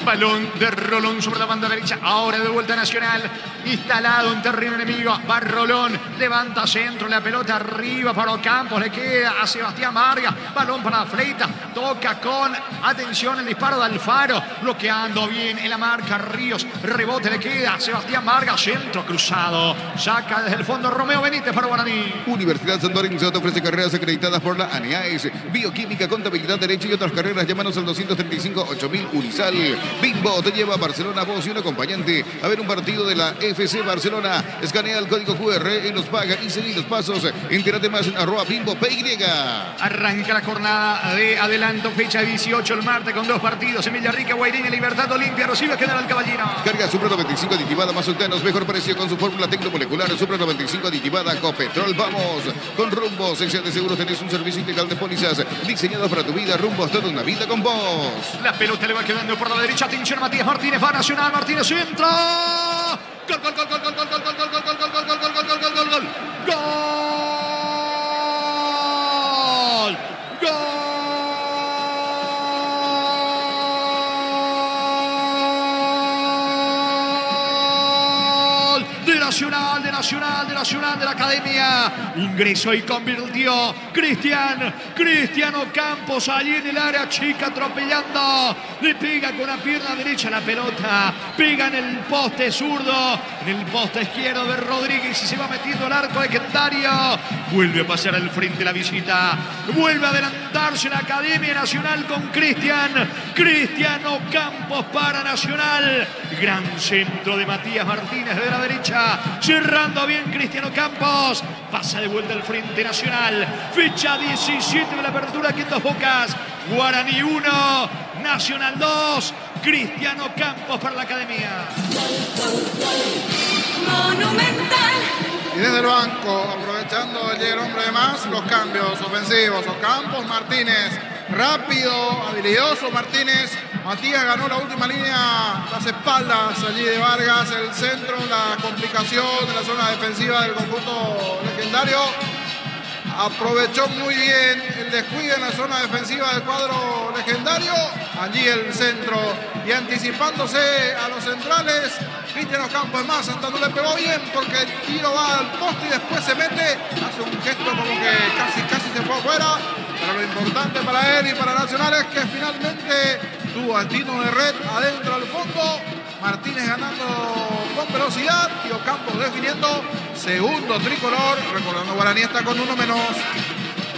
Balón de Rolón sobre la banda derecha. Ahora de vuelta Nacional. Instalado en terreno enemigo. Va Rolón. Levanta centro. La pelota arriba para Ocampos. Le queda a Sebastián Vargas. Balón para Fleitas. Toca con atención el disparo de Alfaro. Bloqueando bien en la marca Ríos. Rebote le queda a Sebastián Vargas. Centro cruzado. Saca desde el fondo Romeo Benítez para Guaraní. Universidad San Lorenzo te ofrece carreras acreditadas por la ANEAES. Bioquímica, contabilidad, derecho y otras carreras. Llámanos al 235-8000 Unisal. Bimbo te lleva a Barcelona, vos y un acompañante a ver un partido de la FC Barcelona. Escanea el código QR y nos paga y seguí los pasos. Entérate más en @BimboPY. Arranca la jornada de adelanto, fecha 18 el martes con 2 partidos. Emilia Rica, Guaireña, Libertad, Olimpia, recibe General Caballero. Carga Supra 95 aditivada más octanos, mejor precio con su fórmula tecnomolecular. Supra 95 aditivada Copetrol. Vamos con Rumbos. Sección de seguros tenés un servicio integral de pólizas diseñado para tu vida. Rumbos, toda una vida con vos. La pelota le va quedando por la derecha. Atención, Matías Martínez, va Nacional. Martínez entra. Gol, gol, gol, gol, gol, gol, gol, gol, gol, gol, gol, gol, gol, gol, gol, gol, gol, gol. Gol. Gol. De la Academia. Ingresó y convirtió Cristiano Campos allí en el área chica, atropellando. Le pega con la pierna derecha la pelota. Pega en el poste zurdo, en el poste izquierdo de Rodríguez y se va metiendo al arco legendario. Vuelve a pasar al frente la visita. Vuelve a adelantarse la Academia Nacional con Cristiano Campos para Nacional. Gran centro de Matías Martínez de la derecha. Cerrando bien Cristiano Campos. Pasa de vuelta al frente Nacional. Fecha 17 de la apertura aquí en Dos Bocas. Guaraní 1, Nacional 2. Cristiano Campos para la Academia. Monumental. Y desde el banco, aprovechando el hombre de más, los cambios ofensivos. Ocampos, Martínez, rápido, habilidoso Martínez. Matías ganó la última línea, las espaldas allí de Vargas, el centro, la complicación de la zona defensiva del conjunto legendario. Aprovechó muy bien el descuido en la zona defensiva del cuadro legendario. Allí el centro y anticipándose a los centrales. Cristiano Campos, es más, Santander le pegó bien porque el tiro va al poste y después se mete. Hace un gesto como que casi se fue afuera. Pero lo importante para él y para Nacional es que finalmente tuvo al tino de red adentro al fondo. Martínez ganando con velocidad y Ocampos definiendo. Segundo tricolor. Recordando, Guaraní está con uno menos.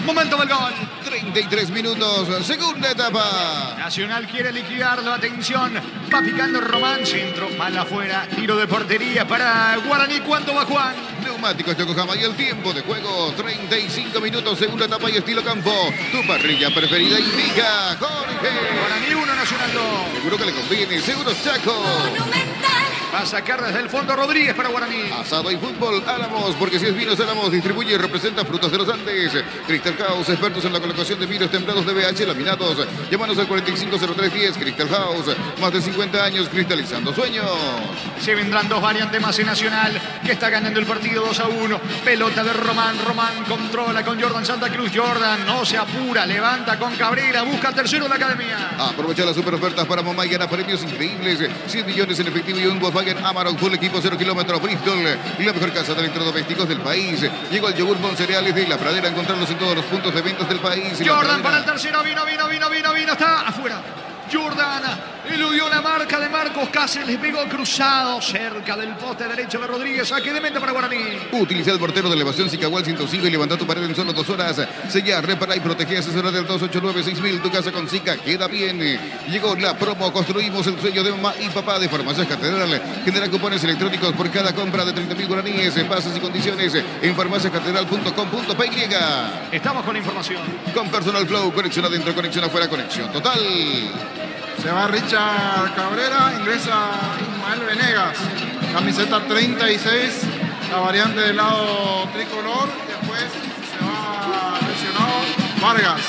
Momento del gol. 33 minutos, segunda etapa. Nacional quiere liquidarlo. Atención. Va picando Román. Centro. Mal afuera. Tiro de portería para Guaraní. ¿Cuánto va Juan? Neumáticos Yokohama y el tiempo de juego. 35 minutos, segunda etapa y estilo campo. Tu parrilla preferida indica Jorge. Guaraní 1, Nacional 2. Seguro que le conviene. Seguros Chaco. Monumental. Va a sacar desde el fondo Rodríguez para Guaraní. Asado y fútbol, Álamos, porque si es vinos, Álamos distribuye y representa frutas de los Andes. Crystal House, expertos en la colocación de vinos templados de BH laminados. Llámanos al 450310, Crystal House. Más de 50 años cristalizando sueños. Se vendrán dos variantes más en Nacional, que está ganando el partido 2-1. Pelota de Román. Román controla con Jordan Santa Cruz. Jordan no se apura, levanta con Cabrera, busca el tercero de la academia. Aprovecha las super ofertas para mamá y gana premios increíbles. 100 millones en efectivo y un Volkswagen Amarok Full Equipo 0 kilómetros Bristol. La mejor casa de electrodomésticos del país. Llegó el yogur con cereales de La Pradera. Encontrarlos en todos los puntos de ventas del país. Jordan para el tercero, vino, está afuera. Jordan eludió la marca de Marcos Cáceres, le pegó cruzado cerca del poste derecho de Rodríguez. Saque de mente para Guaraní. Utiliza el mortero de elevación Sicagual 105 y levanta tu pared en solo 2 horas. Sella, repara y protege. Asesora del 289-6000. Tu casa con Sica queda bien. Llegó la promo. Construimos el sueño de mamá y papá de Farmacias Catedral. Genera cupones electrónicos por cada compra de 30.000 guaraníes. Bases y condiciones en farmaciascatedral.com.py. Estamos con información. Con Personal Flow, conexión adentro, conexión afuera, conexión total. Se va Richard Cabrera, ingresa Ismael Venegas, camiseta 36, la variante del lado tricolor. Después se va lesionado Vargas,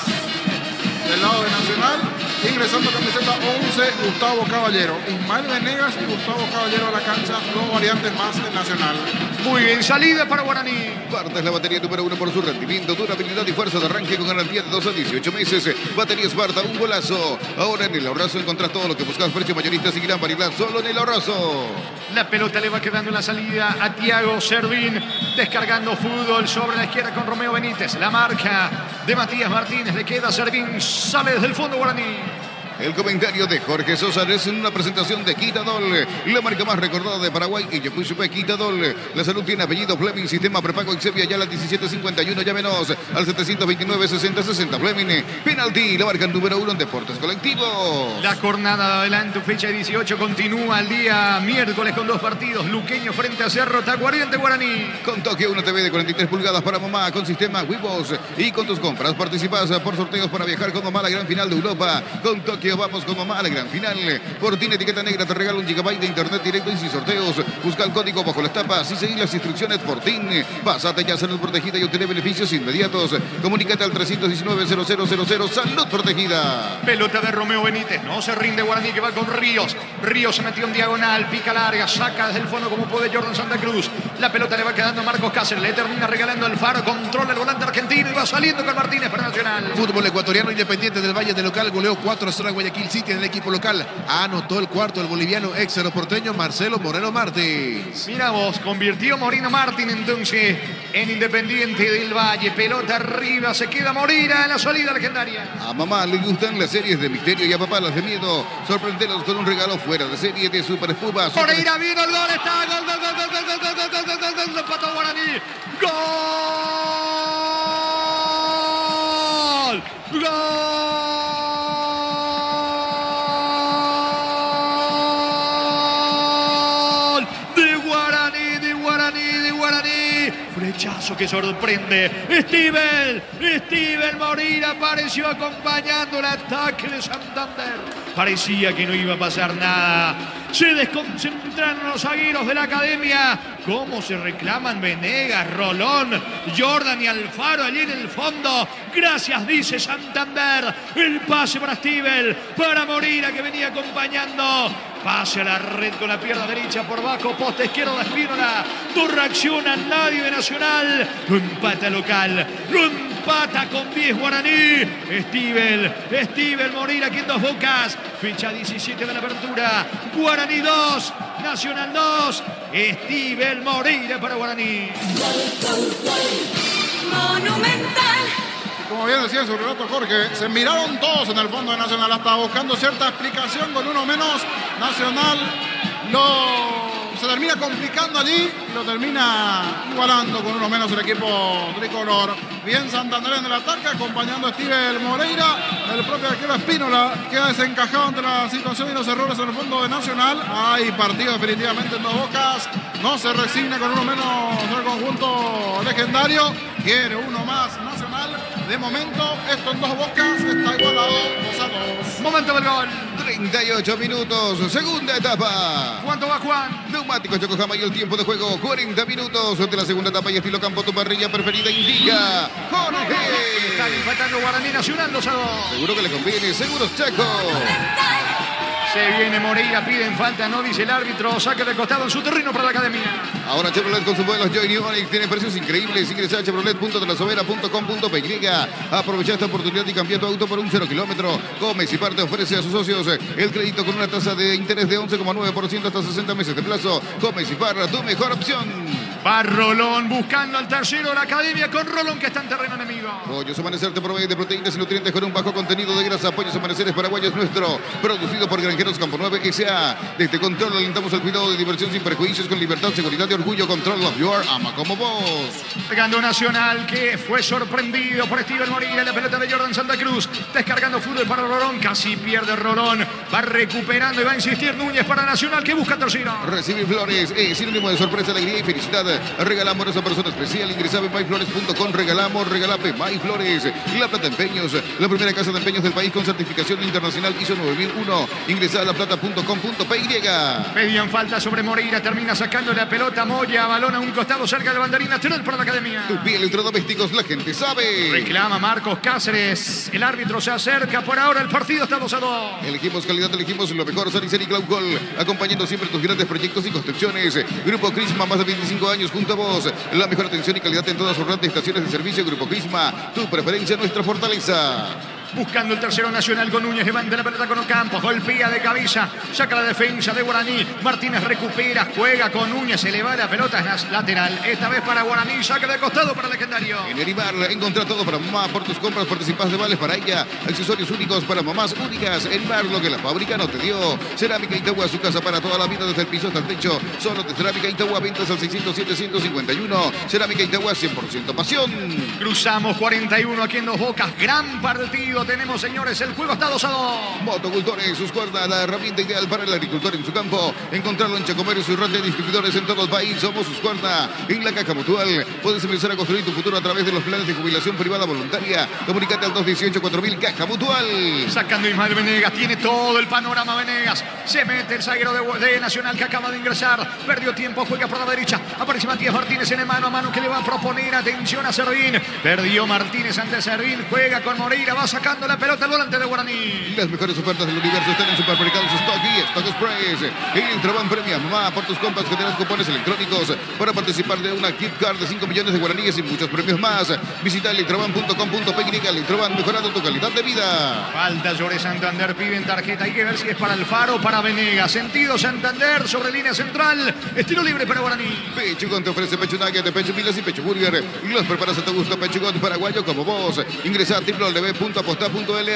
del lado de Nacional. Ingresando camiseta 11, Gustavo Caballero. Ismael Venegas y Gustavo Caballero a la cancha, dos variantes más en Nacional. Muy bien, salida para Guaraní. Barta es la batería número 1 por su rendimiento, durabilidad y fuerza de arranque con garantía de 2 a 18 meses. Baterías Barta, un golazo. Ahora en el Ahorrazo encontrás todo lo que buscas, precios mayoristas y gran variedad solo en el Ahorrazo. La pelota le va quedando en la salida a Thiago Servín, descargando fútbol sobre la izquierda con Romeo Benítez. La marca de Matías Martínez, le queda a Servín, sale desde el fondo Guaraní. El comentario de Jorge Sosa es en una presentación de Quitadol, la marca más recordada de Paraguay y Yepuy Quitadol. La salud tiene apellido Fleming, sistema prepago Exevia, ya al 1751, llámenos al 729-6060 Fleming. Penalti, la marca número 1 en deportes colectivos. La jornada de adelanto, fecha 18, continúa el día miércoles con 2 partidos. Luqueño frente a Cerro, Tacuariente, Guaraní. Con Tokio, una TV de 43 pulgadas para mamá, con sistema Wibos. Y con tus compras participas por sorteos para viajar con mamá a la gran final de Europa. Con Tokio vamos con mamá a la gran final. Fortín Etiqueta Negra te regala 1 GB de internet directo y sin sorteos. Busca el código bajo las tapas y seguir las instrucciones Fortín. Pásate ya a Salud Protegida y obtener beneficios inmediatos. Comunícate al 319-0000 Salud Protegida. Pelota de Romeo Benítez, no se rinde Guaraní, que va con Ríos. Ríos se metió en diagonal, pica larga, saca desde el fondo como puede Jordan Santa Cruz. La pelota le va quedando a Marcos Cáceres, le termina regalando el Faro, controla el volante argentino y va saliendo con Martínez para Nacional. Fútbol ecuatoriano, Independiente del Valle de local, goleó 4-0 a Guayaquil City en el equipo local. Anotó el cuarto el boliviano ex aeroporteño Marcelo Moreno Martins. Mira vos, convirtió Moreno Martín entonces en Independiente del Valle. Pelota arriba, se queda Moreira en la salida legendaria. A mamá le gustan las series de misterio y a papá las de miedo. Sorprendelos con un regalo fuera de serie de Super Espuma. Moreira vino el gol, está gol, gol, gol, gol, gol, gol, gol, gol, gol, gol, gol, empató Guaraní. ¡Gol! ¡Gol! Flechazo que sorprende. Steven Moreira apareció acompañando el ataque de Santander. Parecía que no iba a pasar nada. Se desconcentraron los zagueros de la academia. Cómo se reclaman Venegas, Rolón, Jordan y Alfaro allí en el fondo. Gracias, dice Santander. El pase para Steven, para Moreira que venía acompañando. Pase a la red con la pierna derecha por bajo, poste izquierdo de Espínola. No reacciona nadie de Nacional. Lo empata local. Lo empata con 10 Guaraní. Steven Moreira aquí en Dos Bocas. Fecha 17 de la apertura. Guaraní 2, Nacional 2. Steven Moreira para Guaraní. Monumental. Como bien decía en su relato Jorge, se miraron todos en el fondo de Nacional, hasta buscando cierta explicación con uno menos. Nacional se termina complicando allí y lo termina igualando con uno menos el equipo tricolor. Bien Santander en el ataque, acompañando a Steven Moreira. El propio arquero Espínola queda desencajado ante la situación y los errores en el fondo de Nacional. Hay partido definitivamente en Dos Bocas. No se resigna con uno menos el conjunto legendario. Quiere uno más Nacional. De momento, esto en Dos Bocas está igualado 2-2. Momento del gol. 48 minutos, segunda etapa. ¿Cuánto va, Juan? Neumáticos Yokohama y el tiempo de juego, 40 minutos de la segunda etapa y estilo campo, tu parrilla preferida indica Jorge. Están empatando Guaraní Nacional 2-2. Seguro que le conviene, seguros Chaco. Se viene Moreira, piden falta, no dice el árbitro, saque de costado en su terreno para la academia. Ahora Chevrolet con sus modelos Joy New Onix tiene precios increíbles. Ingresa a chevrolet.trasovera.com.py. Aprovecha esta oportunidad y cambia tu auto por un 0 kilómetro. Gómez y Parte ofrece a sus socios el crédito con una tasa de interés de 11,9% hasta 60 meses de plazo. Gómez y Parra, tu mejor opción. Va Rolón buscando al tercero de la academia con Rolón que está en terreno enemigo. Pollos Amanecer te provee de proteínas y nutrientes con un bajo contenido de grasa. Pollos Amaneceres Paraguayos nuestro, producido por Granjeros Campo 9 S.A. Desde Control alentamos el cuidado de diversión sin prejuicios, con libertad, seguridad y orgullo. Control of your ama como vos. Cargando Nacional que fue sorprendido por Steven Moreira. La pelota de Jordan Santa Cruz. Descargando fútbol para Rolón. Casi pierde Rolón. Va recuperando y va a insistir Núñez para Nacional que busca tercero. Recibir flores es sinónimo de sorpresa, alegría y felicidad. Regalamos a esa persona especial. Ingresa a myflores.com. Regalape MyFlores. La Plata Empeños, la primera casa de empeños del país con certificación internacional ISO 9001. Ingresa a laplata.com.py. Pedían falta sobre Moreira. Termina sacando la pelota. Moya, balón a un costado cerca del banderín nacional para la academia. Tu piel electrodomésticos, la gente sabe. Reclama Marcos Cáceres. El árbitro se acerca. Por ahora el partido está 2-2. Elegimos calidad, elegimos lo mejor. Sanicel y Glaucol, acompañando siempre tus grandes proyectos y construcciones. Grupo Crisma, más de 25 años junto a vos. La mejor atención y calidad en todas sus grandes estaciones de servicio. Grupo Crisma, tu preferencia, nuestra fortaleza. Buscando el tercero Nacional con Núñez, levanta la pelota con Ocampo, golpea de cabeza, saca la defensa de Guaraní, Martínez recupera, juega con Núñez, se le va la pelota, es lateral, esta vez para Guaraní, saca de costado para Legendario. En Erimar, encontrá todo para mamá, por tus compras participas de vales para ella, accesorios únicos para mamás únicas. Erimar, lo que la fábrica no te dio. Cerámica Itagua, su casa para toda la vida, desde el piso hasta el techo. Solo de Cerámica Itagua, ventas al 607-151. Cerámica Itagua, 100% pasión. Cruzamos 41 aquí en Dos Bocas, gran partido. Tenemos, señores, el juego está 2-2. Motocultores, sus cuerdas, la herramienta ideal para el agricultor en su campo. Encontrarlo en Chacomeros y red de distribuidores en todo el país. Somos sus cuerdas en la Caja Mutual. Puedes empezar a construir tu futuro a través de los planes de jubilación privada voluntaria. Comunicate al 218-4000 Caja Mutual. Sacando Ismael Venegas, tiene todo el panorama Venegas. Se mete el zaguero de Nacional que acaba de ingresar. Perdió tiempo, juega por la derecha. Aparece Matías Martínez en el mano a mano que le va a proponer atención a Servín. Perdió Martínez ante Servín. Juega con Moreira, va sacando la pelota al volante de Guaraní. Las mejores ofertas del universo están en Supermercados Stock y Stock Express. El Intraban premia mamá por tus compras que tenés cupones electrónicos para participar de una gift card de 5 millones de guaraníes y muchos premios más. Visita el intraban.com.py. El Intraban, mejorando tu calidad de vida. Falta sobre Santander, piden tarjeta. Hay que ver si es para Alfaro o para Venegas. Sentido Santander sobre línea central. Estilo libre para Guaraní. Pechugón te ofrece pecho nugget, pecho milas y pecho burger. Los preparas a tu gusto. Pechugón paraguayo como vos. Ingresa a www.apostar.l.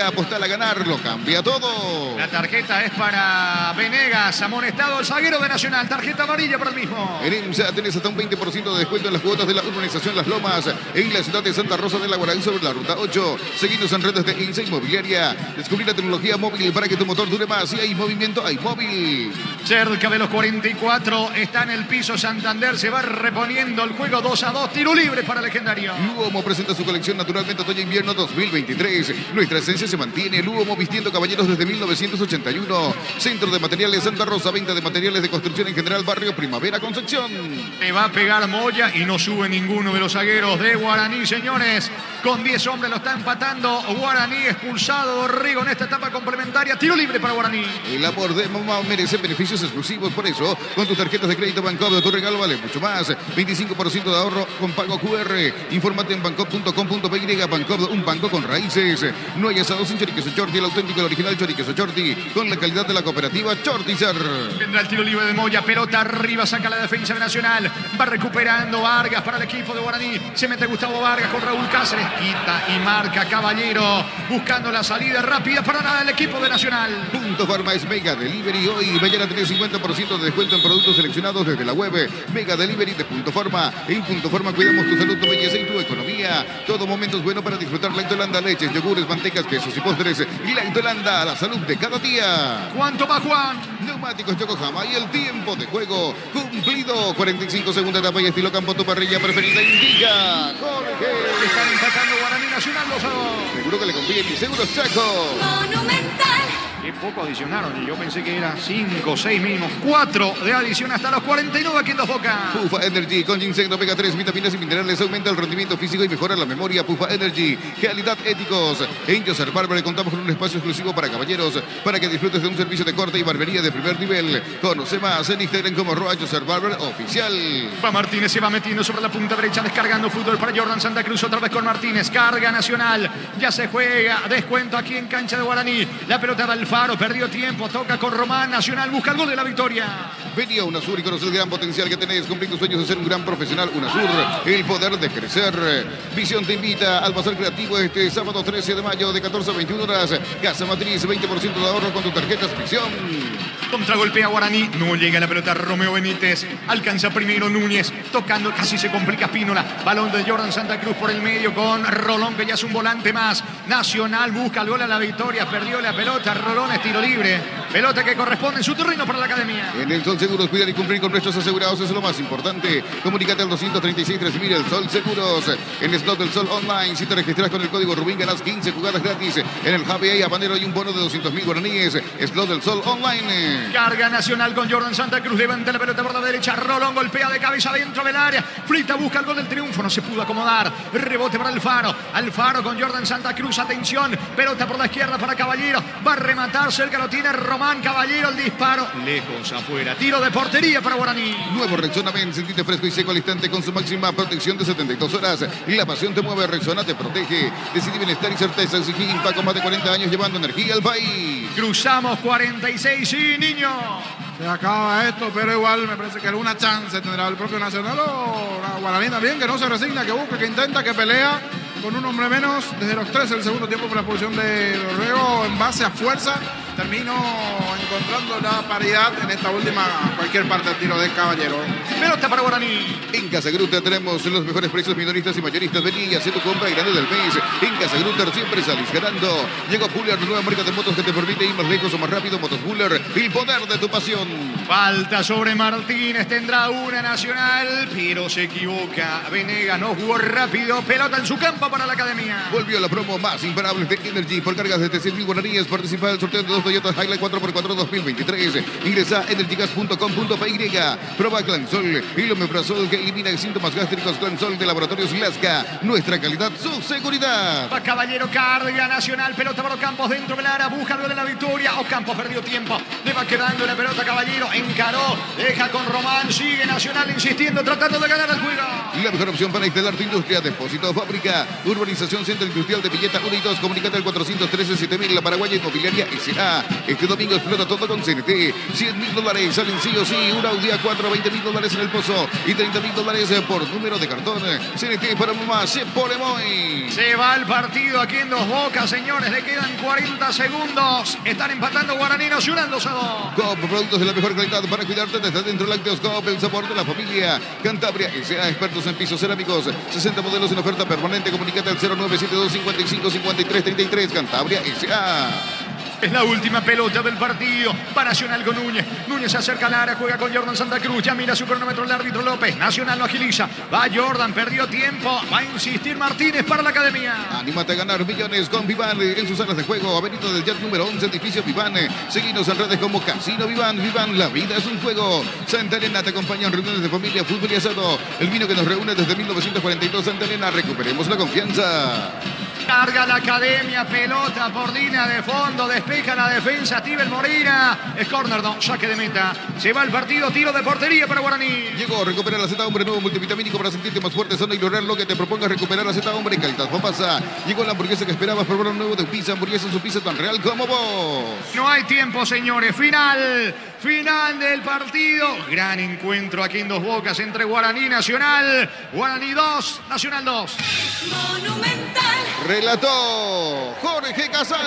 Apostar a ganar, lo cambia todo. La tarjeta es para Venegas, amonestado el zaguero de Nacional. Tarjeta amarilla para el mismo. En IMSA tenés hasta un 20% de descuento en las cuotas de la urbanización Las Lomas en la ciudad de Santa Rosa de la Guaraní sobre la ruta 8. Seguinos en redes de INSA Inmobiliaria. Descubrir la tecnología móvil para que tu motor dure más. Si hay movimiento, hay móvil. Cerca de los 44 está en el piso Santander. Se va reponiendo el juego 2-2. Tiro libre para Legendario. Luomo presenta su colección Naturalmente Otoño-Invierno 2023. Nuestra esencia se mantiene. Luomo vistiendo caballeros desde 1981. Centro de Materiales Santa Rosa. Venta de materiales de construcción en general. Barrio Primavera Concepción. Le va a pegar Moya y no sube ninguno de los zagueros de Guaraní, señores. Con 10 hombres lo está empatando Guaraní. Expulsado Dorrego en esta etapa complementaria. Tiro libre para Guaraní. El amor de mamá merece beneficios exclusivos. Por eso, con tus tarjetas de crédito Bancob, tu regalo vale mucho más. 25% de ahorro con pago QR. Infórmate en bancob.com.py. Bancob, un banco con raíces. No hay asado sin choriqueso Chorti, el auténtico, el original choriqueso Chorti, con la calidad de la cooperativa Chortizar. Tendrá el tiro libre de Moya, pelota arriba, saca la defensa de Nacional. Va recuperando Vargas para el equipo de Guaraní. Se mete Gustavo Vargas con Raúl Cáceres. Quita y marca Caballero, buscando la salida rápida para nada el equipo de Nacional. Punto Farma es Mega Delivery. Hoy y mañana tenés 50% de descuento en productos seleccionados desde la web. Mega Delivery de Punto Farma. En Punto Farma cuidamos tu salud, tu belleza y tu economía. Todo momento es bueno para disfrutar Lactolanda, leches, yogures, mantecas, quesos y postres. Lactolanda, la salud de cada día. ¿Cuánto va, Juan? Neumáticos Yokohama y el tiempo de juego cumplido. 45 segunda etapa y estilo campo, tu parrilla preferida indica Jorge. Están empatando Guaraní Nacional 2-2. Seguro que le conviene y seguros Chaco. Monumental. Qué poco adicionaron. Y yo pensé que eran 5 o 6 mínimos. 4 de adición hasta los 49 aquí en Dos Bocas. Pufa Energy con ginseng, omega 3, vitaminas y minerales, aumenta el rendimiento físico y mejora la memoria. Pufa Energy, calidad éticos. En Joseph Barber contamos con un espacio exclusivo para caballeros, para que disfrutes de un servicio de corte y barbería de primer nivel. Conoce más en Instagram como Joseph Barber Oficial. Va Martínez, se va metiendo sobre la punta derecha, descargando fútbol para Jordan Santa Cruz, otra vez con Martínez, carga Nacional, ya se juega, descuento aquí en cancha de Guaraní, la pelota de Alfaro, perdió tiempo, toca con Román, Nacional busca el gol de la victoria. Vení a UNASUR y conoce el gran potencial que tenés, cumplir tus sueños de ser un gran profesional. UNASUR, el poder de crecer. Visión te invita al Bazar Creativo este sábado 13 de mayo de 14 a 21 horas. Casa Matriz, 20% de ahorro con tu tarjeta Visión. Contragolpea Guaraní, no llega la pelota Romeo Benítez, alcanza primero Núñez, tocando, casi se complica Spínola, balón de Jordan Santa Cruz por el medio con Rolón, que ya es un volante más. Nacional busca el gol a la victoria, perdió la pelota, Rolón es tiro libre, pelota que corresponde en su terreno para la academia. En el Sol Seguros, cuidar y cumplir con nuestros asegurados es lo más importante. Comunícate al 236-3000, el Sol Seguros. En Slot del Sol Online, si te registras con el código Rubín, ganas 15 jugadas gratis. En el JBA Habanero hay un bono de 200.000 guaraníes. Slot del Sol Online. Carga Nacional con Jordan Santa Cruz, levanta la pelota por la derecha, Rolón golpea de cabeza dentro del área, Flita busca el gol del triunfo, no se pudo acomodar, rebote para Alfaro, Alfaro con Jordan Santa Cruz, atención, pelota por la izquierda para Caballero, va a rematar, cerca lo tiene Román, Caballero, el disparo, lejos afuera, tiro de portería para Guaraní. Nuevo Rexona Men, sentite fresco y seco al instante con su máxima protección de 72 horas. La pasión te mueve, Rexona te protege. Decidí bienestar y certeza, exigí Impaco más de 40 años llevando energía al país. Cruzamos 46, sí, niño. Se acaba esto, pero igual me parece que alguna chance tendrá el propio Nacional o Guaraní también, que no se resigna, que busca, que intenta, que pelea con un hombre menos desde los 13 del segundo tiempo por la posición de Dorrego en base a fuerza. Termino encontrando la paridad en esta última, cualquier parte del tiro de Caballero. Pelota para Guaraní. En Casa Grutter tenemos los mejores precios minoristas y mayoristas. Vení y haz tu compra grande del mes. En Casa Grutter siempre salís ganando. Llegó Buller, nueva marca de motos que te permite ir más lejos o más rápido. Motos Buller, el poder de tu pasión. Falta sobre Martínez, tendrá una Nacional, pero se equivoca. Venegas no jugó rápido, pelota en su campo para la academia. Volvió la promo más imparable de Energy por cargas de 300.000 guaraníes. Participa del sorteo de 2 Toyota Hilux 4x4 2023. Ingresa a energygas.com.py. Proba Clansol, el omeprazol que elimina síntomas gástricos. Clansol de Laboratorios Lasca. Nuestra calidad, su seguridad. Va Caballero, carga Nacional, pelota para Ocampos dentro del área, busca el gol de la victoria. Ocampos perdió tiempo, le va quedando la pelota a Caballero, encaró, deja con Román, sigue Nacional insistiendo, tratando de ganar el juego. La mejor opción para instalar tu industria, depósito, fábrica, urbanización, centro industrial de Villeta 1 y 2. Comunicate al 413-7000, la Paraguaya Inmobiliaria S.A. Este domingo explota todo con CNT. $100.000 salen sí o sí. Un Audi A4, $20.000 en el pozo y $30.000 por número de cartón. CNT para mamá, se pone muy. Se va el partido aquí en Dos Bocas, señores. Le quedan 40 segundos. Están empatando Guaraní, Nacional 2-2. Coop, productos de la mejor calidad para cuidarte desde dentro. Lácteos Coop, el sabor de la familia. Cantabria S.A. expertos en pisos cerámicos. 60 modelos en oferta permanente. Comunícate al 0972 55 53 33. Cantabria S.A. Es la última pelota del partido. Va Nacional con Núñez. Núñez se acerca al área, juega con Jordan Santa Cruz. Ya mira su cronómetro el árbitro López. Nacional lo agiliza. Va Jordan, perdió tiempo. Va a insistir Martínez para la academia. Anímate a ganar millones con Vivan en sus salas de juego. Avenida del Jet número 11, edificio Vivan. Seguinos en redes como Casino Vivan. Vivan, la vida es un juego. Santa Elena te acompaña en reuniones de familia, fútbol y asado. El vino que nos reúne desde 1942. Santa Elena, recuperemos la confianza. Carga la academia, pelota por línea de fondo, despeja la defensa, Tibel Morina, es córner, no, saque de meta, se va el partido, tiro de portería para Guaraní. Llegó, recupera la Z Hombre, nuevo multivitamínico para sentirte más fuerte, sano y lograr lo que te propongas, recuperar la Z Hombre, calidad papasa. Llegó la hamburguesa que esperabas, probar un nuevo de pizza, hamburguesa en su pizza tan real como vos. No hay tiempo, señores, final del partido, gran encuentro aquí en Dos Bocas entre Guaraní y Nacional, Guaraní 2, Nacional 2. Monumental. Relató Jorge Casal.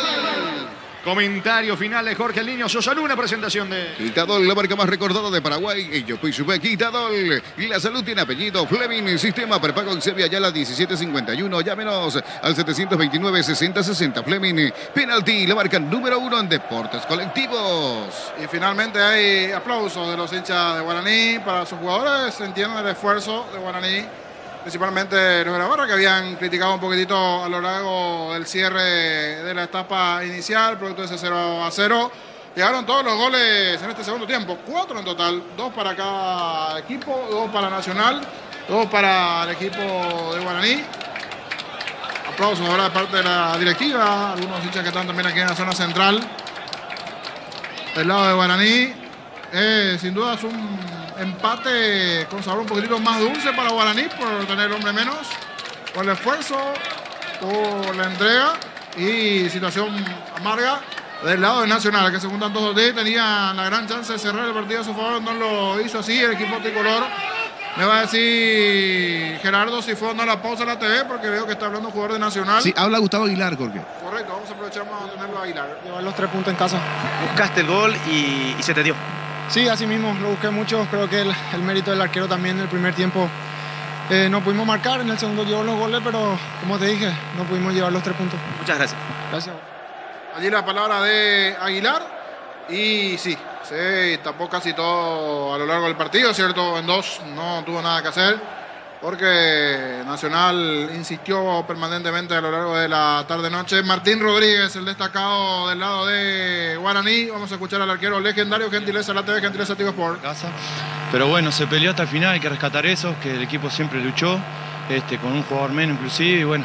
Comentario final de Jorge El Niño Sosa, una presentación de Quitadol, la marca más recordada de Paraguay. Ellos pues sube Quitadol. La salud tiene apellido. Fleming, sistema prepago en Sevilla Yala 1751. Llámenos al 729-6060. Fleming, penalti, la marca número 1 en deportes colectivos. Y finalmente hay aplausos de los hinchas de Guaraní para sus jugadores. Entienden el esfuerzo de Guaraní principalmente los de la barra, que habían criticado un poquitito a lo largo del cierre de la etapa inicial, producto de ese 0-0. Llegaron todos los goles en este segundo tiempo, 4 en total, 2 para cada equipo, 2 para Nacional, 2 para el equipo de Guaraní. Aplausos ahora de parte de la directiva, algunos hinchas que están también aquí en la zona central. Del lado de Guaraní, sin duda es un empate con sabor un poquitito más dulce para Guaraní por tener hombre menos, por el esfuerzo, por la entrega y situación amarga del lado de Nacional, que se juntan todos de tenía la gran chance de cerrar el partido a su favor, no lo hizo así el equipo tricolor. Me va a decir Gerardo si fue o no la pausa en la TV, porque veo que está hablando un jugador de Nacional. Sí, habla Gustavo Aguilar, Jorge. Correcto, vamos a aprovechar más a tenerlo a Aguilar. Llevar los 3 puntos en casa. Buscaste el gol y se te dio. Sí, así mismo, lo busqué mucho. Creo que el mérito del arquero también en el primer tiempo. No pudimos marcar, en el segundo llevó los goles, pero como te dije, no pudimos llevar los 3 puntos. Muchas gracias. Gracias. Allí la palabra de Aguilar. Y sí, se tapó casi todo a lo largo del partido, ¿cierto? En 2 no tuvo nada que hacer, porque Nacional insistió permanentemente a lo largo de la tarde-noche. Martín Rodríguez, el destacado del lado de Guaraní. Vamos a escuchar al arquero legendario, gentileza la TV, gentileza Tigo Sport. Casa. Pero bueno, se peleó hasta el final, hay que rescatar eso, que el equipo siempre luchó, con un jugador menos inclusive, y bueno,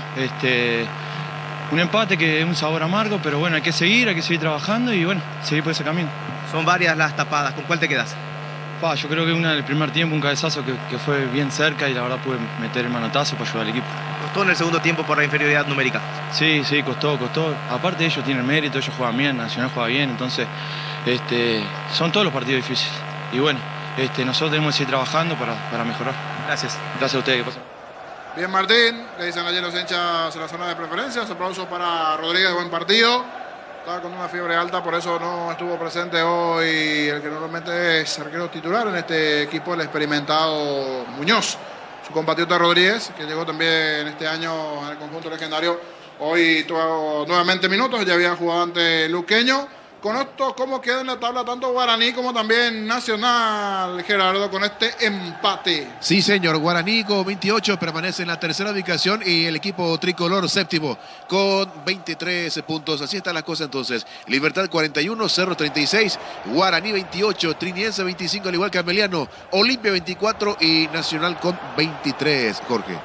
un empate que es un sabor amargo, pero bueno, hay que seguir trabajando y bueno, seguir por ese camino. Son varias las tapadas, ¿con cuál te quedas? Yo creo que una del primer tiempo, un cabezazo que fue bien cerca y la verdad pude meter el manotazo para ayudar al equipo. Costó en el segundo tiempo por la inferioridad numérica. Sí, costó. Aparte ellos tienen mérito, ellos juegan bien, Nacional juega bien, entonces son todos los partidos difíciles. Y bueno, nosotros tenemos que seguir trabajando para mejorar. Gracias. Gracias a ustedes, que pasen. Bien, Martín, le dicen ayer los hinchas en la zona de preferencias. Aplausos para Rodríguez, buen partido. Estaba con una fiebre alta, por eso no estuvo presente hoy el que normalmente es arquero titular en este equipo, el experimentado Muñoz. Su compatriota Rodríguez, que llegó también este año en el conjunto legendario. Hoy tuvo nuevamente minutos, ya había jugado ante Luqueño. Con esto, ¿cómo queda en la tabla tanto Guaraní como también Nacional, Gerardo, con este empate? Sí, señor. Guaraní con 28 permanece en la tercera ubicación y el equipo tricolor séptimo con 23 puntos. Así está la cosa entonces. Libertad 41, Cerro 36, Guaraní 28, Triniense 25, al igual que Ameliano, Olimpia 24 y Nacional con 23, Jorge.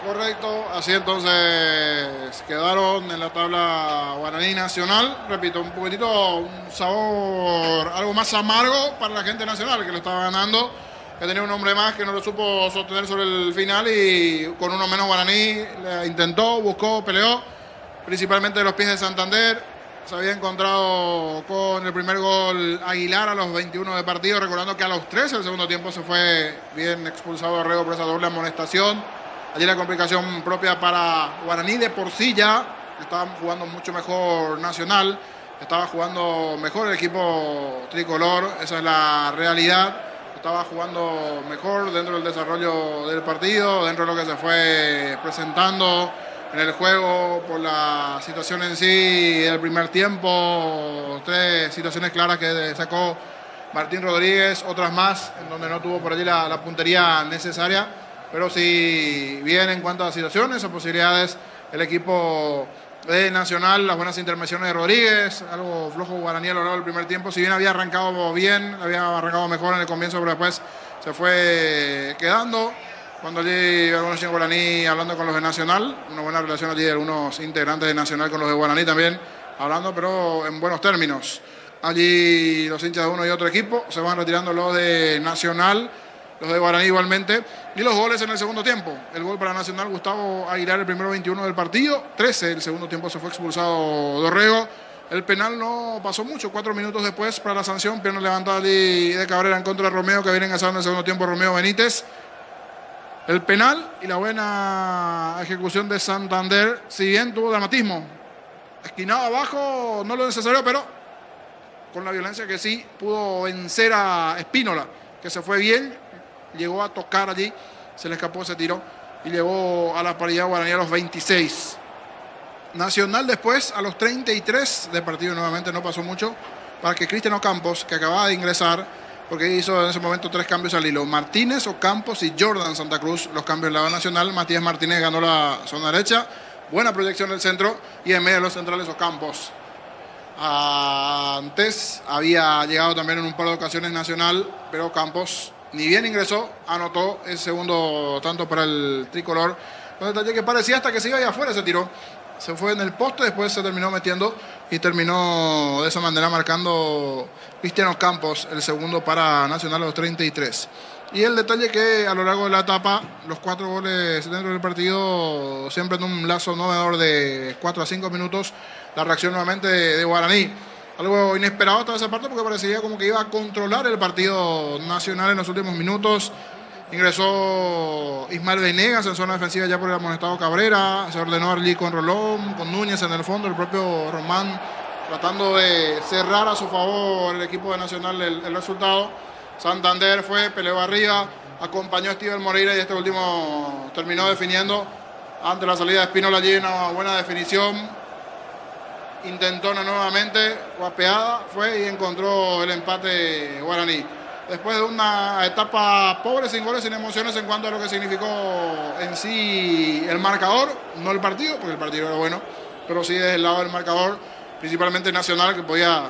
Correcto, así entonces quedaron en la tabla Guaraní Nacional. Repito, un poquitito, un sabor algo más amargo para la gente nacional que lo estaba ganando, que tenía un hombre más que no lo supo sostener sobre el final y con uno menos Guaraní intentó, buscó, peleó, principalmente de los pies de Santander. Se había encontrado con el primer gol Aguilar a los 21 de partido, recordando que a los 13 del segundo tiempo se fue bien expulsado a Rego por esa doble amonestación. Allí la complicación propia para Guaraní, de por sí ya estaba jugando mucho mejor Nacional, estaba jugando mejor el equipo tricolor, esa es la realidad. Estaba jugando mejor dentro del desarrollo del partido, dentro de lo que se fue presentando en el juego por la situación en sí del primer tiempo. 3 situaciones claras que sacó Martín Rodríguez, otras más en donde no tuvo por allí la puntería necesaria. Pero sí, bien en cuanto a situaciones o posibilidades, el equipo de Nacional, las buenas intervenciones de Rodríguez, algo flojo Guaraní a lo largo del primer tiempo. Si bien había arrancado bien, había arrancado mejor en el comienzo, pero después se fue quedando. Cuando allí algunos en Guaraní hablando con los de Nacional, una buena relación allí de algunos integrantes de Nacional con los de Guaraní también, hablando, pero en buenos términos. Allí los hinchas de uno y otro equipo se van retirando los de Nacional, los de Guaraní igualmente, y los goles en el segundo tiempo. El gol para Nacional, Gustavo Aguilar, el primero 21 del partido, 13 el segundo tiempo se fue expulsado Dorrego. El penal no pasó mucho, 4 minutos después para la sanción, pierna levantada allí de Cabrera en contra de Romeo, que viene engasado en el segundo tiempo Romeo Benítez. El penal y la buena ejecución de Santander, si bien tuvo dramatismo, esquinado abajo, no lo necesario, pero con la violencia que sí pudo vencer a Espínola, que se fue bien. Llegó a tocar allí, se le escapó ese tiro y llegó a la paridad Guaraní a los 26. Nacional después a los 33 de partido nuevamente, no pasó mucho, para que Cristian Ocampos, que acababa de ingresar, porque hizo en ese momento 3 cambios al hilo. Martínez, Ocampos y Jordan Santa Cruz, los cambios del lado nacional. Matías Martínez ganó la zona derecha, buena proyección del centro, y en medio de los centrales Ocampos. Antes había llegado también en un par de ocasiones Nacional, pero Campos ni bien ingresó, anotó el segundo tanto para el tricolor. Un detalle que parecía hasta que se iba allá afuera, se tiró. Se fue en el poste, después se terminó metiendo y terminó de esa manera marcando Cristiano Campos, el segundo para Nacional a los 33. Y el detalle que a lo largo de la etapa, los 4 goles dentro del partido, siempre en un lazo novedor de 4 a 5 minutos, la reacción nuevamente de Guaraní. Algo inesperado hasta esa parte porque parecía como que iba a controlar el partido Nacional en los últimos minutos. Ingresó Ismael Venegas en zona defensiva ya por el amonestado Cabrera. Se ordenó Arlí con Rolón, con Núñez en el fondo, el propio Román tratando de cerrar a su favor el equipo de Nacional el resultado. Santander fue, peleó arriba, acompañó a Steven Moreira y este último terminó definiendo ante la salida de Espínola allí, una buena definición. Intentó nuevamente, guapeada, fue y encontró el empate Guaraní. Después de una etapa pobre, sin goles, sin emociones en cuanto a lo que significó en sí el marcador, no el partido, porque el partido era bueno, pero sí desde el lado del marcador, principalmente Nacional, que podía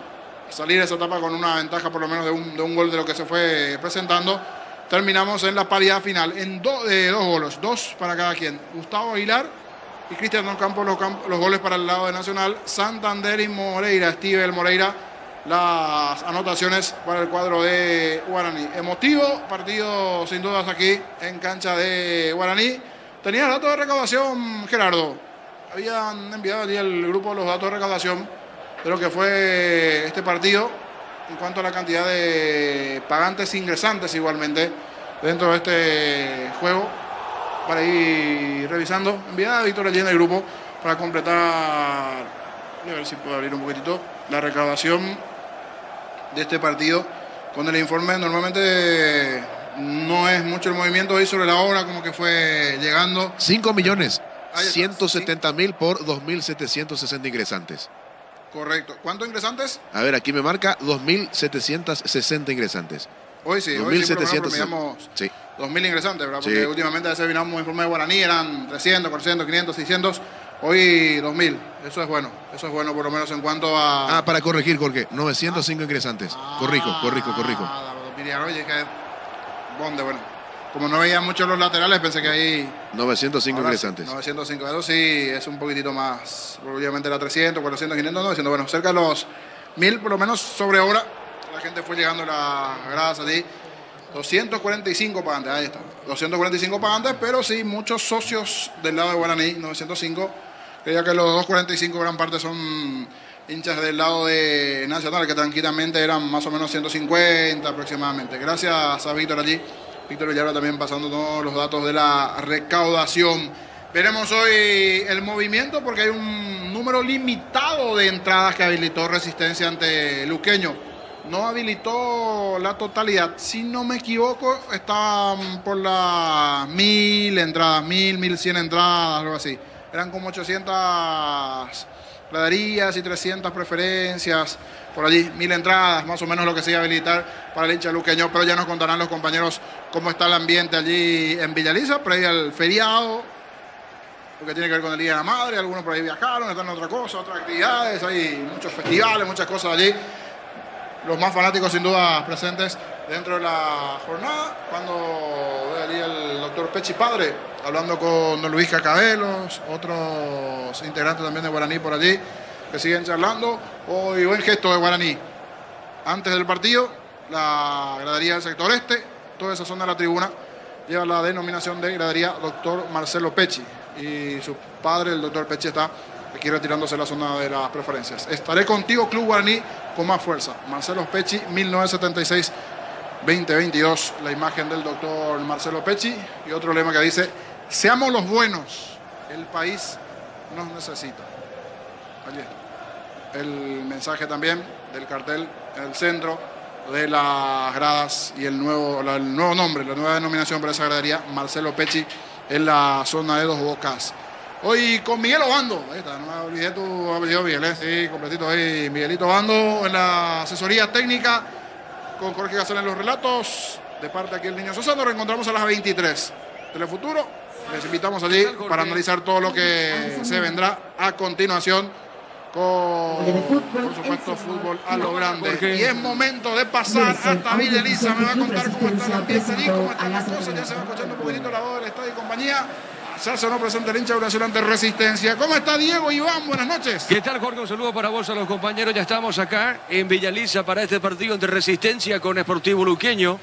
salir de esa etapa con una ventaja por lo menos de un gol de lo que se fue presentando. Terminamos en la paridad final, en dos goles, 2 para cada quien. Gustavo Aguilar y Cristian Campos los goles para el lado de Nacional. Santander y Moreira, Steven Moreira, las anotaciones para el cuadro de Guaraní. Emotivo partido sin dudas aquí en cancha de Guaraní. Tenía datos de recaudación, Gerardo. Habían enviado allí el grupo los datos de recaudación de lo que fue este partido en cuanto a la cantidad de pagantes ingresantes igualmente dentro de este juego, para ir revisando. Enviada a Víctor allí en el grupo para completar, voy a ver si puedo abrir un poquitito la recaudación de este partido con el informe. Normalmente no es mucho el movimiento hoy sobre la hora, como que fue llegando. 5.170.000 por 2.760 ingresantes. Correcto. ¿Cuántos ingresantes? A ver, aquí me marca 2.760 ingresantes. Hoy sí, 2.760. Sí. 2.000 ingresantes, ¿verdad? Sí. Porque últimamente a veces vinamos informe de Guaraní, eran 300, 400, 500, 600. Hoy 2.000. Eso es bueno por lo menos en cuanto a... Ah, para corregir, Jorge. 905 ingresantes. Corrijo. Oye, que... Bueno. Como no veía mucho los laterales, pensé que ahí... 905 ahora, ingresantes. 905, eso sí es un poquitito más. Obviamente era 300, 400, 500, 900. Bueno, cerca de los 1.000, por lo menos sobre hora. La gente fue llegando a las gradas allí. 245 pagantes, ahí está. 245 pagantes, pero sí, muchos socios del lado de Guaraní, 905. Creía que los 245 gran parte son hinchas del lado de Nacional, que tranquilamente eran más o menos 150 aproximadamente. Gracias a Víctor allí. Víctor Villarra también pasando todos los datos de la recaudación. Veremos hoy el movimiento porque hay un número limitado de entradas que habilitó Resistencia ante Luqueño. No habilitó la totalidad. Si no me equivoco, estaban por las 1.000 entradas, 1.100 entradas, algo así. Eran como 800 graderías y 300 preferencias. Por allí, 1.000 entradas, más o menos lo que se iba a habilitar para el hincha luqueño, pero ya nos contarán los compañeros cómo está el ambiente allí en Villaliza, previo al feriado, lo que tiene que ver con el Día de la Madre. Algunos por ahí viajaron, están en otra cosa, otras actividades, hay muchos festivales, muchas cosas allí. Los más fanáticos sin duda presentes dentro de la jornada, cuando ve allí el doctor Pechi Padre, hablando con don Luis Cacabelos, otros integrantes también de Guaraní por allí, que siguen charlando. Hoy buen gesto de Guaraní. Antes del partido, la gradería del sector este, toda esa zona de la tribuna, lleva la denominación de gradería Doctor Marcelo Pechi. Y su padre, el doctor Pechi, está aquí retirándose la zona de las preferencias. Estaré contigo, Club Guaraní, con más fuerza. Marcelo Pechi, 1976-2022. La imagen del doctor Marcelo Pechi. Y otro lema que dice: seamos los buenos, el país nos necesita. Allí está el mensaje también del cartel en el centro de las gradas y el nuevo nombre, la nueva denominación para esa gradería, Marcelo Pechi, en la zona de Dos Bocas. Hoy con Miguel Obando, ahí está, no me olvidé tu apellido, Miguel, sí, completito ahí, Miguelito Obando en la asesoría técnica, con Jorge Gasol en los relatos. De parte aquí el Niño Sosa, nos reencontramos a las 23. Telefuturo, les invitamos allí para analizar todo lo que se vendrá a continuación con, por supuesto, fútbol a lo grande. Y es momento de pasar hasta Villa Elisa. Me va a contar cómo está el ambiente allí, cómo están las cosas. Ya se va escuchando un poquitito la voz del estadio y compañía. Se hace o no presente el hincha de Nacional de Resistencia. ¿Cómo está Diego Iván? Buenas noches. ¿Qué tal, Jorge? Un saludo para vos, a los compañeros. Ya estamos acá en Villa Elisa para este partido entre Resistencia con Sportivo Luqueño,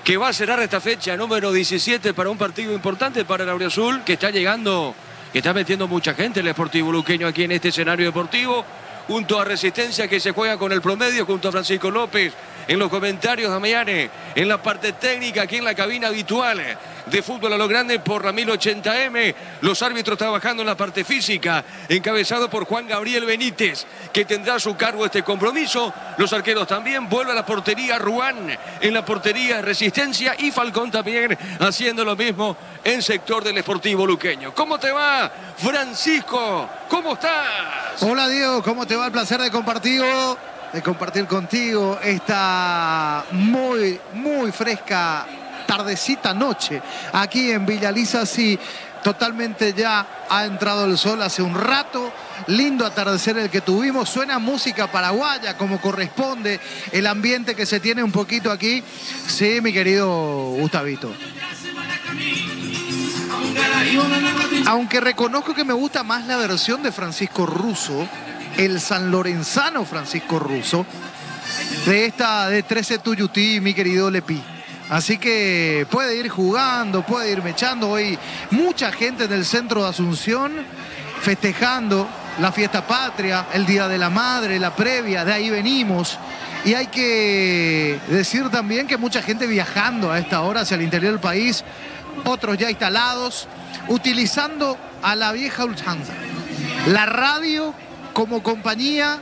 que va a cerrar esta fecha número 17 para un partido importante para el Auriazul, que está llegando, que está metiendo mucha gente el Sportivo Luqueño aquí en este escenario deportivo, junto a Resistencia, que se juega con el promedio, junto a Francisco López en los comentarios, Damiane, en la parte técnica, aquí en la cabina habitual de fútbol a lo grande por la 1080M, los árbitros trabajando en la parte física, encabezado por Juan Gabriel Benítez, que tendrá a su cargo este compromiso. Los arqueros también, vuelve a la portería Ruán, en la portería Resistencia, y Falcón también haciendo lo mismo en sector del Sportivo Luqueño. ¿Cómo te va, Francisco? ¿Cómo estás? Hola, Diego, ¿cómo te va? El placer de compartir contigo esta muy fresca tardecita noche aquí en Villa Elisa. Sí, totalmente ya ha entrado el sol hace un rato. Lindo atardecer el que tuvimos. Suena música paraguaya como corresponde. El ambiente que se tiene un poquito aquí. Sí, mi querido Gustavito. Aunque reconozco que me gusta más la versión de Francisco Russo, el sanlorenzano Francisco Russo, de esta de 13 Tuyutí, mi querido Lepi. Así que puede ir jugando, puede ir mechando. Hoy mucha gente en el centro de Asunción festejando la fiesta patria, el Día de la Madre, la previa, de ahí venimos. Y hay que decir también que mucha gente viajando a esta hora hacia el interior del país, otros ya instalados, utilizando a la vieja ultranza, la radio como compañía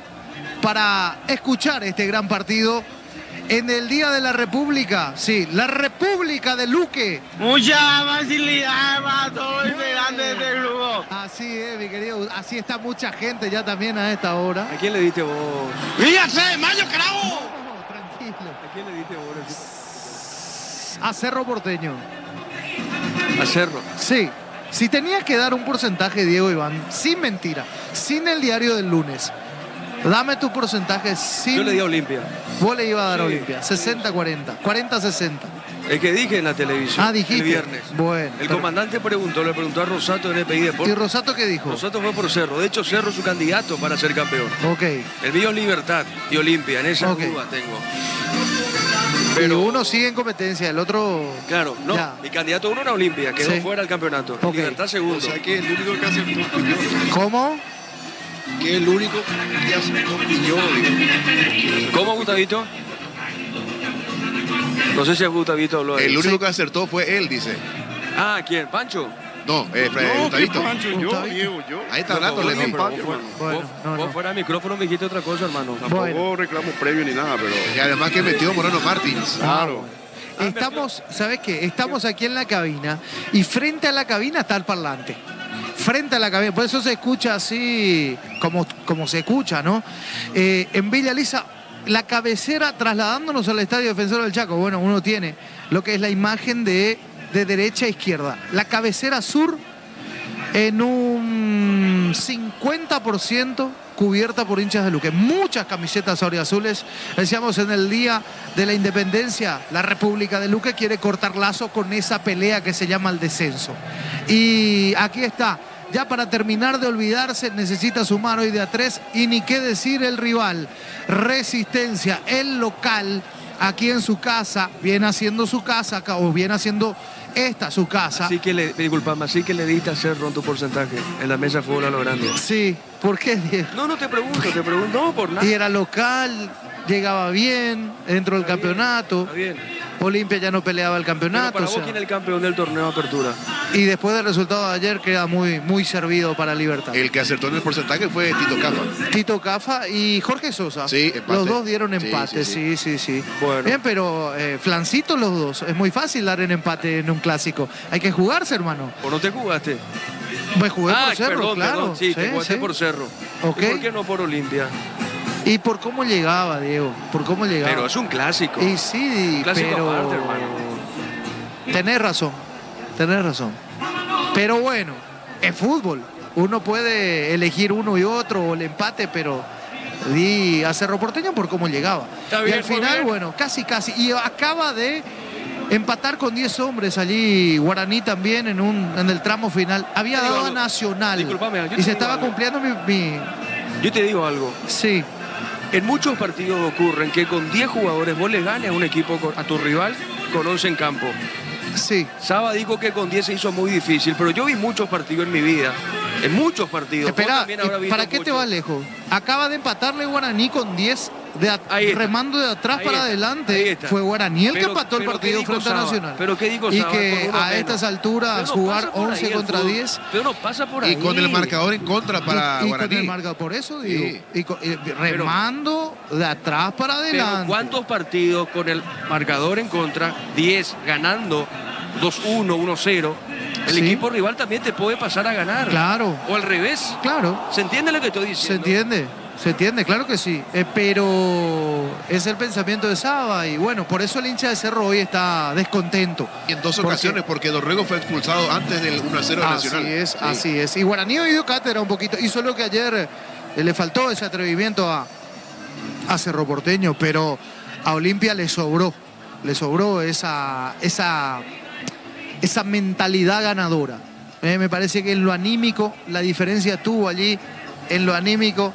para escuchar este gran partido en el Día de la República. Sí, la República de Luque. Mucha facilidad para todo el grande de este grupo. Así es, mi querido. Así está mucha gente ya también a esta hora. ¿A quién le diste vos? ¡Fíjate, Mayo, carajo! No, tranquilo. ¿A quién le diste vos? A Cerro Porteño. A Cerro. Sí. Si tenía que dar un porcentaje, Diego Iván, sin mentira, sin el diario del lunes, dame tu porcentaje sin... Yo le di a Olimpia. Vos le ibas a dar a Sí, Olimpia. sí. 60-40. 40-60. El que dije en la televisión. Ah, dijiste. El viernes. Bueno. El comandante le preguntó a Rosato en EPI ¿Y Deportes. Rosato qué dijo? Rosato fue por Cerro. De hecho, Cerro es su candidato para ser campeón. Ok. El mío es Libertad y Olimpia. En esa Ok. duda tengo. Pero uno sigue en competencia, el otro... Claro, no. Ya. Mi candidato uno era Olimpia, quedó Sí. fuera del campeonato. Ok. Libertad segundo. O sea que el único que hace opinión. ¿Cómo? Que el único que hace opinión. ¿Cómo, Gustavito? No sé si a Gustavito habló. El único que acertó fue él, dice. Ah, ¿quién? ¿Pancho? No, Gustavito. Gustavito. yo. Ahí está hablando, No, Lenín. pero vos fuera- Bueno, vos- no, vos no. fuera de micrófono me dijiste otra cosa, hermano. Bueno. reclamo previo ni nada, pero... Y además que metió Moreno Martins. Claro. Estamos, ¿sabes qué? Estamos aquí en la cabina y frente a la cabina está el parlante. Frente a la cabina, por eso se escucha así como se escucha, ¿no? En Villa Elisa, la cabecera, trasladándonos al Estadio Defensor del Chaco, bueno, uno tiene lo que es la imagen de derecha a izquierda. La cabecera sur en un 50% cubierta por hinchas de Luque. Muchas camisetas auriazules. Decíamos, en el Día de la Independencia, la República de Luque quiere cortar lazo con esa pelea que se llama el descenso. Y aquí está. Ya para terminar de olvidarse, necesita sumar hoy de a 3. Y ni qué decir el rival. Resistencia, el local, aquí en su casa, viene haciendo su casa, o viene haciendo esta su casa. Así que disculpame, así que le diste a Cerro en tu porcentaje en la mesa de fútbol a lo grande. Sí, ¿por qué, Diego? No, no te pregunto, no por nada. Y era local, llegaba bien dentro del campeonato. Está bien. Olimpia ya no peleaba el Pero campeonato. para o vos, sea, ¿quién es el campeón del torneo de apertura? y después del resultado de ayer queda muy servido para Libertad. El que acertó en el porcentaje fue Tito Cafa. Tito Cafa y Jorge Sosa. Sí, empate. Los dos dieron Sí, empate, sí, sí. Bueno. Bien, pero flancitos los dos. Es muy fácil dar en empate en un clásico. Hay que jugarse, hermano. ¿O no te jugaste? Me jugué por Cerro, perdón, claro. perdón. Sí, te jugaste por Cerro. Ok. ¿Y por qué no por Olimpia? Y por cómo llegaba, Diego, por cómo llegaba. Pero es un clásico. Y sí, Un clásico pero... aparte, hermano. Tenés razón, tenés razón. Pero bueno, es fútbol. Uno puede elegir uno y otro o el empate, pero di a Cerro Porteño por cómo llegaba. Está Y bien, al muy final, bien. bueno, casi. Y acaba de empatar con 10 hombres allí, Guaraní también en el tramo final. Había Te digo dado a algo. Nacional Disculpame, yo y te se digo estaba algo. cumpliendo Yo te digo algo. Sí, En muchos partidos ocurren que con 10 jugadores vos le ganes a un equipo, a tu rival, con 11 en campo. sí. Saba dijo que con 10 se hizo muy difícil, pero yo vi muchos partidos en mi vida. En muchos partidos. Vos Espera, también habrás visto ¿para qué te muchos. vas lejos? Acaba de empatarle Guaraní con 10 Ahí está. remando de atrás Ahí para está. Ahí adelante. está. Fue Guaraní el que Pero- empató el pero partido ¿qué dijo frente a Saba? Nacional. Pero ¿qué dijo Y Saba? que Con uno a menos. estas alturas Pero no jugar pasa por 11 ahí el contra fútbol. 10. Pero no pasa por ahí. Y con el marcador en contra para y con Guaraní. el marcador, por eso digo. Sí. Y remando de atrás para Pero adelante. ¿cuántos partidos con el marcador en contra, 10 ganando, 2-1, 1-0? El Sí. equipo rival también te puede pasar a ganar. Claro, O al revés. claro. ¿Se entiende lo que estoy Se diciendo? entiende, claro que sí. Pero es el pensamiento de Saba y bueno, por eso el hincha de Cerro hoy está descontento. Y en dos Porque- ocasiones, porque Dorrego fue expulsado antes del 1-0 de Nacional. Sí. Así es. Y Guaraní hoy dio cátedra un poquito. Hizo lo que ayer le faltó ese atrevimiento a Cerro Porteño, pero a Olimpia le sobró esa mentalidad ganadora. Me parece que en lo anímico, la diferencia estuvo allí, en lo anímico,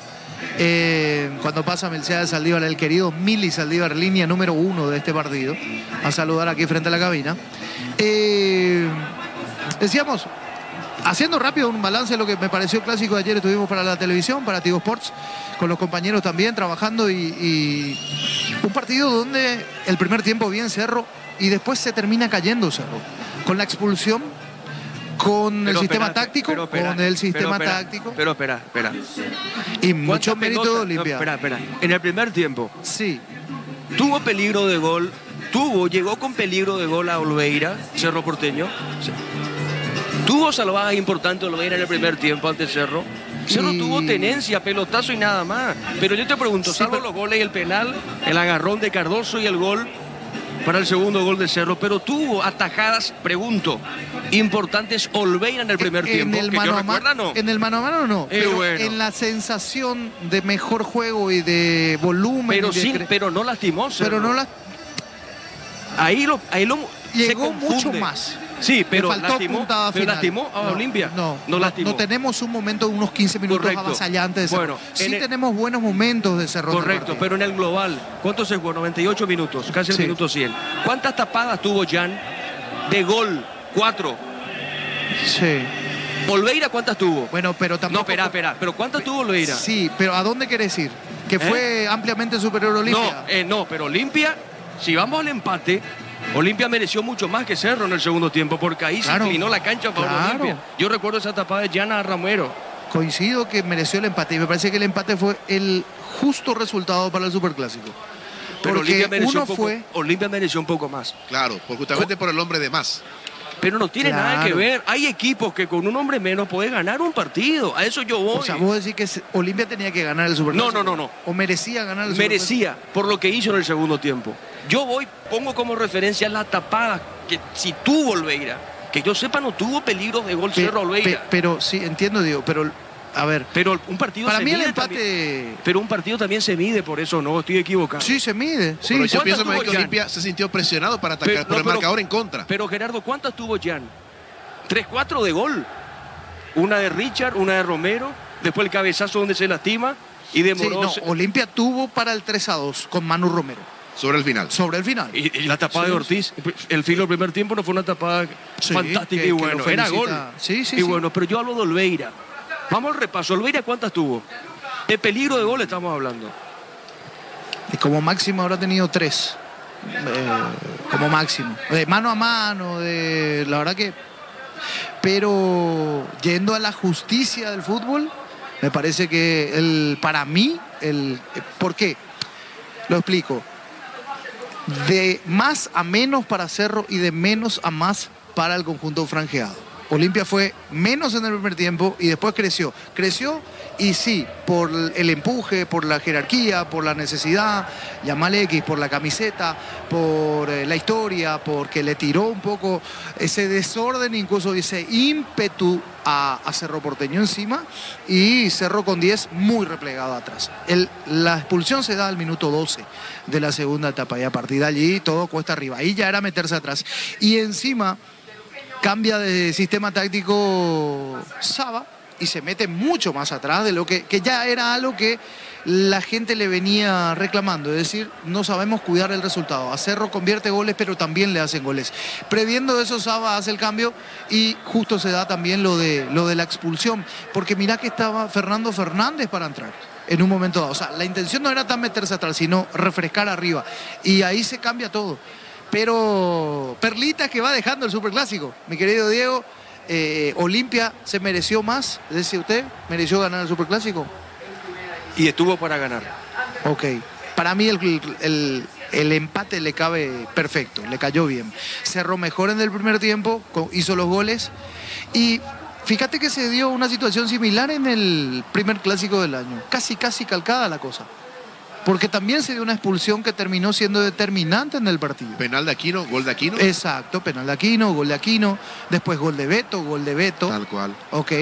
cuando pasa Melciades Saldívar, el querido Mili Saldívar, línea número 1 de este partido, a saludar aquí frente a la cabina. Decíamos, haciendo rápido un balance de lo que me pareció clásico de ayer, estuvimos para la televisión, para Tigo Sports, con los compañeros también trabajando y un partido donde el primer tiempo bien Cerro y después se termina cayendo Cerro, con la expulsión, con el Pero sistema espera, táctico, pero espera, con el sistema pero espera, táctico Pero espera. y mucho ¿Cuántas mérito de pelotas? Olimpia. No, espera. En el primer tiempo, Sí, tuvo peligro de gol, llegó con peligro de gol a Olveira, Cerro Porteño. Sí. Tuvo salvadas importantes Olveira en el primer tiempo ante Cerro. Cerro Y- tuvo tenencia, pelotazo y nada más. Pero yo te pregunto, Sí, salvo pero- los goles y el penal, el agarrón de Cardoso y el gol para el segundo gol de Cerro, pero tuvo atajadas, pregunto, importantes Olveira en el primer tiempo, el que yo mano a recuerda no. En el mano a mano no, pero bueno. en la sensación de mejor juego y de volumen. Pero y de sí, cre- pero no lastimó Cerro. pero no la Ahí lo se llegó confunde. mucho más. Sí, pero Le faltó lastimó, puntada pero final. lastimó a Olimpia. No lastimó. No tenemos un momento de unos 15 minutos Correcto. avasallantes de Cerro. Bueno, Sí en el- tenemos buenos momentos de Cerro. en el Correcto, partido. pero en el global, ¿cuánto se jugó? 98 minutos, casi el Sí. minuto 100. ¿Cuántas tapadas tuvo Jan de gol? 4. Sí. Olveira, ¿cuántas tuvo? Bueno, pero No, tampoco... espera. ¿Pero cuántas tuvo Olveira? Sí, pero ¿a dónde querés ir? ¿Que fue ampliamente superior a Olimpia? No, pero Olimpia, si vamos al empate, Olimpia mereció mucho más que Cerro en el segundo tiempo, porque ahí Claro, se inclinó la cancha a favor de claro. Olimpia. Yo recuerdo esa tapada de Jan a Ramero. Coincido que mereció el empate y me parece que el empate fue el justo resultado para el Superclásico. Pero Porque Olimpia mereció, uno un poco, fue... Olimpia mereció un poco más. Claro, justamente por el hombre de más. Pero no tiene nada que Claro. ver. Hay equipos que con un hombre menos puede ganar un partido. A eso yo voy. O sea, vos decís que Olimpia tenía que ganar el Superclásico. No. ¿O merecía ganar el Superclásico? Merecía por lo que hizo en el segundo tiempo. Yo pongo como referencia la tapada que si tuvo Olveira. Que yo sepa no tuvo peligros de gol Cerro Olveira. Pero sí, entiendo, Diego, pero a ver, Pero un partido para se mí el mide empate... también. Pero un partido también se mide, por eso no, estoy equivocado. Sí, se mide. Sí, Pero yo ¿cuántas pienso más tuvo que Jan? Olimpia se sintió presionado para atacar Pero- por el no, pero- marcador en contra. Pero Gerardo, ¿cuántas tuvo Jan? 3-4 de gol. Una de Richard, una de Romero, después el cabezazo donde se lastima y sí, demoró. no, Olimpia tuvo para el 3-2 con Manu Romero, Sobre el final. sobre el final. Y la tapada Sí, de Ortiz, el filo del primer tiempo no fue una tapada Sí, fantástica que y lo bueno, era gol. felicita. Sí, sí, y sí. bueno, pero yo hablo de Olveira. Vamos al repaso. Olveira, ¿cuántas tuvo? De peligro de gol estamos hablando. Y como máximo habrá tenido 3. Como máximo. De mano a mano, la verdad que... Pero yendo a la justicia del fútbol, me parece que para mí, ¿por qué? Lo explico. De más a menos para Cerro y de menos a más para el conjunto franjeado. Olimpia fue menos en el primer tiempo y después creció. Creció y sí, por el empuje, por la jerarquía, por la necesidad, llamale X, por la camiseta, por la historia, porque le tiró un poco ese desorden, incluso ese ímpetu a Cerro Porteño encima, y Cerro con 10 muy replegado atrás. La expulsión se da al minuto 12 de la segunda etapa y a partir de allí todo cuesta arriba. Ahí ya era meterse atrás. Y encima cambia de sistema táctico Saba y se mete mucho más atrás de lo que ya era algo que la gente le venía reclamando, es decir, no sabemos cuidar el resultado. A Cerro convierte goles, pero también le hacen goles. Previendo eso, Saba hace el cambio y justo se da también lo de la expulsión, porque mirá que estaba Fernando Fernández para entrar en un momento dado. O sea, la intención no era tan meterse atrás, sino refrescar arriba. Y ahí se cambia todo. Pero perlitas que va dejando el Superclásico, mi querido Diego. Olimpia se mereció más, decía usted, mereció ganar el Superclásico. Y estuvo para ganar. Ok, para mí el empate le cabe perfecto, le cayó bien. Cerró mejor en el primer tiempo, hizo los goles y fíjate que se dio una situación similar en el primer clásico del año, casi calcada la cosa. Porque también se dio una expulsión que terminó siendo determinante en el partido. Penal de Aquino, gol de Aquino. Exacto, penal de Aquino, gol de Aquino. Después gol de Beto. Tal cual. Ok.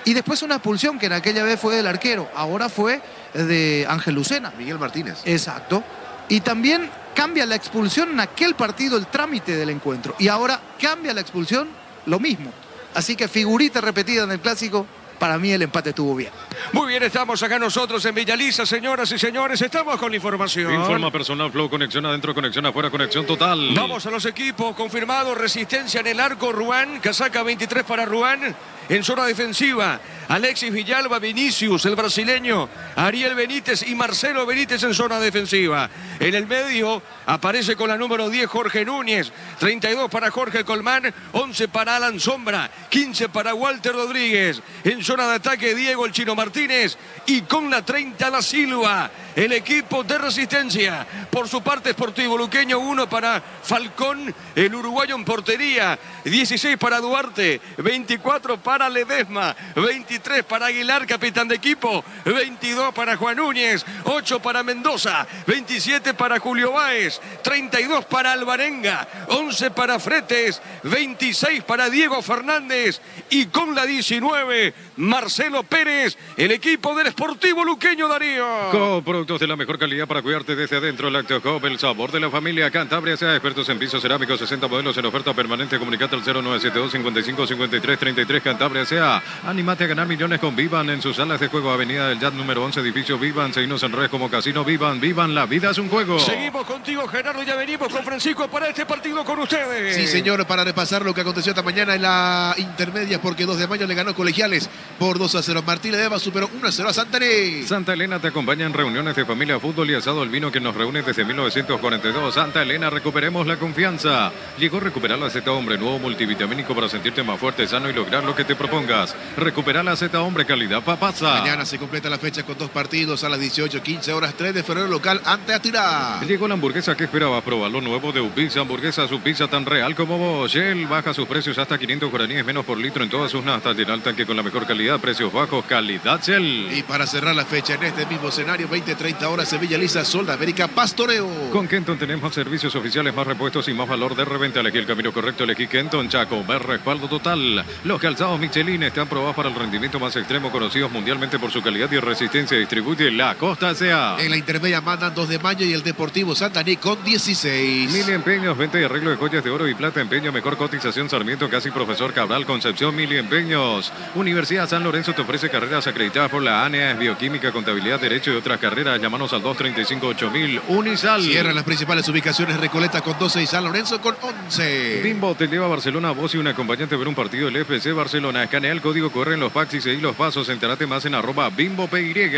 Y después una expulsión que en aquella vez fue del arquero. Ahora fue de Ángel Lucena. Miguel Martínez. Exacto. Y también cambia la expulsión en aquel partido, el trámite del encuentro. Y ahora cambia la expulsión, lo mismo. Así que figurita repetida en el clásico. Para mí el empate estuvo bien. Muy bien, estamos acá nosotros en Villaliza, señoras y señores. Estamos con la información. Informa personal, Flow, conexión adentro, conexión afuera, conexión total. Vamos a los equipos. Confirmado, Resistencia en el arco, Ruán. Casaca 23 para Ruán. En zona defensiva, Alexis Villalba, Vinicius, el brasileño, Ariel Benítez y Marcelo Benítez en zona defensiva. En el medio aparece con la número 10 Jorge Núñez, 32 para Jorge Colmán, 11 para Alan Sombra, 15 para Walter Rodríguez. En zona de ataque, Diego el Chino Martínez y con la 30 la Silva. El equipo de Resistencia. Por su parte, Sportivo Luqueño, 1 para Falcón, el uruguayo en portería, 16 para Duarte, 24 para Ledesma, 23 para Aguilar, capitán de equipo, 22 para Juan Núñez, 8 para Mendoza, 27 para Julio Báez, 32 para Alvarenga, 11 para Fretes, 26 para Diego Fernández y con la 19 Marcelo Pérez, el equipo del Sportivo Luqueño, Darío. Productos de la mejor calidad para cuidarte desde adentro. Lácteo Hub, el sabor de la familia. Cantabria sea expertos en pisos cerámicos, 60 modelos en oferta permanente. Comunicate al 0972 55 53 33. Cantabria sea. Animate a ganar millones con Vivan en sus salas de juego. Avenida del Yat número 11, edificio Vivan. Seguimos en redes como Casino Vivan. Vivan, la vida es un juego. Seguimos contigo, Gerardo. Ya venimos con Francisco para este partido con ustedes. Sí, señor, para repasar lo que aconteció esta mañana en la intermedia, porque 2 de mayo le ganó Colegiales por 2-0. Martín Ledesma superó 1-0 a Santa Elena. Santa Elena te acompaña en reuniones de familia, fútbol y asado, el vino que nos reúne desde 1942. Santa Elena, recuperemos la confianza. Llegó a recuperar la Z Hombre, nuevo multivitamínico para sentirte más fuerte, sano y lograr lo que te propongas. Recupera la Z Hombre, calidad papasa. Mañana se completa la fecha con 2 partidos a las 18:15 horas, 3 de febrero local ante Atirá. Llegó la hamburguesa que esperabas, probar lo nuevo de Upizza, hamburguesa, su pizza tan real como vos. Shell baja sus precios hasta 500 guaraníes menos por litro en todas sus nastas. Llena el tanque con la mejor calidad, precios bajos, calidad Shell. Y para cerrar la fecha en este mismo escenario, 20-30 horas, Sevilla Lisa, Sol de América, Pastoreo. Con Kenton tenemos servicios oficiales, más repuestos y más valor de reventa. Elegí el camino correcto, elegí Kenton, Chaco, ver respaldo total. Los calzados Michelin están probados para el rendimiento más extremo, conocidos mundialmente por su calidad y resistencia. Distribuye La Costa S.A. En la intermedia mandan 2 de mayo y el Deportivo Santaní con 16. Mili Empeños, venta y arreglo de joyas de oro y plata, empeño, mejor cotización, Sarmiento, casi Profesor Cabral, Concepción, Mili Empeños. Universidad San Lorenzo te ofrece carreras acreditadas por la ANEA, bioquímica, contabilidad, derecho y otras carreras. Llámanos al 235-8000. Unisal. Cierran las principales ubicaciones, Recoleta con 12 y San Lorenzo con 11. Bimbo te lleva a Barcelona, vos y un acompañante a ver un partido del FC Barcelona. Barcelona. Escanea el código corre en los packs y seguí los pasos. Entérate más en @BimboPY.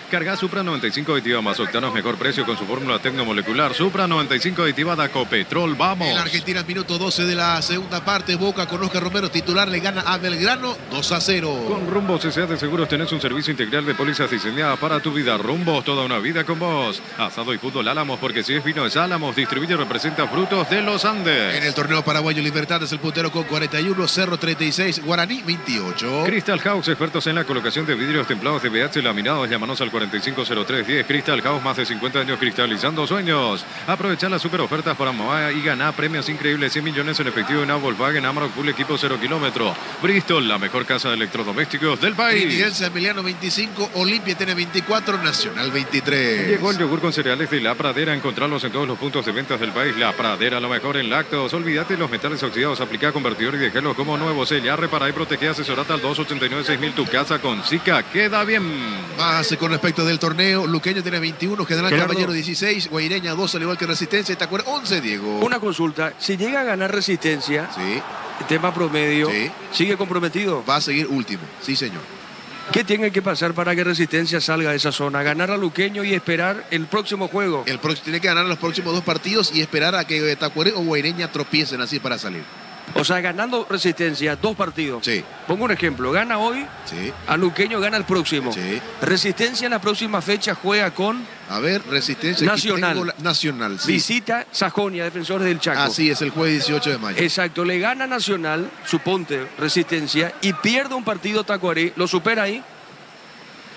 Carga Supra 95 aditiva más octanos, mejor precio con su fórmula tecnomolecular. Supra 95 aditiva da Copetrol. Vamos. En Argentina, minuto 12 de la segunda parte. Boca con Oscar Romero, titular, le gana a Belgrano 2-0. Con Rumbos S.A. de Seguros tenés un servicio integral de pólizas diseñada para tu vida. Rumbos, toda una vida con vos. Asado y fútbol Álamos, porque si es vino es Álamos. Distribuye y representa Frutos de los Andes. En el torneo paraguayo Libertad es el puntero con 41, Cerro 36, Guaraní 28. Crystal House, expertos en la colocación de vidrios templados de BH laminados. Llámanos al 450310. Crystal House, más de 50 años cristalizando sueños. Aprovecha las super ofertas para mamá y gana premios increíbles. 100 millones en efectivo en una Volkswagen Amarok Full Equipo 0 kilómetro. Bristol, la mejor casa de electrodomésticos del país. Miguel Emiliano 25, Olimpia tiene 24, Nacional 23. Llegó el yogur con cereales de La Pradera. Encontrarlos en todos los puntos de ventas del país. La Pradera, lo mejor en lácteos. Olvídate los metales oxidados. Aplica convertidor y déjalo como nuevo. Sella, repara y protege. Asesorate al 289-6000. Tu casa con Zika queda bien. Más con respecto del torneo. Luqueño tiene 21, General Gerardo. Caballero 16, Guaireña 2, al igual que Resistencia. Itacuera 11, Diego. Una consulta. Si llega a ganar Resistencia, Sí, tema promedio, Sí. ¿sigue comprometido? va a seguir último. Sí, señor. ¿Qué tiene que pasar para que Resistencia salga de esa zona? Ganar a Luqueño y esperar el próximo juego. Tiene que ganar los próximos 2 partidos y esperar a que Tacuaré o Guaireña tropiecen así para salir. O sea, ganando Resistencia 2 partidos. Sí. Pongo un ejemplo. Gana hoy, Sí. a Luqueño gana el próximo. Sí. Resistencia en la próxima fecha juega con A ver, Resistencia. aquí Nacional. tengo Nacional, sí. visita Sajonia, Defensores del Chaco. Así es, el jueves 18 de mayo. Exacto, le gana Nacional, suponte, Resistencia, y pierde un partido Tacuarí, ¿lo supera ahí?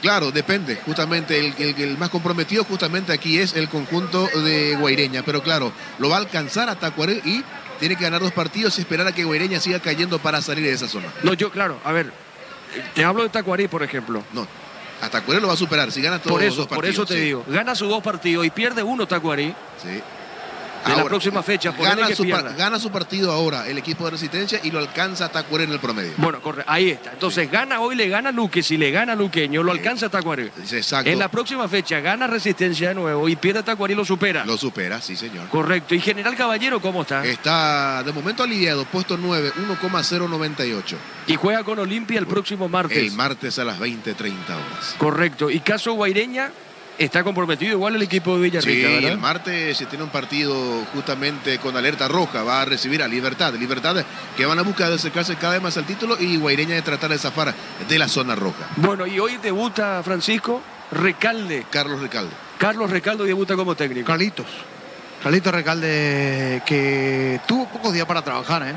Claro, depende. Justamente el más comprometido justamente aquí es el conjunto de Guaireña. Pero claro, lo va a alcanzar a Tacuaré y tiene que ganar 2 partidos y esperar a que Guaireña siga cayendo para salir de esa zona. No, yo, claro, a ver, te hablo de Tacuarí, por ejemplo. No, a Tacuaré lo va a superar si gana todos los 2 partidos. Por eso te sí. digo, gana sus 2 partidos y pierde uno Tacuarí. Sí. De la próxima fecha, ponele que pierda. gana su partido ahora el equipo de Resistencia y lo alcanza a Tacuaré en el promedio. Bueno, ahí está. Entonces, gana hoy, le gana Luque. Si le gana Luqueño, lo alcanza Tacuarí. Exacto. En la próxima fecha, gana Resistencia de nuevo y pierde Tacuarí y lo supera. Lo supera, sí, señor. Correcto. ¿Y General Caballero cómo está? Está de momento aliviado, puesto 9, 1,098. Y juega con Olimpia el próximo martes. El martes a las 20:30 horas. Correcto. Y caso Guaireña, está comprometido igual el equipo de Villarrica, Sí, ¿verdad? el martes se tiene un partido justamente con alerta roja. Va a recibir a Libertad. Libertad que van a buscar acercarse cada vez más al título y Guaireña de tratar de zafar de la zona roja. Bueno, y hoy debuta Francisco Recalde. Carlos Recalde. Carlos Recalde debuta como técnico. Carlitos Recalde, que tuvo pocos días para trabajar, ¿eh?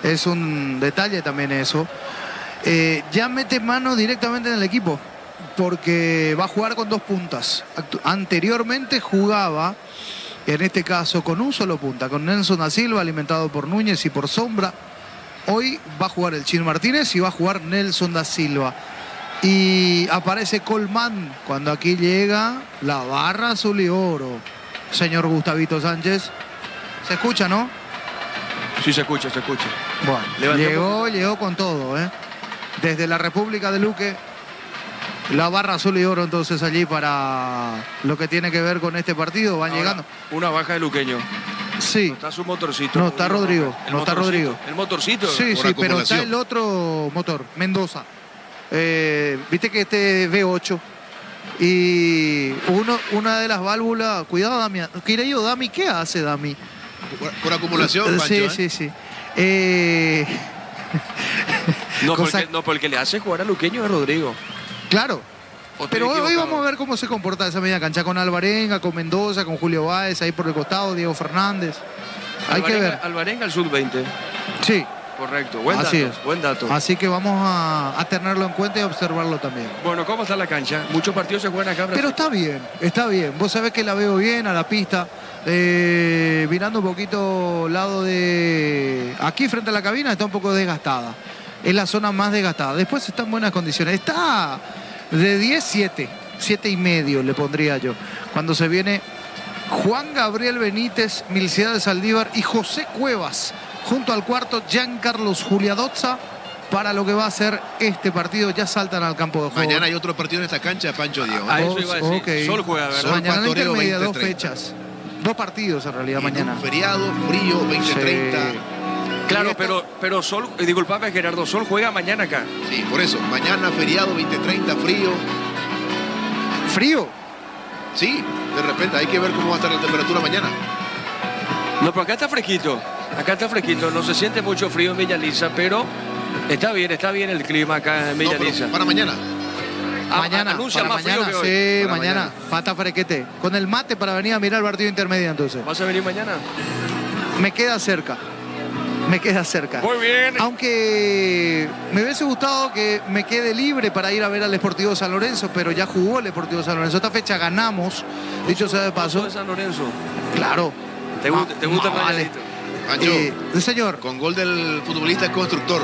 Es un detalle también eso. Ya mete mano directamente en el equipo, porque va a jugar con 2 puntas. Anteriormente jugaba, en este caso, con un solo punta, con Nelson da Silva, alimentado por Núñez y por Sombra. Hoy va a jugar el Chino Martínez y va a jugar Nelson da Silva. Y aparece Colmán cuando aquí llega la barra azul y oro. Señor Gustavito Sánchez. ¿Se escucha, no? Sí, se escucha, se escucha. Bueno, llegó con todo, ¿eh? Desde la República de Luque, la barra azul y oro entonces allí para lo que tiene que ver con este partido. Van Ahora, llegando. Una baja de Luqueño. Sí. No está su motorcito. No está Rodrigo. El No está motorcito. Rodrigo. ¿El motorcito? Sí, Por sí, pero acumulación. está el otro motor, Mendoza. Viste que este es V8. Y una de las válvulas. Cuidado, Dami. Querido Dami, ¿qué hace Dami? Por acumulación, Pancho, Sí, ¿eh? sí, sí. No, Cosa- porque le hace jugar a Luqueño es Rodrigo. Claro. ¿O estoy Pero hoy equivocado? vamos a ver cómo se comporta esa media cancha con Alvarenga, con Mendoza, con Julio Báez, ahí por el costado, Diego Fernández. Hay que ver. Alvarenga al sub-20. Sí, Correcto. Buen así dato. es. Buen dato. Así que vamos a tenerlo en cuenta y observarlo también. Bueno, ¿cómo está la cancha? Muchos partidos se juegan acá. Pero está bien, está bien. Vos sabés que la veo bien a la pista. Mirando un poquito lado de... Aquí frente a la cabina está un poco desgastada. Es la zona más desgastada. Después está en buenas condiciones. Está de 10, 7. 7,5 le pondría yo. Cuando se viene Juan Gabriel Benítez, Milciades de Saldívar y José Cuevas. Junto al cuarto, Giancarlos Juliadozza. Para lo que va a ser este partido, ya saltan al campo de juego. Mañana hay otro partido en esta cancha, Pancho, Diego. A eso iba a decir. Ok. Sol juega, ¿verdad? Sol Mañana en la Pastoreo intermedia, 2 20:30. fechas. 2 partidos en realidad Y mañana. un feriado, frío, 20:30. Claro, pero Sol, disculpame Gerardo, Sol juega mañana acá. Sí, por eso. Mañana feriado, 20:30, frío. ¿Frío? Sí, de repente hay que ver cómo va a estar la temperatura mañana. No, pero acá está fresquito. Acá está fresquito. No se siente mucho frío en Villa Pero está bien el clima acá en Villa Para mañana. Mañana, anuncia para más mañana, frío que hoy. sí, Para mañana. Falta frequete. Con el mate para venir a mirar el partido intermedio entonces. ¿Vas a venir mañana? Me queda cerca. Me queda cerca. Muy bien. Aunque me hubiese gustado que me quede libre para ir a ver al Sportivo San Lorenzo, pero ya jugó el Sportivo San Lorenzo. Esta fecha ganamos, dicho sea de paso. ¿De San Lorenzo? Claro. ¿Te gusta el vale. Pancho, señor. Con gol del futbolista constructor.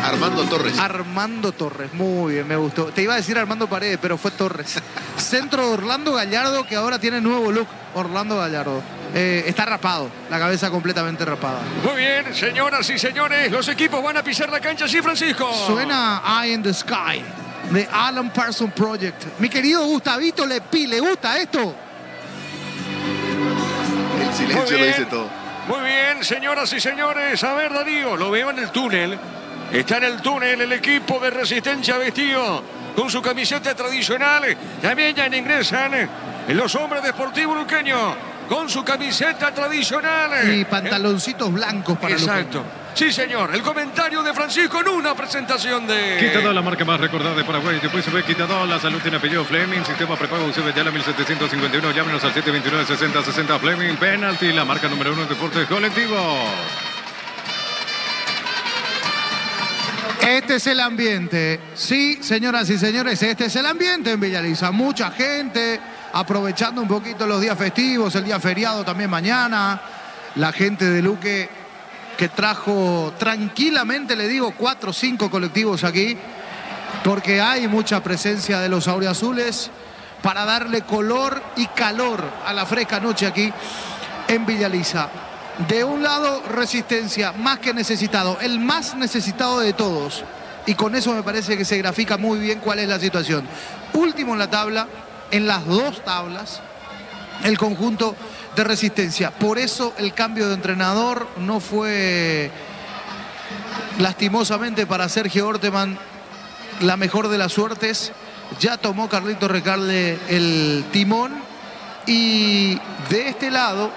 Armando Torres. Armando Torres, muy bien, me gustó. Te iba a decir Armando Paredes, pero fue Torres. Centro de Orlando Gallardo, que ahora tiene nuevo look. Orlando Gallardo. Está rapado, la cabeza completamente rapada. Muy bien, señoras y señores, los equipos van a pisar la cancha, ¿sí, Francisco? Suena Eye in the Sky, de Alan Parsons Project. Mi querido Gustavito Lepi, ¿le gusta esto? El silencio lo dice todo. Muy bien, señoras y señores. A ver, Darío, lo veo en el túnel. Está en el túnel el equipo de Resistencia vestido con su camiseta tradicional. También ya ingresan los hombres de Sportivo Luqueño con su camiseta tradicional. Y pantaloncitos blancos para Exacto. Sí, señor. El comentario de Francisco en una presentación de... Quitador, la marca más recordada de Paraguay. Después se ve Quitador, la salud tiene apellido Fleming. Sistema prepago UCB ya la 1751. Llámenos al 729-6060 Fleming. Penalty, la marca número 1 en deportes colectivos. Este es el ambiente. Sí, señoras y señores, este es el ambiente en Villaliza. Mucha gente aprovechando un poquito los días festivos, el día feriado también mañana. La gente de Luque que trajo tranquilamente, le digo, 4 o 5 colectivos aquí, porque hay mucha presencia de los auriazules para darle color y calor a la fresca noche aquí en Villaliza. De un lado, Resistencia, más que necesitado, el más necesitado de todos. Y con eso me parece que se grafica muy bien cuál es la situación. Último en la tabla, en las 2 tablas, el conjunto de Resistencia. Por eso el cambio de entrenador no fue, lastimosamente para Sergio Orteman, la mejor de las suertes. Ya tomó Carlito Recalde el timón. Y de este lado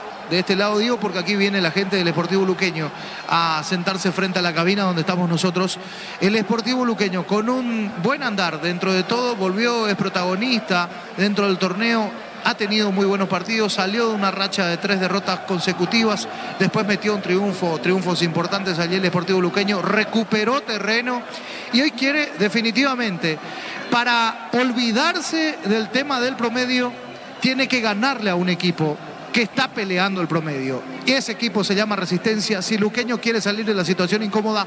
digo porque aquí viene la gente del Sportivo Luqueño a sentarse frente a la cabina donde estamos nosotros. El Sportivo Luqueño con un buen andar dentro de todo, volvió, es protagonista dentro del torneo, ha tenido muy buenos partidos, salió de una racha de 3 derrotas consecutivas, después metió un triunfos importantes allí el Sportivo Luqueño, recuperó terreno y hoy quiere definitivamente, para olvidarse del tema del promedio, tiene que ganarle a un equipo que está peleando el promedio. Y ese equipo se llama Resistencia. Si Luqueño quiere salir de la situación incómoda,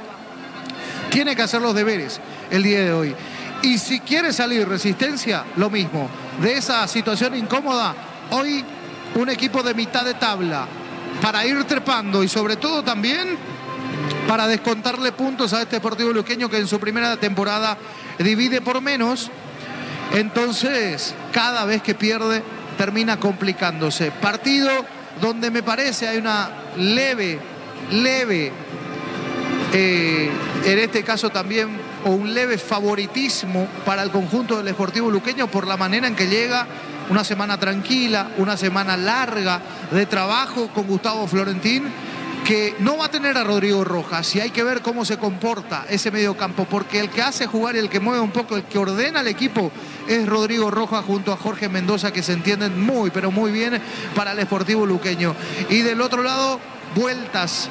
tiene que hacer los deberes el día de hoy. Y si quiere salir Resistencia, lo mismo. De esa situación incómoda, hoy un equipo de mitad de tabla para ir trepando y sobre todo también para descontarle puntos a este Sportivo Luqueño que en su primera temporada divide por menos. Entonces, cada vez que pierde, termina complicándose. Partido donde me parece hay una leve, en este caso también, o un leve favoritismo para el conjunto del Sportivo Luqueño por la manera en que llega. Una semana tranquila, una semana larga de trabajo con Gustavo Florentín, que no va a tener a Rodrigo Rojas, y hay que ver cómo se comporta ese mediocampo, porque el que hace jugar y el que mueve un poco, el que ordena al equipo es Rodrigo Rojas junto a Jorge Mendoza, que se entienden muy, pero muy bien para el Sportivo Luqueño. Y del otro lado, vueltas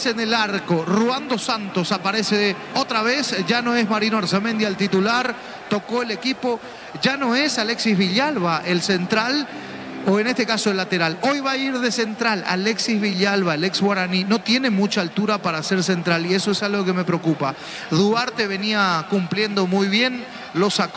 en el arco. Ruando Santos aparece otra vez, ya no es Marino Arzamendi el titular, tocó el equipo, ya no es Alexis Villalba el central, o en este caso el lateral. Hoy va a ir de central Alexis Villalba, el ex guaraní. No tiene mucha altura para ser central y eso es algo que me preocupa. Duarte venía cumpliendo muy bien, lo sacó.